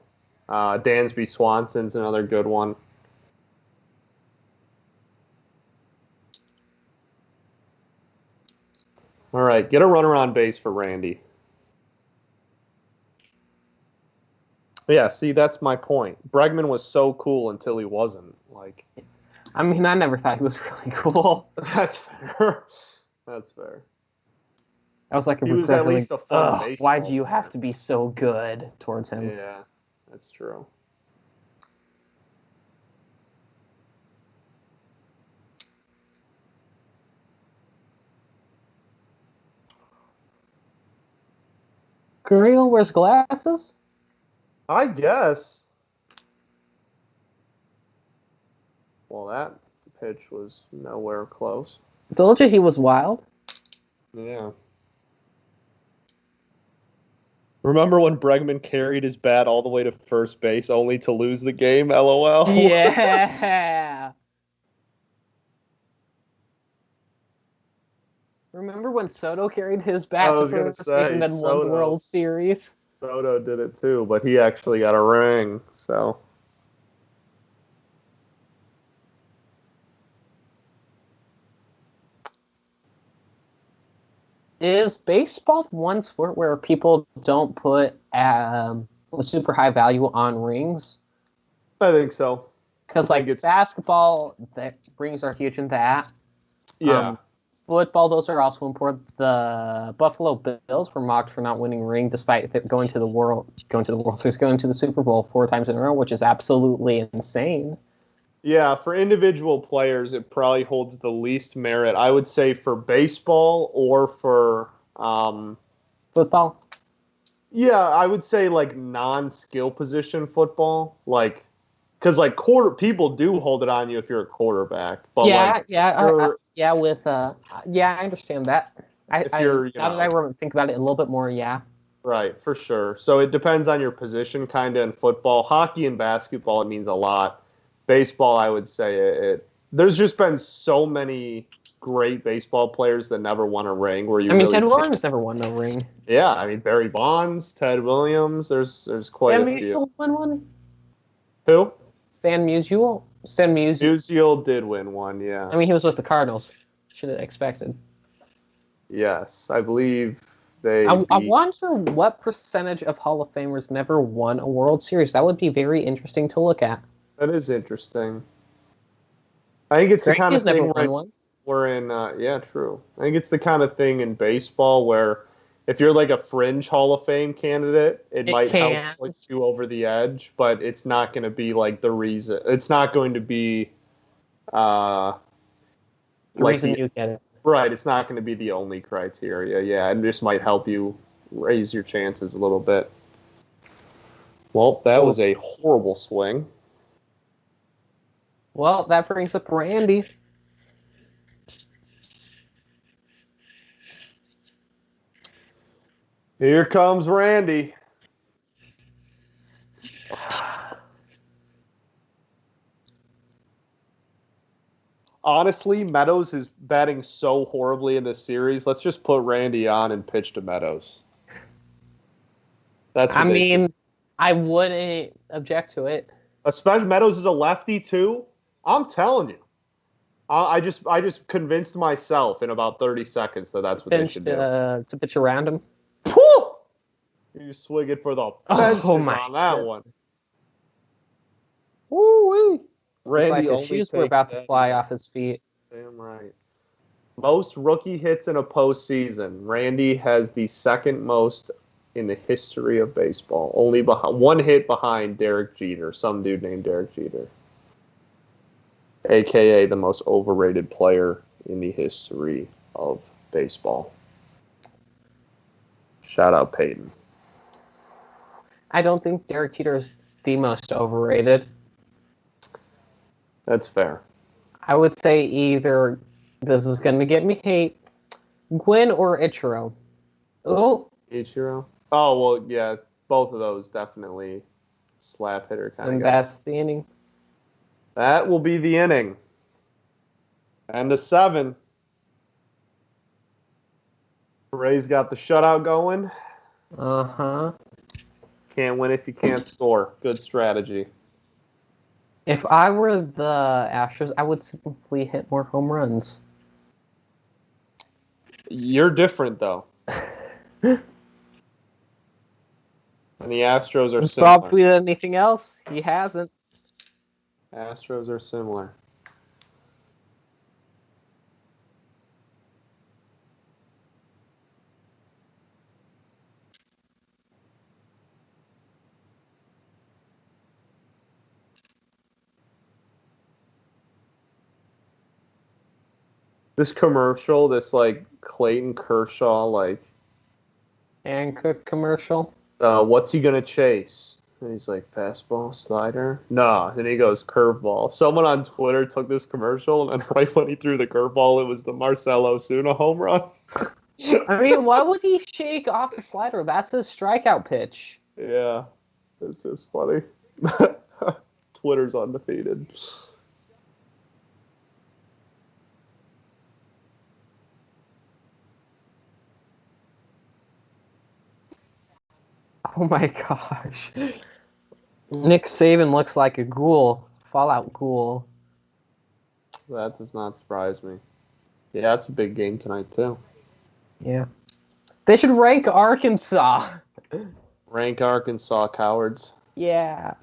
Dansby Swanson's another good one. All right, get a runner on base for Randy. Yeah, see, that's my point. Bregman was so cool until he wasn't. Like, I never thought he was really cool. That's fair. That's fair. I was like, he was at least a fun baseball why do you player. have to be so good towards him? Yeah, that's true. Gurriel wears glasses? I guess. Well, that pitch was nowhere close. Told you he was wild. Yeah. Remember when Bregman carried his bat all the way to first base only to lose the game? LOL. Yeah. Remember when Soto carried his bat to first base and then won the World Series? Soto did it too, but he actually got a ring, so. Is baseball one sport where people don't put a super high value on rings? I think so. Because like basketball, the rings are huge in that. Yeah. Football, those are also important. The Buffalo Bills were mocked for not winning a ring despite going to the Super Bowl 4 times in a row, which is absolutely insane. Yeah, for individual players, it probably holds the least merit. I would say for baseball or for football. Yeah, I would say like non-skill position football, like because like people do hold it on you if you're a quarterback, but I understand that. If you're, now that I think about it a little bit more, yeah. Right, for sure. So it depends on your position, kind of in football. Hockey and basketball, it means a lot. Baseball, I would say it. There's just been so many great baseball players that never won a ring. Ted Williams never won no ring. Yeah, I mean Barry Bonds, Ted Williams. There's quite a few. Musial won one. Who? Stan Musial. Musial did win one. Yeah. I mean, he was with the Cardinals. Should have expected. Yes, I believe I wonder what percentage of Hall of Famers never won a World Series. That would be very interesting to look at. That is interesting. I think it's the kind of thing we're in. Yeah, true. I think it's the kind of thing in baseball where if you're like a fringe Hall of Fame candidate, it might help push you over the edge, but it's not going to be like the reason. It's not going to be the reason you get it. Right, it's not going to be the only criteria. Yeah, it just might help you raise your chances a little bit. Well, that was a horrible swing. Well, that brings up Randy. Here comes Randy. Honestly, Meadows is batting so horribly in this series. Let's just put Randy on and pitch to Meadows. That's what I wouldn't object to it. Especially Meadows is a lefty too. I'm telling you. I just convinced myself in about 30 seconds that's what they should do. To pitch around him. Woo! You swing it for the fences on that one. Woo-wee! Randy, his shoes were about to fly off his feet. Damn right. Most rookie hits in a postseason. Randy has the second most in the history of baseball. Only one hit behind Derek Jeter, some dude named Derek Jeter, a.k.a. the most overrated player in the history of baseball. Shout out Peyton. I don't think Derek Jeter is the most overrated. That's fair. I would say either, this is going to get me hate, Gwynn or Ichiro. Oh. Ichiro? Oh, well, yeah, both of those definitely slap hitter kind of guys. And that's the inning. That will be the inning. And a 7. Perez got the shutout going. Uh-huh. Can't win if you can't score. Good strategy. If I were the Astros, I would simply hit more home runs. You're different, though. And the Astros are similar. Probably anything else. He hasn't. Astros are similar. This commercial, this like Clayton Kershaw, like Hancock commercial. What's he gonna chase? And he's like, fastball, slider? Nah. Then he goes, curveball. Someone on Twitter took this commercial, and right when he threw the curveball, it was the Marcell Ozuna home run. I mean, why would he shake off the slider? That's a strikeout pitch. Yeah. It's just funny. Twitter's undefeated. Oh my gosh. Nick Saban looks like a ghoul. Fallout ghoul. That does not surprise me. Yeah, that's a big game tonight, too. Yeah. They should rank Arkansas. Rank Arkansas, cowards. Yeah.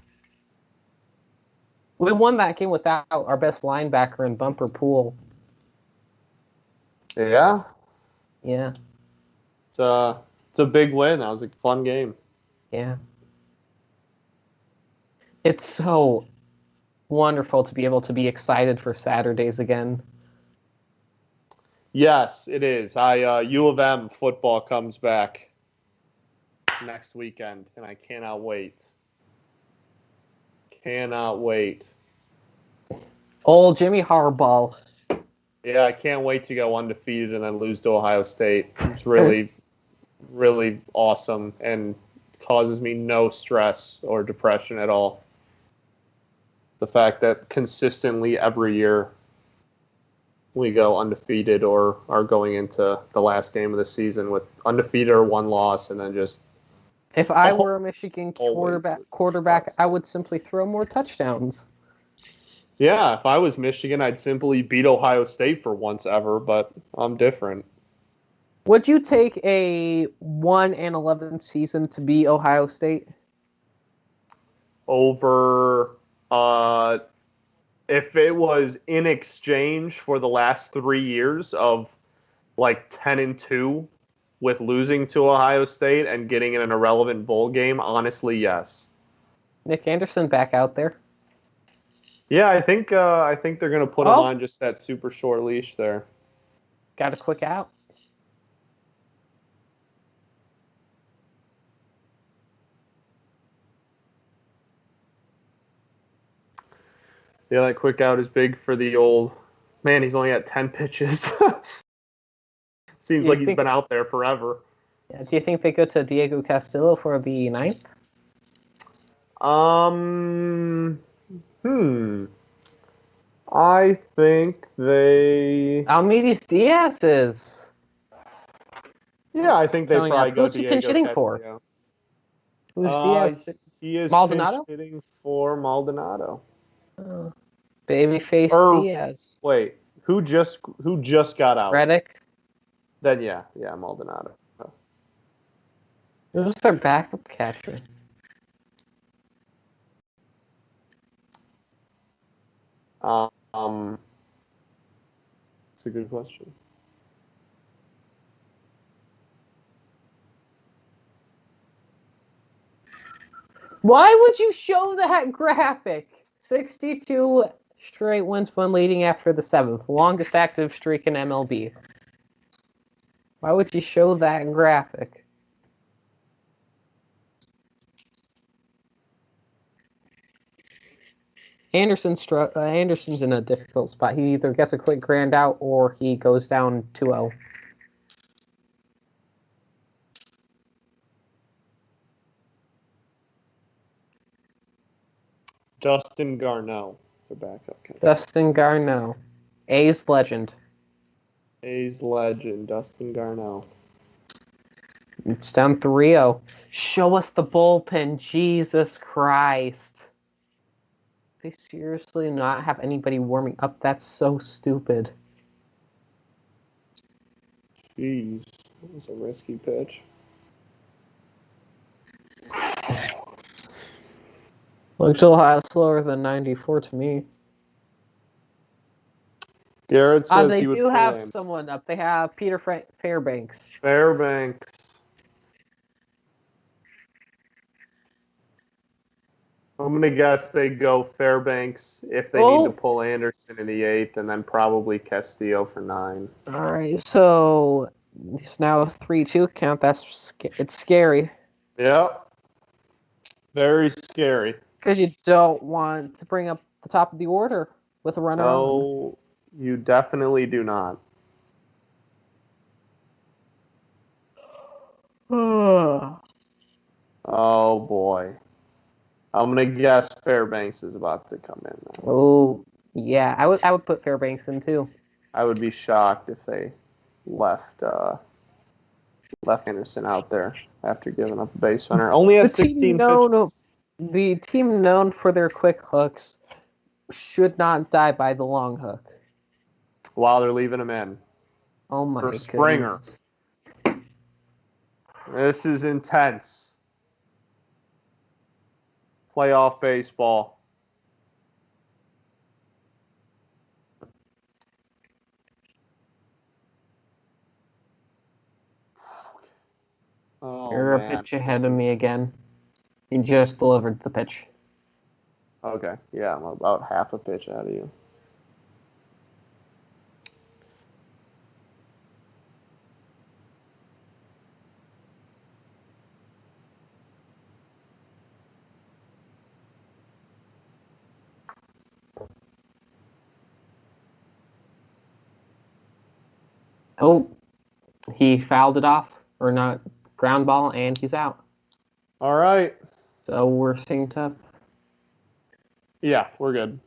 We won that game without our best linebacker in Bumper Pool. Yeah, Yeah. it's a big win. That was a fun game. Yeah. It's so wonderful to be able to be excited for Saturdays again. Yes, it is. U of M football comes back next weekend, and I cannot wait. Cannot wait. Old Jimmy Harbaugh. Yeah, I can't wait to go undefeated and then lose to Ohio State. It's really, really awesome and causes me no stress or depression at all. The fact that consistently every year we go undefeated or are going into the last game of the season with undefeated or one loss, and then just If I were a Michigan always quarterback, I would simply throw more touchdowns. yeah, if I was Michigan, I'd simply beat Ohio State for once ever, but I'm different. Would you take a 1-11 season to beat Ohio State? Over if it was in exchange for the last 3 years of like 10-2 with losing to Ohio State and getting in an irrelevant bowl game, honestly, yes. Nick Anderson back out there. Yeah, I think they're gonna put him on just that super short leash there. Got a quick out. Yeah, that quick out is big for the old man. He's only at 10 pitches. Seems like he's been out there forever. Yeah, do you think they go to Diego Castillo for the 9th? I think they. Almides Diaz is. Yeah, I think they probably go Who's he pinch hitting for? Who's Diaz? He is Maldonado? pinch hitting for Maldonado. Oh. Babyface Diaz. Wait, who just got out? Reddick. Then yeah, Maldonado. Who's their backup catcher? That's a good question. Why would you show that graphic? 62 straight wins when leading after the 7th. Longest active streak in MLB. Why would you show that graphic? Anderson's in a difficult spot. He either gets a quick grand out or he goes down 2-0. Dustin Garneau, the backup catcher. Dustin Garneau. A's legend. A's legend, Dustin Garneau. It's down 3-0. Show us the bullpen, Jesus Christ. They seriously not have anybody warming up? That's so stupid. Jeez, that was a risky pitch. Looks a lot slower than 94 to me. Garrett says they he would do have pull in. someone up. They have Peter Fairbanks. Fairbanks. I'm going to guess they go Fairbanks if they need to pull Anderson in the 8th, and then probably Castillo for 9. All right, so it's now a 3-2 count. It's scary. Yep. Very scary. Because you don't want to bring up the top of the order with a runner on. No, you definitely do not. Oh, boy. I'm going to guess Fairbanks is about to come in now. Oh, yeah. I would put Fairbanks in, too. I would be shocked if they left Anderson out there after giving up a base runner. Only has 16 pitches. The team known for their quick hooks should not die by the long hook. While they're leaving him in. Oh, my For Springer. goodness. This is intense. Playoff baseball. Oh, You're man. a pitch ahead of me again. You just delivered the pitch. Okay, yeah, I'm about half a pitch out of you. Oh, he fouled it off, or not, ground ball, and he's out. All right. So we're synced up. Yeah, we're good.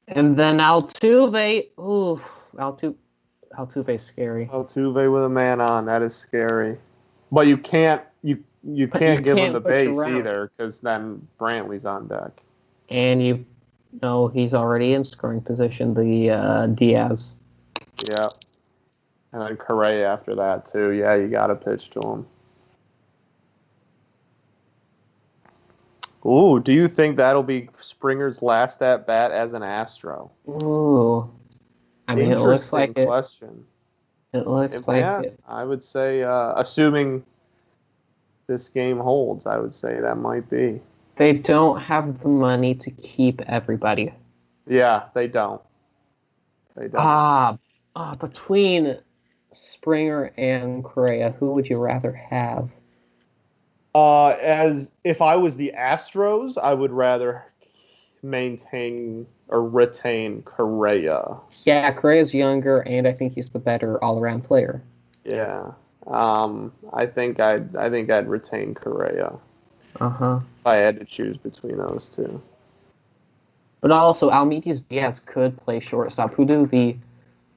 And then Altuve. Ooh, Altuve's scary. Altuve with a man on. That is scary. But you can't can't give him can't the push base around. either, because then Brantley's on deck. And you know he's already in scoring position, the Diaz. Yeah. And then Correa after that, too. Yeah, you got to pitch to him. Ooh, do you think that'll be Springer's last at bat as an Astro? Ooh. I mean, it looks like Interesting question. It looks like it. I would say, assuming this game holds, I would say that might be. They don't have the money to keep everybody. Yeah, they don't. They don't. Between Springer and Correa, who would you rather have? As if I was the Astros, I would rather maintain or retain Correa. Yeah, Correa's younger, and I think he's the better all-around player. Yeah. I think I'd retain Correa. Uh-huh. If I had to choose between those two. But also, Almides Diaz could play shortstop. Who do the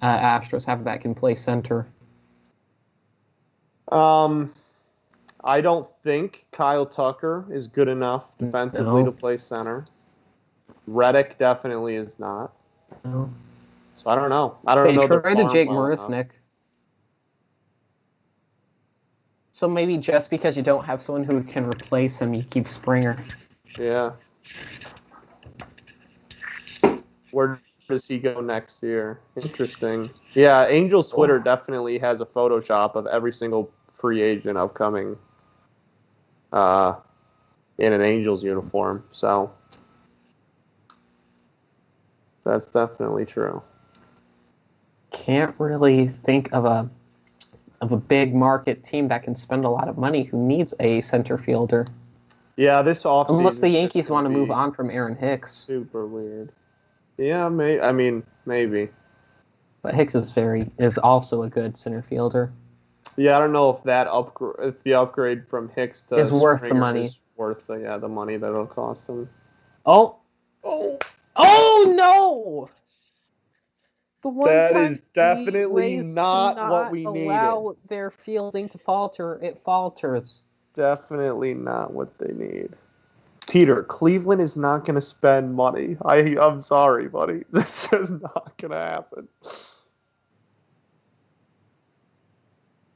Astros have that can play center? I don't think Kyle Tucker is good enough defensively to play center. Reddick definitely is not. No. So I don't know. I don't know. They traded Jake well enough. Marisnik. So maybe just because you don't have someone who can replace him, you keep Springer. Yeah. Where does he go next year? Interesting. Yeah, Angels Twitter definitely has a Photoshop of every single free agent upcoming in an Angels uniform. So that's definitely true. Can't really think of a big market team that can spend a lot of money who needs a center fielder. Yeah, this offseason. Unless the Yankees want to move on from Aaron Hicks. Super weird. Yeah, maybe. But Hicks is also a good center fielder. Yeah, I don't know if the upgrade from Hicks to is worth Springer the money. Is worth the money that it'll cost him. Oh no! The one that time is definitely the not what we allow needed. Their fielding to falter. It falters. Definitely not what they need. Peter, Cleveland is not going to spend money. I'm sorry, buddy. This is not going to happen.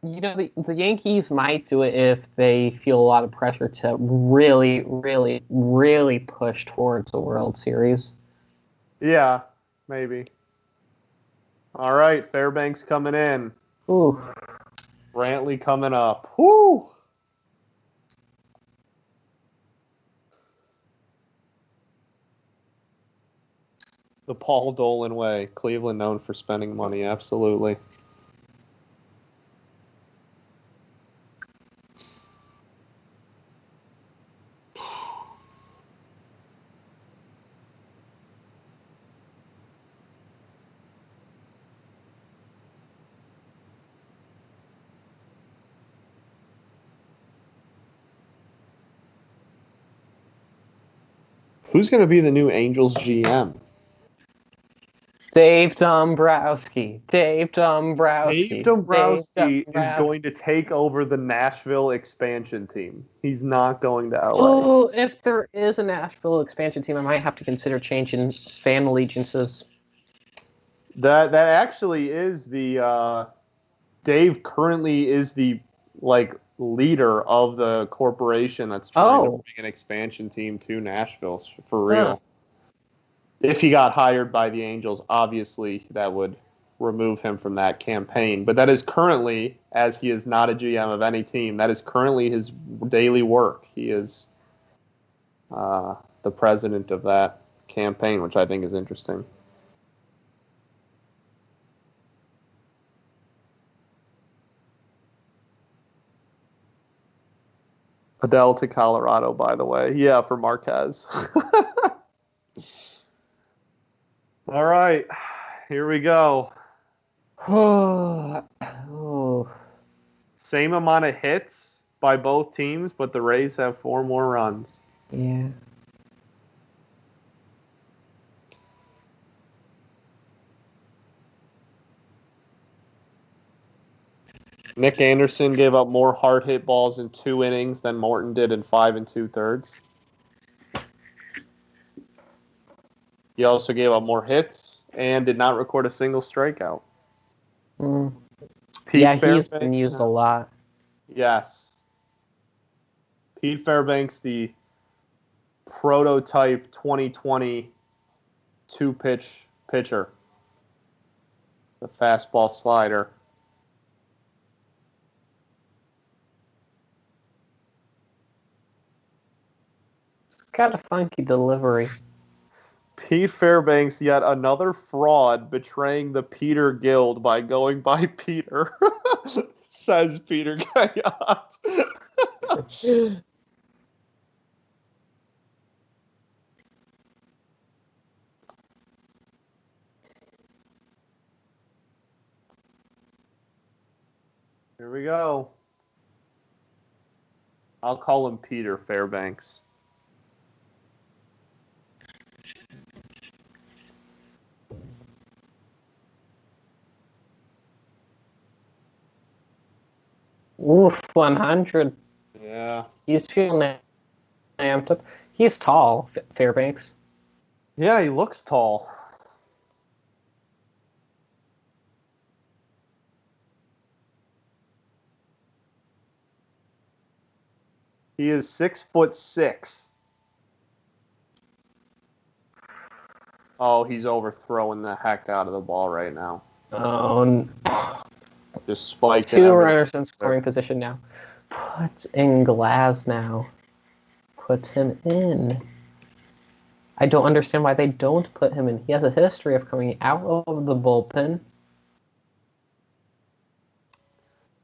You know, the Yankees might do it if they feel a lot of pressure to really, really, really push towards a World Series. Yeah, maybe. All right, Fairbanks coming in. Ooh. Brantley coming up. Woo! The Paul Dolan way. Cleveland known for spending money, absolutely. Who's going to be the new Angels GM? Dave Dombrowski. Dave Dombrowski is going to take over the Nashville expansion team. He's not going to LA. Oh, if there is a Nashville expansion team, I might have to consider changing fan allegiances. That actually is the Dave currently is the leader of the corporation that's trying to Oh. bring an expansion team to Nashville for real. If he got hired by the Angels, obviously that would remove him from that campaign. But that is currently, as he is not a GM of any team, that is currently his daily work. He is the president of that campaign, which I think is interesting. Adele to Colorado, by the way. Yeah, for Marquez. All right, here we go. Same amount of hits by both teams, but the Rays have 4 more runs. Yeah. Nick Anderson gave up more hard hit balls in 2 innings than Morton did in 5 2/3. He also gave up more hits and did not record a single strikeout. Yeah, he's been used a lot. Yes. Pete Fairbanks, the prototype 2020 2-pitch pitcher. The fastball slider. It's got a funky delivery. Pete Fairbanks, yet another fraud, betraying the Peter Guild by going by Peter, says Peter Gaillot. Here we go. I'll call him Peter Fairbanks. Oof, 100. Yeah. He's feeling amped up. He's tall, Fairbanks. Yeah, he looks tall. He is 6'6". Oh, he's overthrowing the heck out of the ball right now. Oh, Just spiked 2 runners in scoring position now. Put in Glass now. Put him in. I don't understand why they don't put him in. He has a history of coming out of the bullpen.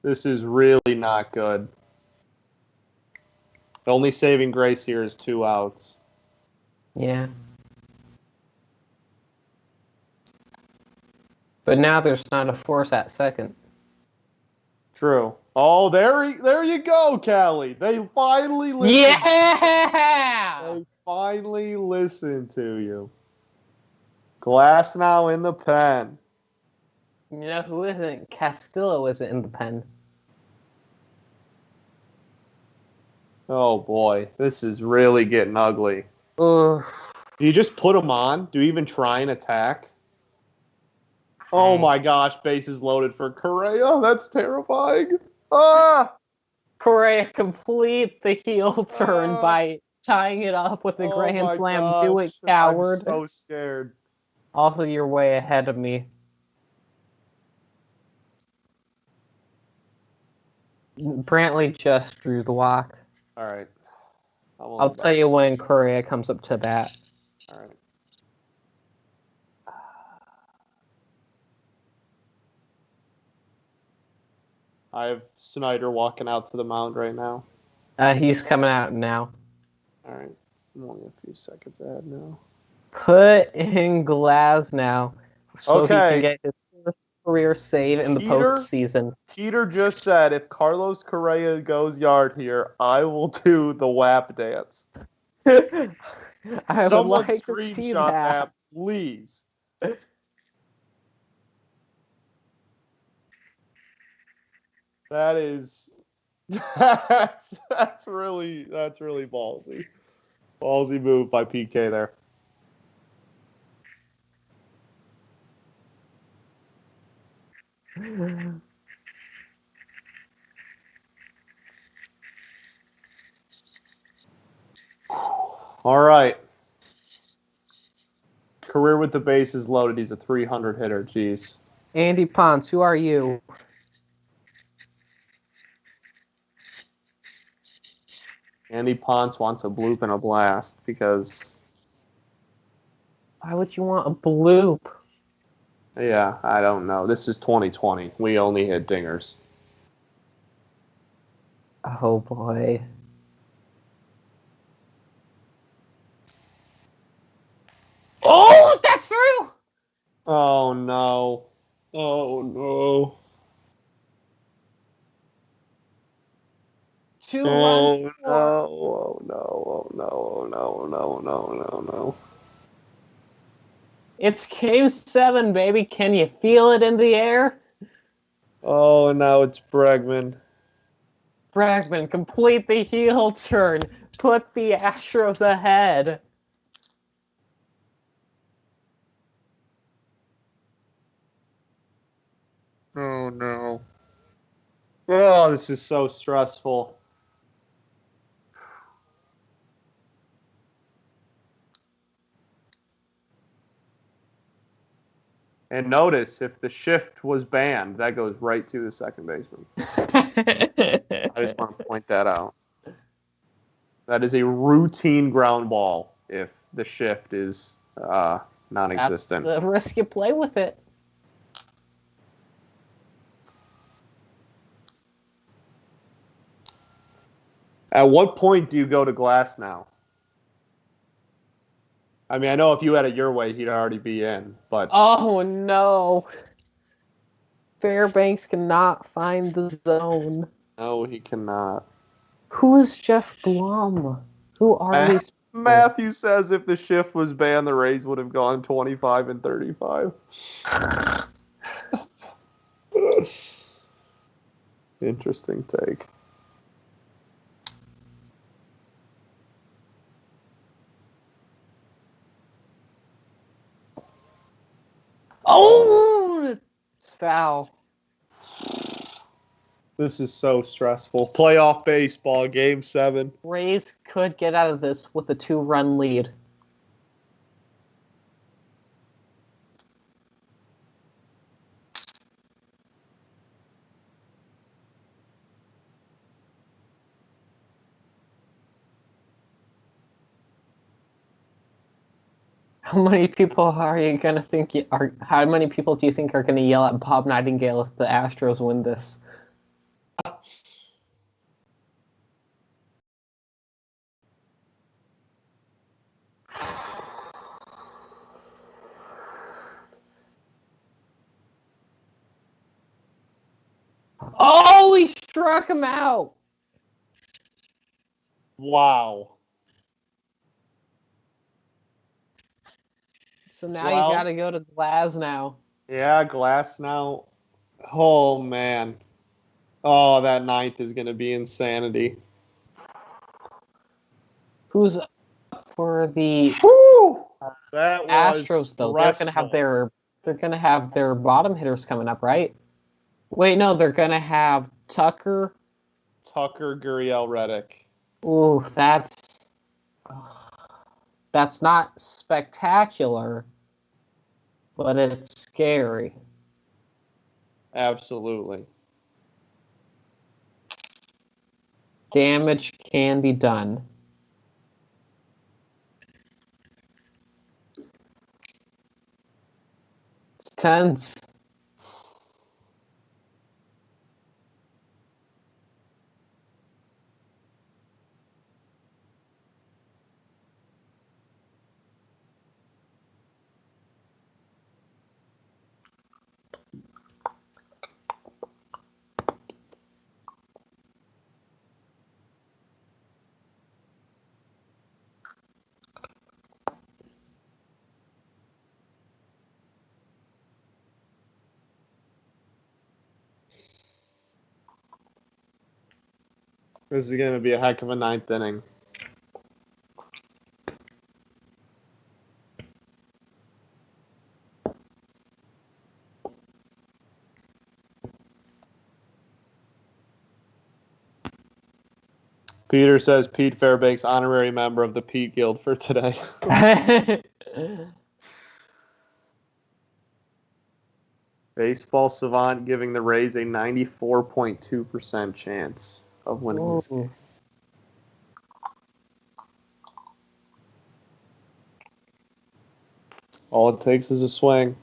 This is really not good. The only saving grace here is 2 outs. Yeah. But now there's not a force at second. True. Oh, there you go, Callie. They finally listened. Yeah! They finally listened to you. Glass now in the pen. You know who isn't? Castillo isn't in the pen. Oh boy, this is really getting ugly. Ugh. Do you just put him on? Do you even try and attack? Oh my gosh, bases loaded for Correa. That's terrifying. Ah! Correa complete the heel turn by tying it up with a grand slam. Gosh. Do it, coward. I'm so scared. Also, you're way ahead of me. Brantley just drew the walk. All right. I'll tell you when Correa comes up to bat. All right. I have Snyder walking out to the mound right now. He's coming out now. All right. I'm only a few seconds ahead now. Put in Glass now, so he can get his first career save in the postseason. Peter just said, if Carlos Correa goes yard here, I will do the WAP dance. Someone would like to see that, please. That's really ballsy. Ballsy move by PK there. All right. Career with the bases loaded. He's a 300 hitter. Jeez. Andy Ponce, who are you? Andy Ponce wants a bloop and a blast because, Why would you want a bloop? yeah, I don't know. This is 2020. We only hit dingers. Oh boy. Oh, that's through! Oh, no. Oh, no. 2-1 Oh, score. no. Oh, no. Oh, no. Oh, no. Oh, no. Oh, no. No. It's Game 7, baby. Can you feel it in the air? Oh, now it's Bregman. Bregman, complete the heel turn. Put the Astros ahead. Oh, no. Oh, this is so stressful. And notice, if the shift was banned, that goes right to the second baseman. I just want to point that out. That is a routine ground ball if the shift is non-existent. That's the risk you play with it. At what point do you go to Glass now? I mean, I know if you had it your way, he'd already be in, but... Oh, no. Fairbanks cannot find the zone. No, he cannot. Who is Jeff Blum? Who are these people? Matthew says if the shift was banned, the Rays would have gone 25 and 35. Interesting take. Oh, it's foul. This is so stressful. Playoff baseball, Game 7. Rays could get out of this with a 2-run lead. How many people are you gonna think are? How many people do you think are gonna yell at Bob Nightingale if the Astros win this? Oh, he struck him out. Wow. So now Well, you gotta go to Glasnow. Yeah, Glass now. Oh, man. Oh, that ninth is going to be insanity. Who's up for the Whew! That was Astros though? They're gonna have their bottom hitters coming up, right? Wait, no, they're gonna have Tucker. Tucker, Gurriel, Reddick. Ooh, that's not spectacular, but it's scary. Absolutely. Damage can be done. It's tense. This is going to be a heck of a ninth inning. Peter says Pete Fairbanks, honorary member of the Pete Guild for today. Baseball Savant giving the Rays a 94.2% chance of winning this game. All it takes is a swing.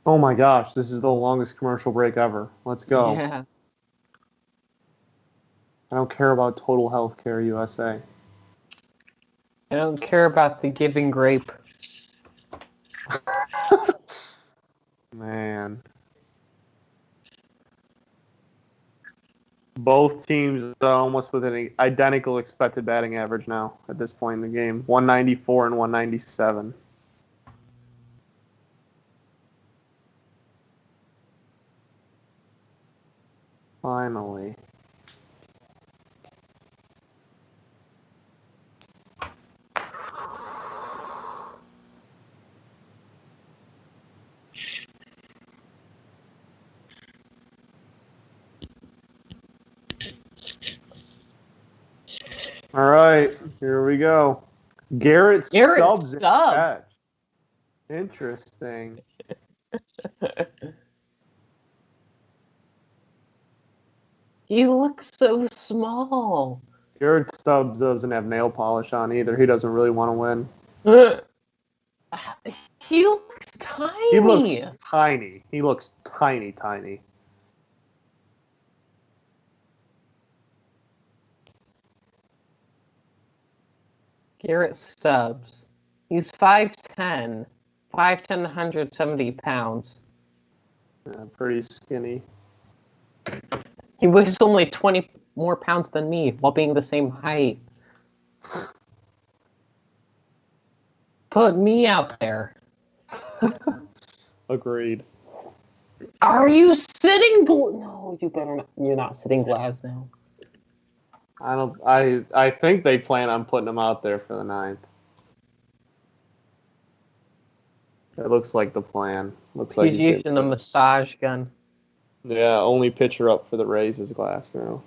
Oh my gosh, this is the longest commercial break ever. Let's go. Yeah. I don't care about Total Healthcare USA. I don't care about the giving grape. Man. Both teams are almost with an identical expected batting average now at this point in the game. 194 and 197. Finally. All right, here we go. Garrett Stubbs. Catch. Interesting. He looks so small. Garrett Stubbs doesn't have nail polish on either. He doesn't really want to win. He looks tiny. He looks tiny. He looks tiny, tiny. Garrett Stubbs. He's 5'10", 170 pounds. Yeah, pretty skinny. He weighs only 20 more pounds than me while being the same height. Put me out there. Agreed. Are you sitting? No, you better not. You're not sitting Glass now. I think they plan on putting him out there for the 9th. It looks like the plan. Looks like he's using the massage gun. Yeah, only pitcher up for the Rays is Glass now.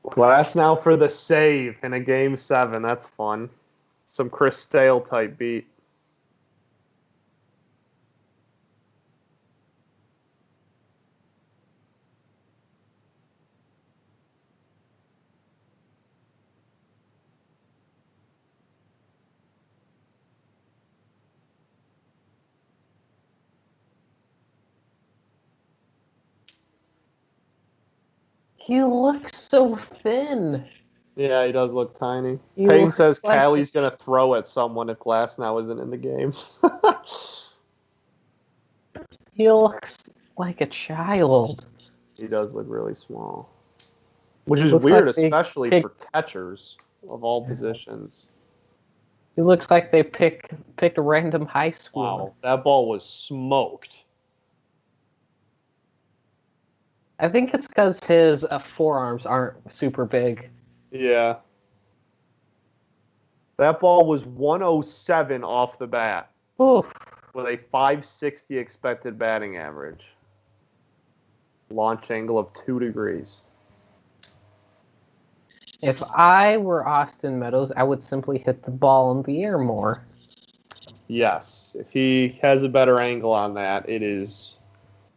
Glass now for the save in a Game 7. That's fun. Some Chris Sale type beat. He looks so thin. Yeah, he does look tiny. He Payne looks says like Callie's going to throw at someone if Glass now isn't in the game. He looks like a child. He does look really small. Which is Looks weird, like especially for catchers of all positions. He looks like they picked a random high schooler. Wow, that ball was smoked. I think it's because his forearms aren't super big. Yeah. That ball was 107 off the bat. Oof. With a 560 expected batting average. Launch angle of 2 degrees. If I were Austin Meadows, I would simply hit the ball in the air more. Yes. If he has a better angle on that, it is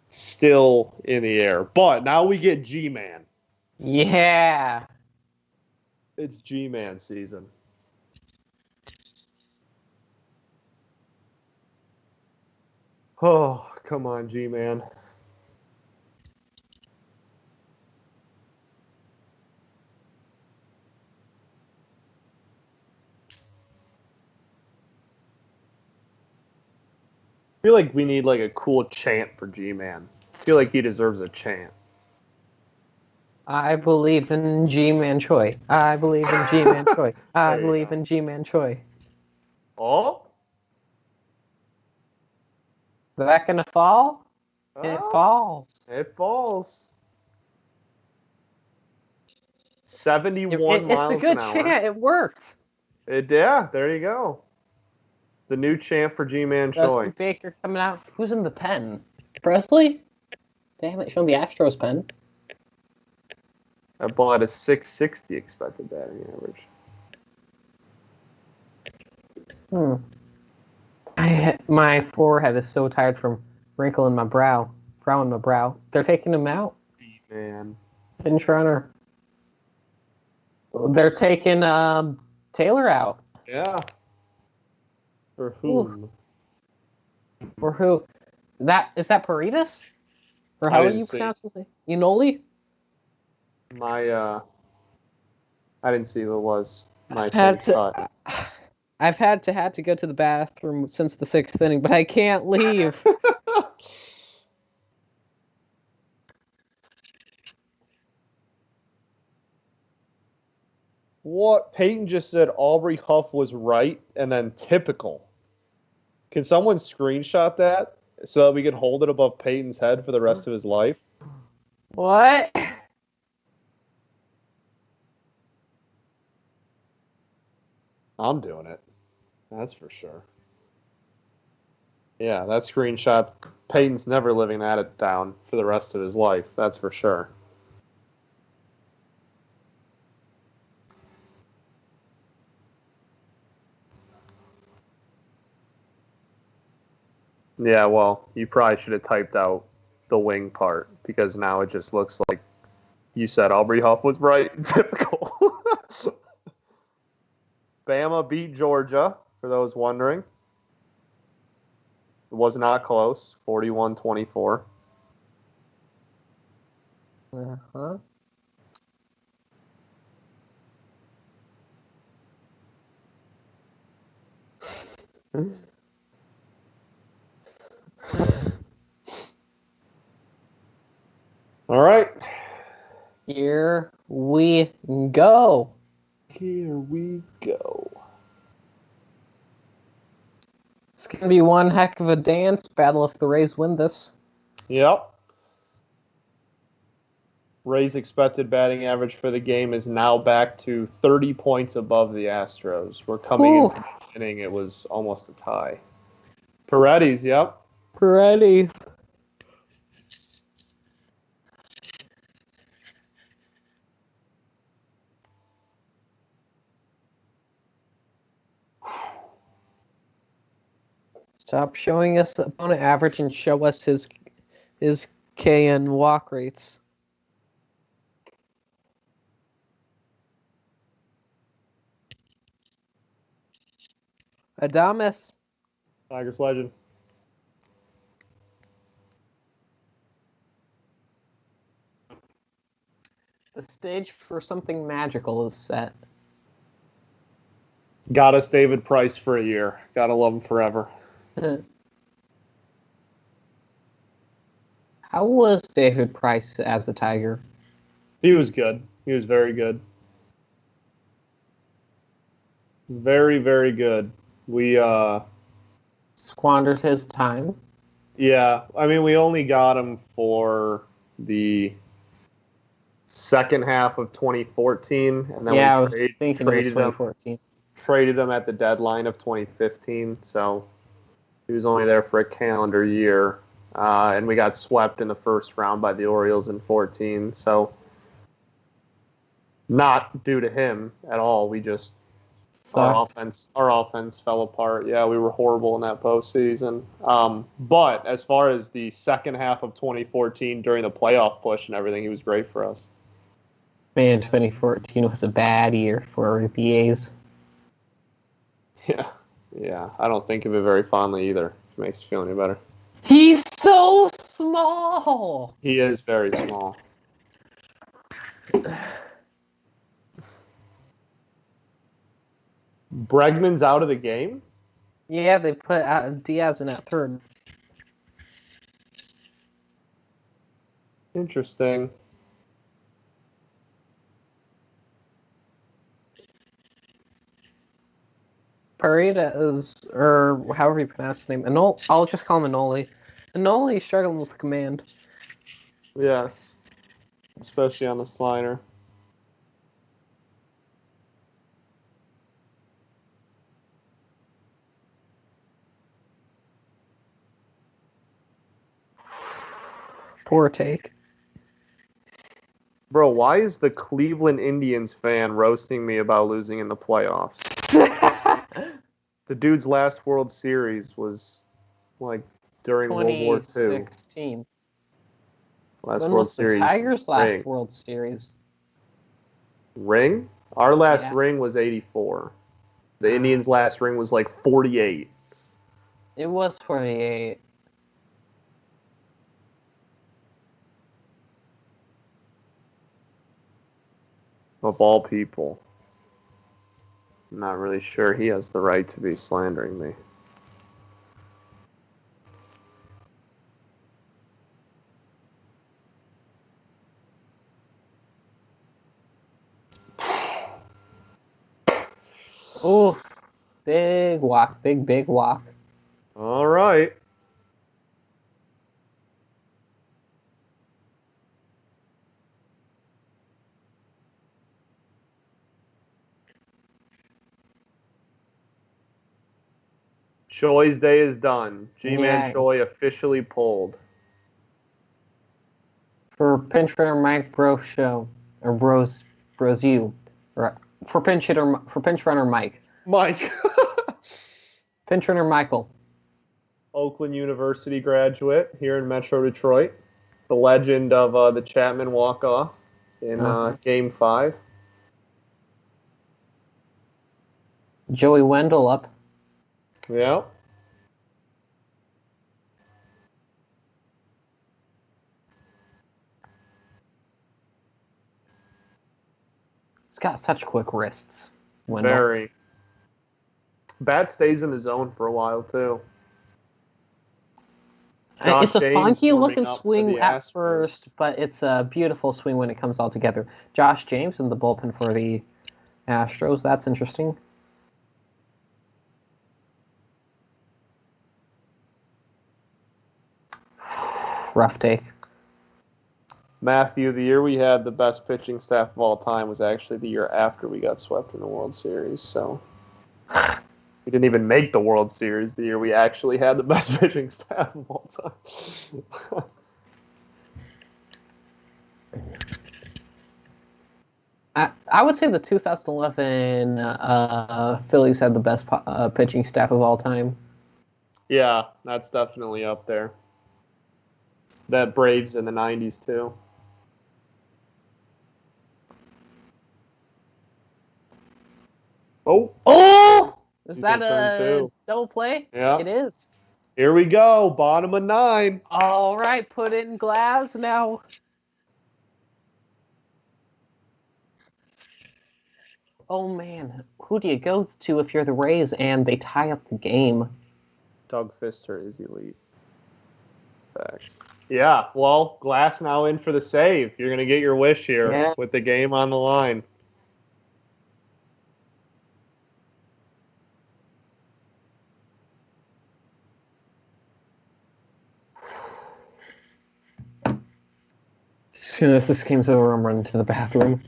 still in the air. But now we get G-Man. Yeah. It's G-Man season. Oh, come on, G-Man. I feel like we need like a cool chant for G-Man. I feel like he deserves a chant. I believe in G-Man Choi. I believe in G-Man Choi. I There you believe go. in G-Man Choi. Oh? Is that gonna fall? It Oh, falls. it falls. 71 It's miles a good an hour. chant. It worked. Yeah, there you go. The new champ for G-Man Dusty Choi. Baker coming out. Who's in the pen? Presley? They haven't shown the Astros pen. That ball had a 660 expected batting average. My forehead is so tired from wrinkling my brow. Frowning my brow. They're taking him out. Man. Pinch runner. They're taking Taylor out. Yeah. For whom? For who? Is that Paredes? Or how do you pronounce his name? Inoli? I didn't see who it was. I've had to go to the bathroom since the 6th inning, but I can't leave. What? Peyton just said Aubrey Huff was right and then typical. Can someone screenshot that so that we can hold it above Peyton's head for the rest of his life? What? I'm doing it. That's for sure. Yeah, that screenshot, Peyton's never living that down for the rest of his life. That's for sure. Yeah, well, you probably should have typed out the wing part because now it just looks like you said Aubrey Huff was right. Typical. Bama beat Georgia, for those wondering. It was not close, 41-24. Uh-huh. All right. Here we go. Here we go. It's going to be one heck of a dance battle if the Rays win this. Yep. Rays' expected batting average for the game is now back to 30 points above the Astros. We're coming into the inning. It was almost a tie. Perez, yep. Ready. Stop showing us opponent average and show us his K and walk rates. Adamas. Tigers legend. The stage for something magical is set. Got us David Price for a year. Gotta love him forever. How was David Price as a Tiger? He was good. He was very good. Very, very good. We Squandered his time. yeah, I mean we only got him for the second half of 2014 and then Yeah, I we was thinking it was 2014. Traded him at the deadline of 2015, so he was only there for a calendar year. And we got swept in the first round by the Orioles in 14, so not due to him at all. We just our offense fell apart. Yeah, we were horrible in that postseason. But as far as the second half of 2014 during the playoff push and everything, he was great for us. Man, 2014 was a bad year for the A's. Yeah. I don't think of it very fondly either. If it makes you feel any better. He's so small. He is very small. Bregman's out of the game? Yeah, they put Diaz in at third. Interesting. Paredes, or however you pronounce his name, I'll just call him Anoli. Anoli struggling with command. Yes. Especially on the slider. Poor take. Bro, why is the Cleveland Indians fan roasting me about losing in the playoffs? The dude's last World Series was like during World War II. 2016. Last When World was the Series Tigers' last ring. World Series? Ring? Our last Yeah. ring was 84. The Indians' last ring was like 48. It was 48. Of all people. I'm not really sure he has the right to be slandering me. Oh, big walk. Big walk. All right. Choi's day is done. G-Man Yeah. Choi officially pulled. For pinch runner Mike Bro Show. Or Bros You. Right. For pinch runner Mike. Mike. Pinch runner Michael. Oakland University graduate here in Metro Detroit. The legend of the Chapman walk-off in Game 5. Joey Wendell up. Yeah. He's got such quick wrists. Wendell. Very. Bat stays in the zone for a while, too. Josh It's a James funky warming looking up for swing the at Astros. first, but it's a beautiful swing when it comes all together. Josh James in the bullpen for the Astros. That's interesting. Rough take. Matthew, the year we had the best pitching staff of all time was actually the year after we got swept in the World Series. So we didn't even make the World Series the year we actually had the best pitching staff of all time. I would say the 2011 Phillies had the best pitching staff of all time. Yeah, that's definitely up there. That Braves in the 90s, too. Oh! Is You that can turn a two. double play? Yeah. It is. Here we go. Bottom of 9. All right, put it in glass now. Oh, man. Who do you go to if you're the Rays and they tie up the game? Doug Fister is elite. Facts. Yeah, well, Glass now in for the save. You're going to get your wish here with the game on the line. As soon as this game's over, I'm running to the bathroom.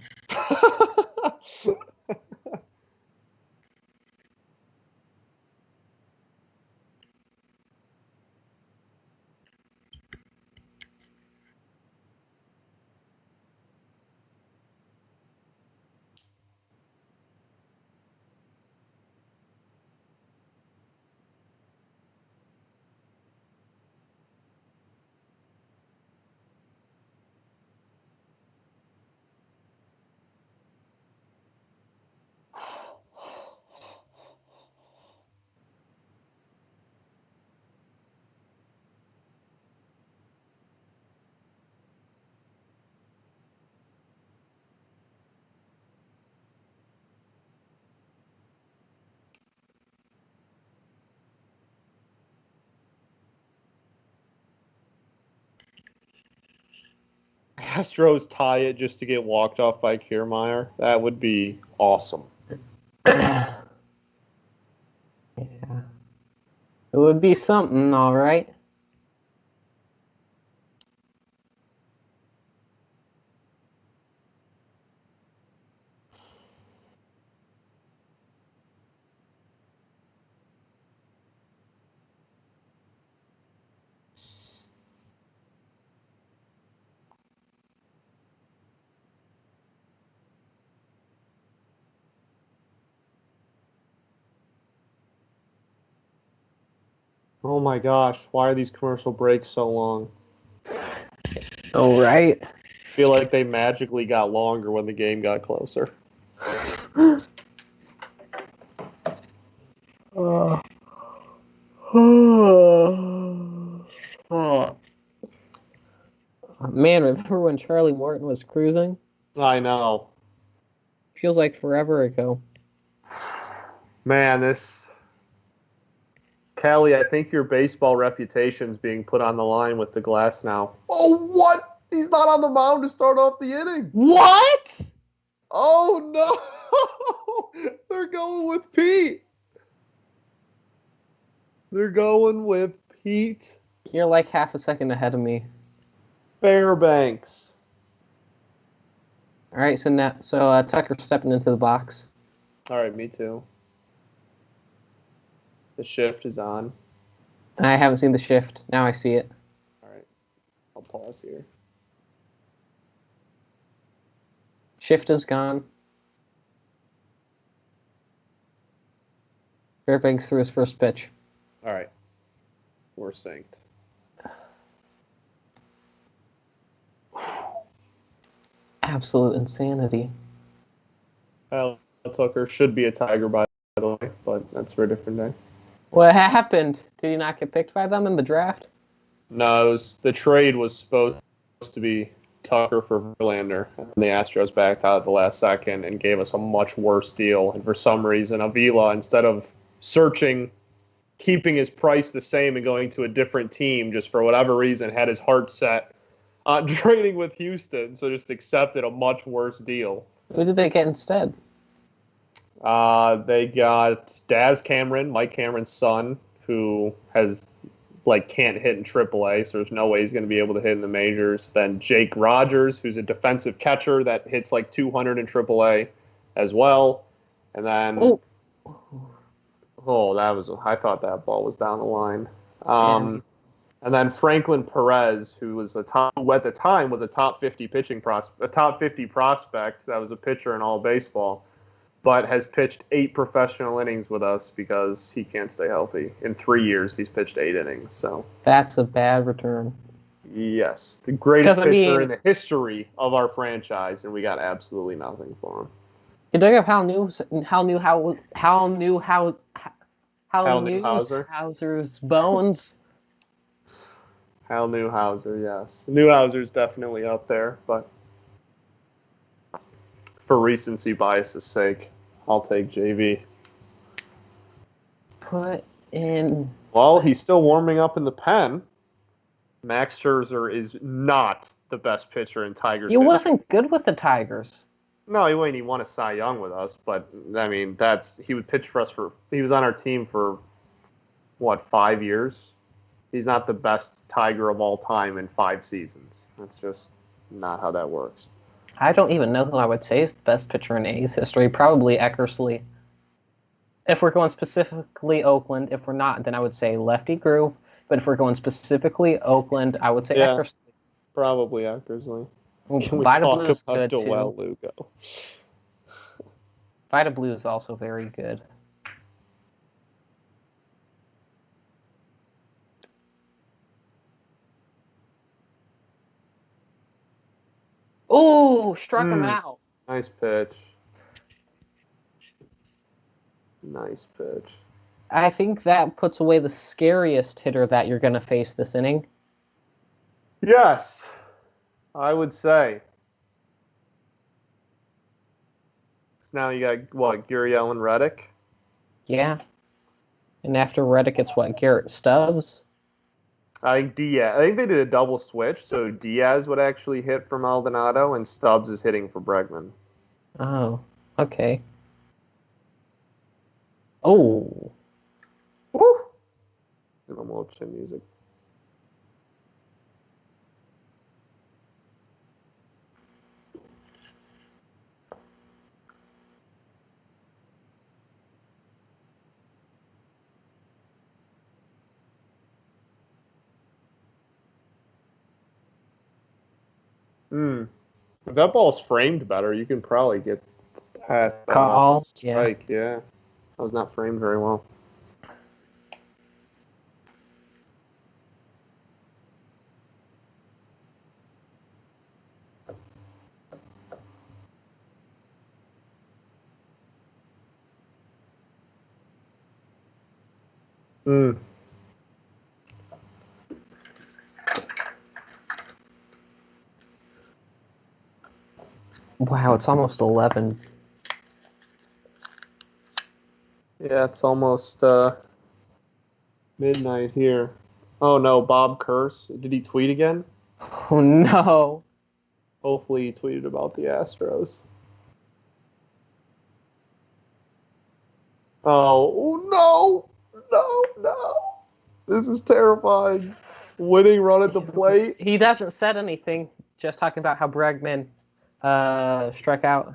Astros tie it just to get walked off by Kiermaier. That would be awesome. Yeah. It would be something, all right. Oh my gosh, why are these commercial breaks so long? Oh, right. I feel like they magically got longer when the game got closer. Oh. Oh. Man, remember when Charlie Morton was cruising? I know. Feels like forever ago. Man, this Callie, I think your baseball reputation's being put on the line with the glass now. Oh, what? He's not on the mound to start off the inning. What? Oh no! They're going with Pete. They're going with Pete You're like half a second ahead of me. Fairbanks. All right, so Tucker's stepping into the box. All right, me too. The shift is on. I haven't seen the shift. Now I see it. All right, I'll pause here. Shift is gone. Fairbanks threw his first pitch. All right, we're synced. Absolute insanity. Kyle Tucker should be a Tiger, by the way, but that's for a different day. What happened? Did he not get picked by them in the draft? No, the trade was supposed to be Tucker for Verlander, and the Astros backed out at the last second and gave us a much worse deal. And for some reason, Avila, instead of keeping his price the same and going to a different team, just for whatever reason, had his heart set on trading with Houston, so just accepted a much worse deal. Who did they get instead? They got Daz Cameron, Mike Cameron's son, who can't hit in AAA, so there's no way he's going to be able to hit in the majors. Then Jake Rogers, who's a defensive catcher that hits like 200 in AAA as well. And then, I thought that ball was down the line. And then Franklin Perez, who was at the time was a top 50 prospect that was a pitcher in all baseball, but has pitched 8 professional innings with us because he can't stay healthy. In 3 years, he's pitched 8 innings. So that's a bad return. Yes, the greatest pitcher in the history of our franchise, and we got absolutely nothing for him. You dig up Hauser's bones. Hal Newhouser, yes. Newhouser's definitely up there, but for recency bias's sake, I'll take JV. Put in. Well, he's still warming up in the pen. Max Scherzer is not the best pitcher in Tigers history. He wasn't good with the Tigers. No, he wouldn't. He won a Cy Young with us, but I mean, he would pitch for us he was on our team for 5 years? He's not the best Tiger of all time in 5 seasons. That's just not how that works. I don't even know who I would say is the best pitcher in A's history. Probably Eckersley. If we're going specifically Oakland, if we're not, then I would say Lefty Groove. But if we're going specifically Oakland, I would say Eckersley. Probably Eckersley. Can we Vita talk Blue's about good Joel too. Lugo? Vita Blue is also very good. Oh, struck him out. Nice pitch. Nice pitch. I think that puts away the scariest hitter that you're going to face this inning. Yes, I would say. So now you got, Gurriel and Reddick? Yeah. And after Reddick, it's Garrett Stubbs? I think they did a double switch, so Diaz would actually hit for Maldonado, and Stubbs is hitting for Bregman. Oh, okay. Oh. Woo! Give him a little chin music. If that ball's framed better, you can probably get past that. Call, strike, yeah. That was not framed very well. Mm. Wow, it's almost 11. Yeah, it's almost midnight here. Oh no, Bob Curse. Did he tweet again? Oh no. Hopefully he tweeted about the Astros. Oh no! No! This is terrifying. Winning run at the plate. He doesn't said anything, just talking about how Bregman struck out.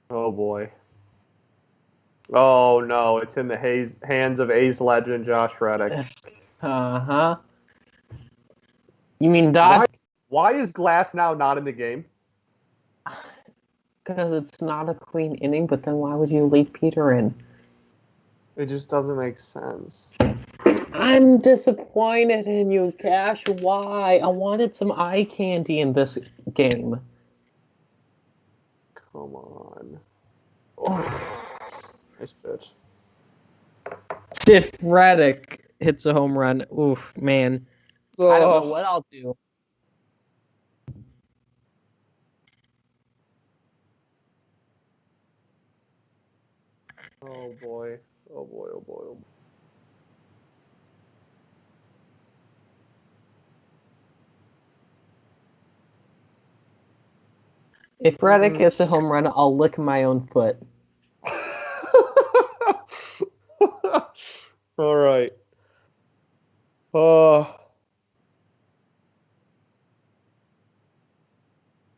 Oh boy. Oh no, it's in the hands of A's legend Josh Reddick. Uh-huh. You mean Doc? Why is Glass now not in the game? Because it's not a clean inning, but then why would you leave Peter in? It just doesn't make sense. I'm disappointed in you, Cash. Why? I wanted some eye candy in this game. Come on. Oh, nice pitch. If Reddick hits a home run, oof, man. I don't know what I'll do. Oh boy. Oh boy. Oh boy. Oh boy. If Reddick hits a home run, I'll lick my own foot. All right.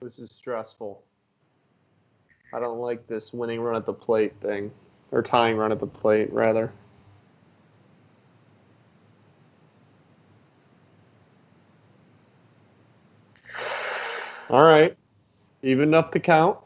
This is stressful. I don't like this winning run at the plate thing. Or tying run at the plate, rather. All right. Even up the count.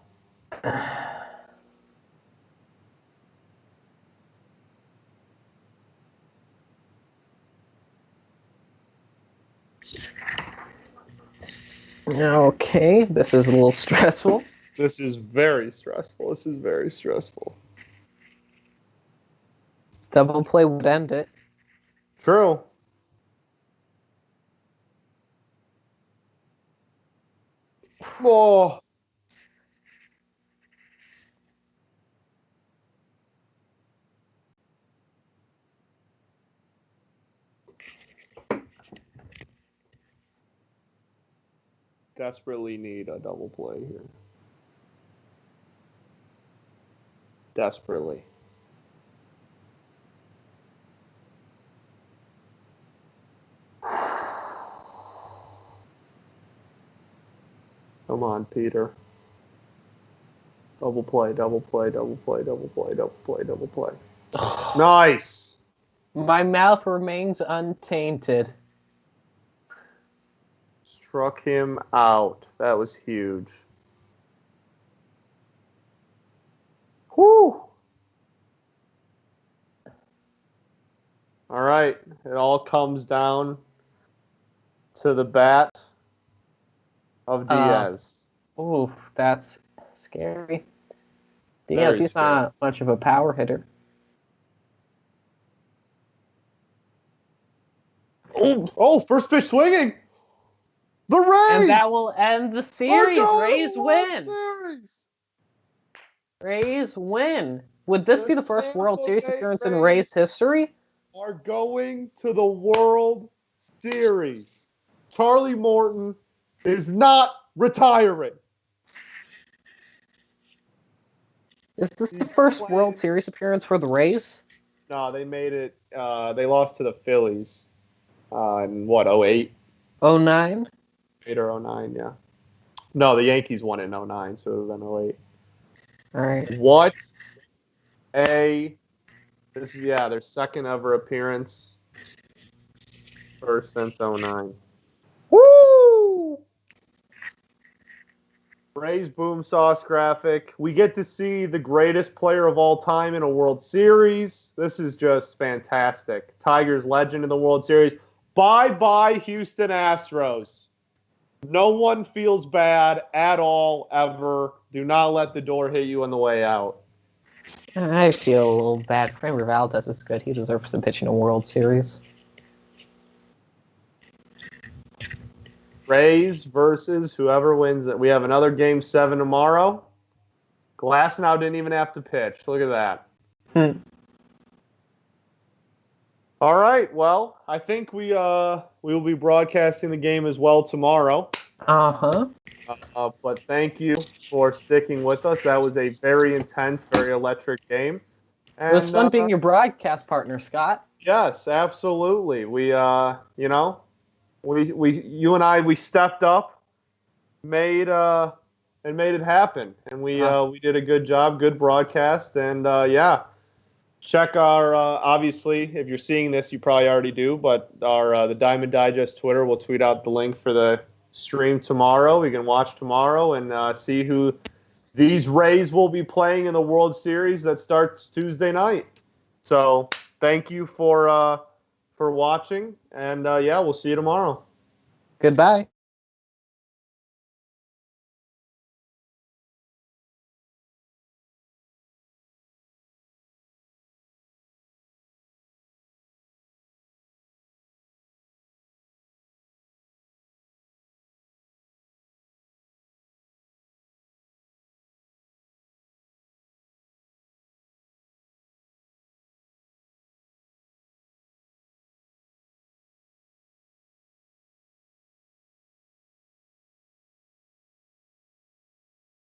Okay, this is a little stressful. This is very stressful. Double play would end it. True. Oh. Desperately need a double play here. Desperately. Come on, Peter. Double play. Nice. My mouth remains untainted. Struck him out. That was huge. Whew. All right. It all comes down to the bat of Diaz. Oof, that's scary. Very Diaz, he's scary. not much of a power hitter. Oh, first pitch swinging. The Rays! And that will end the series. Rays win. Series. Rays win. Would this be the first World Tampa Series Bay appearance in Rays history? Are going to the World Series. Charlie Morton is not retiring. Is this the first World Series appearance for the Rays? No, they made it. They lost to the Phillies in what, 08? 09? 08 or 09, yeah. No, the Yankees won it in 09, so it would have been 08. All right. What this is, their second ever appearance. First since 09. Woo! Rays boom sauce graphic. We get to see the greatest player of all time in a World Series. This is just fantastic. Tigers legend in the World Series. Bye-bye, Houston Astros. No one feels bad at all, ever. Do not let the door hit you on the way out. I feel a little bad. Kramer Valdez is good. He deserves to pitch in a World Series. Rays versus whoever wins it. We have another Game 7 tomorrow. Glasnow didn't even have to pitch. Look at that. All right. Well, I think we will be broadcasting the game as well tomorrow. Uh-huh. But thank you for sticking with us. That was a very intense, very electric game. And, It was fun being your broadcast partner, Scott. Yes, absolutely. We you and I stepped up, made it happen, and we did a good job, good broadcast, and check our obviously if you're seeing this, you probably already do, but our the Diamond Digest Twitter will tweet out the link for the stream tomorrow. You can watch tomorrow and see who these Rays will be playing in the World Series that starts Tuesday night. So thank you for watching, and we'll see you tomorrow. Goodbye.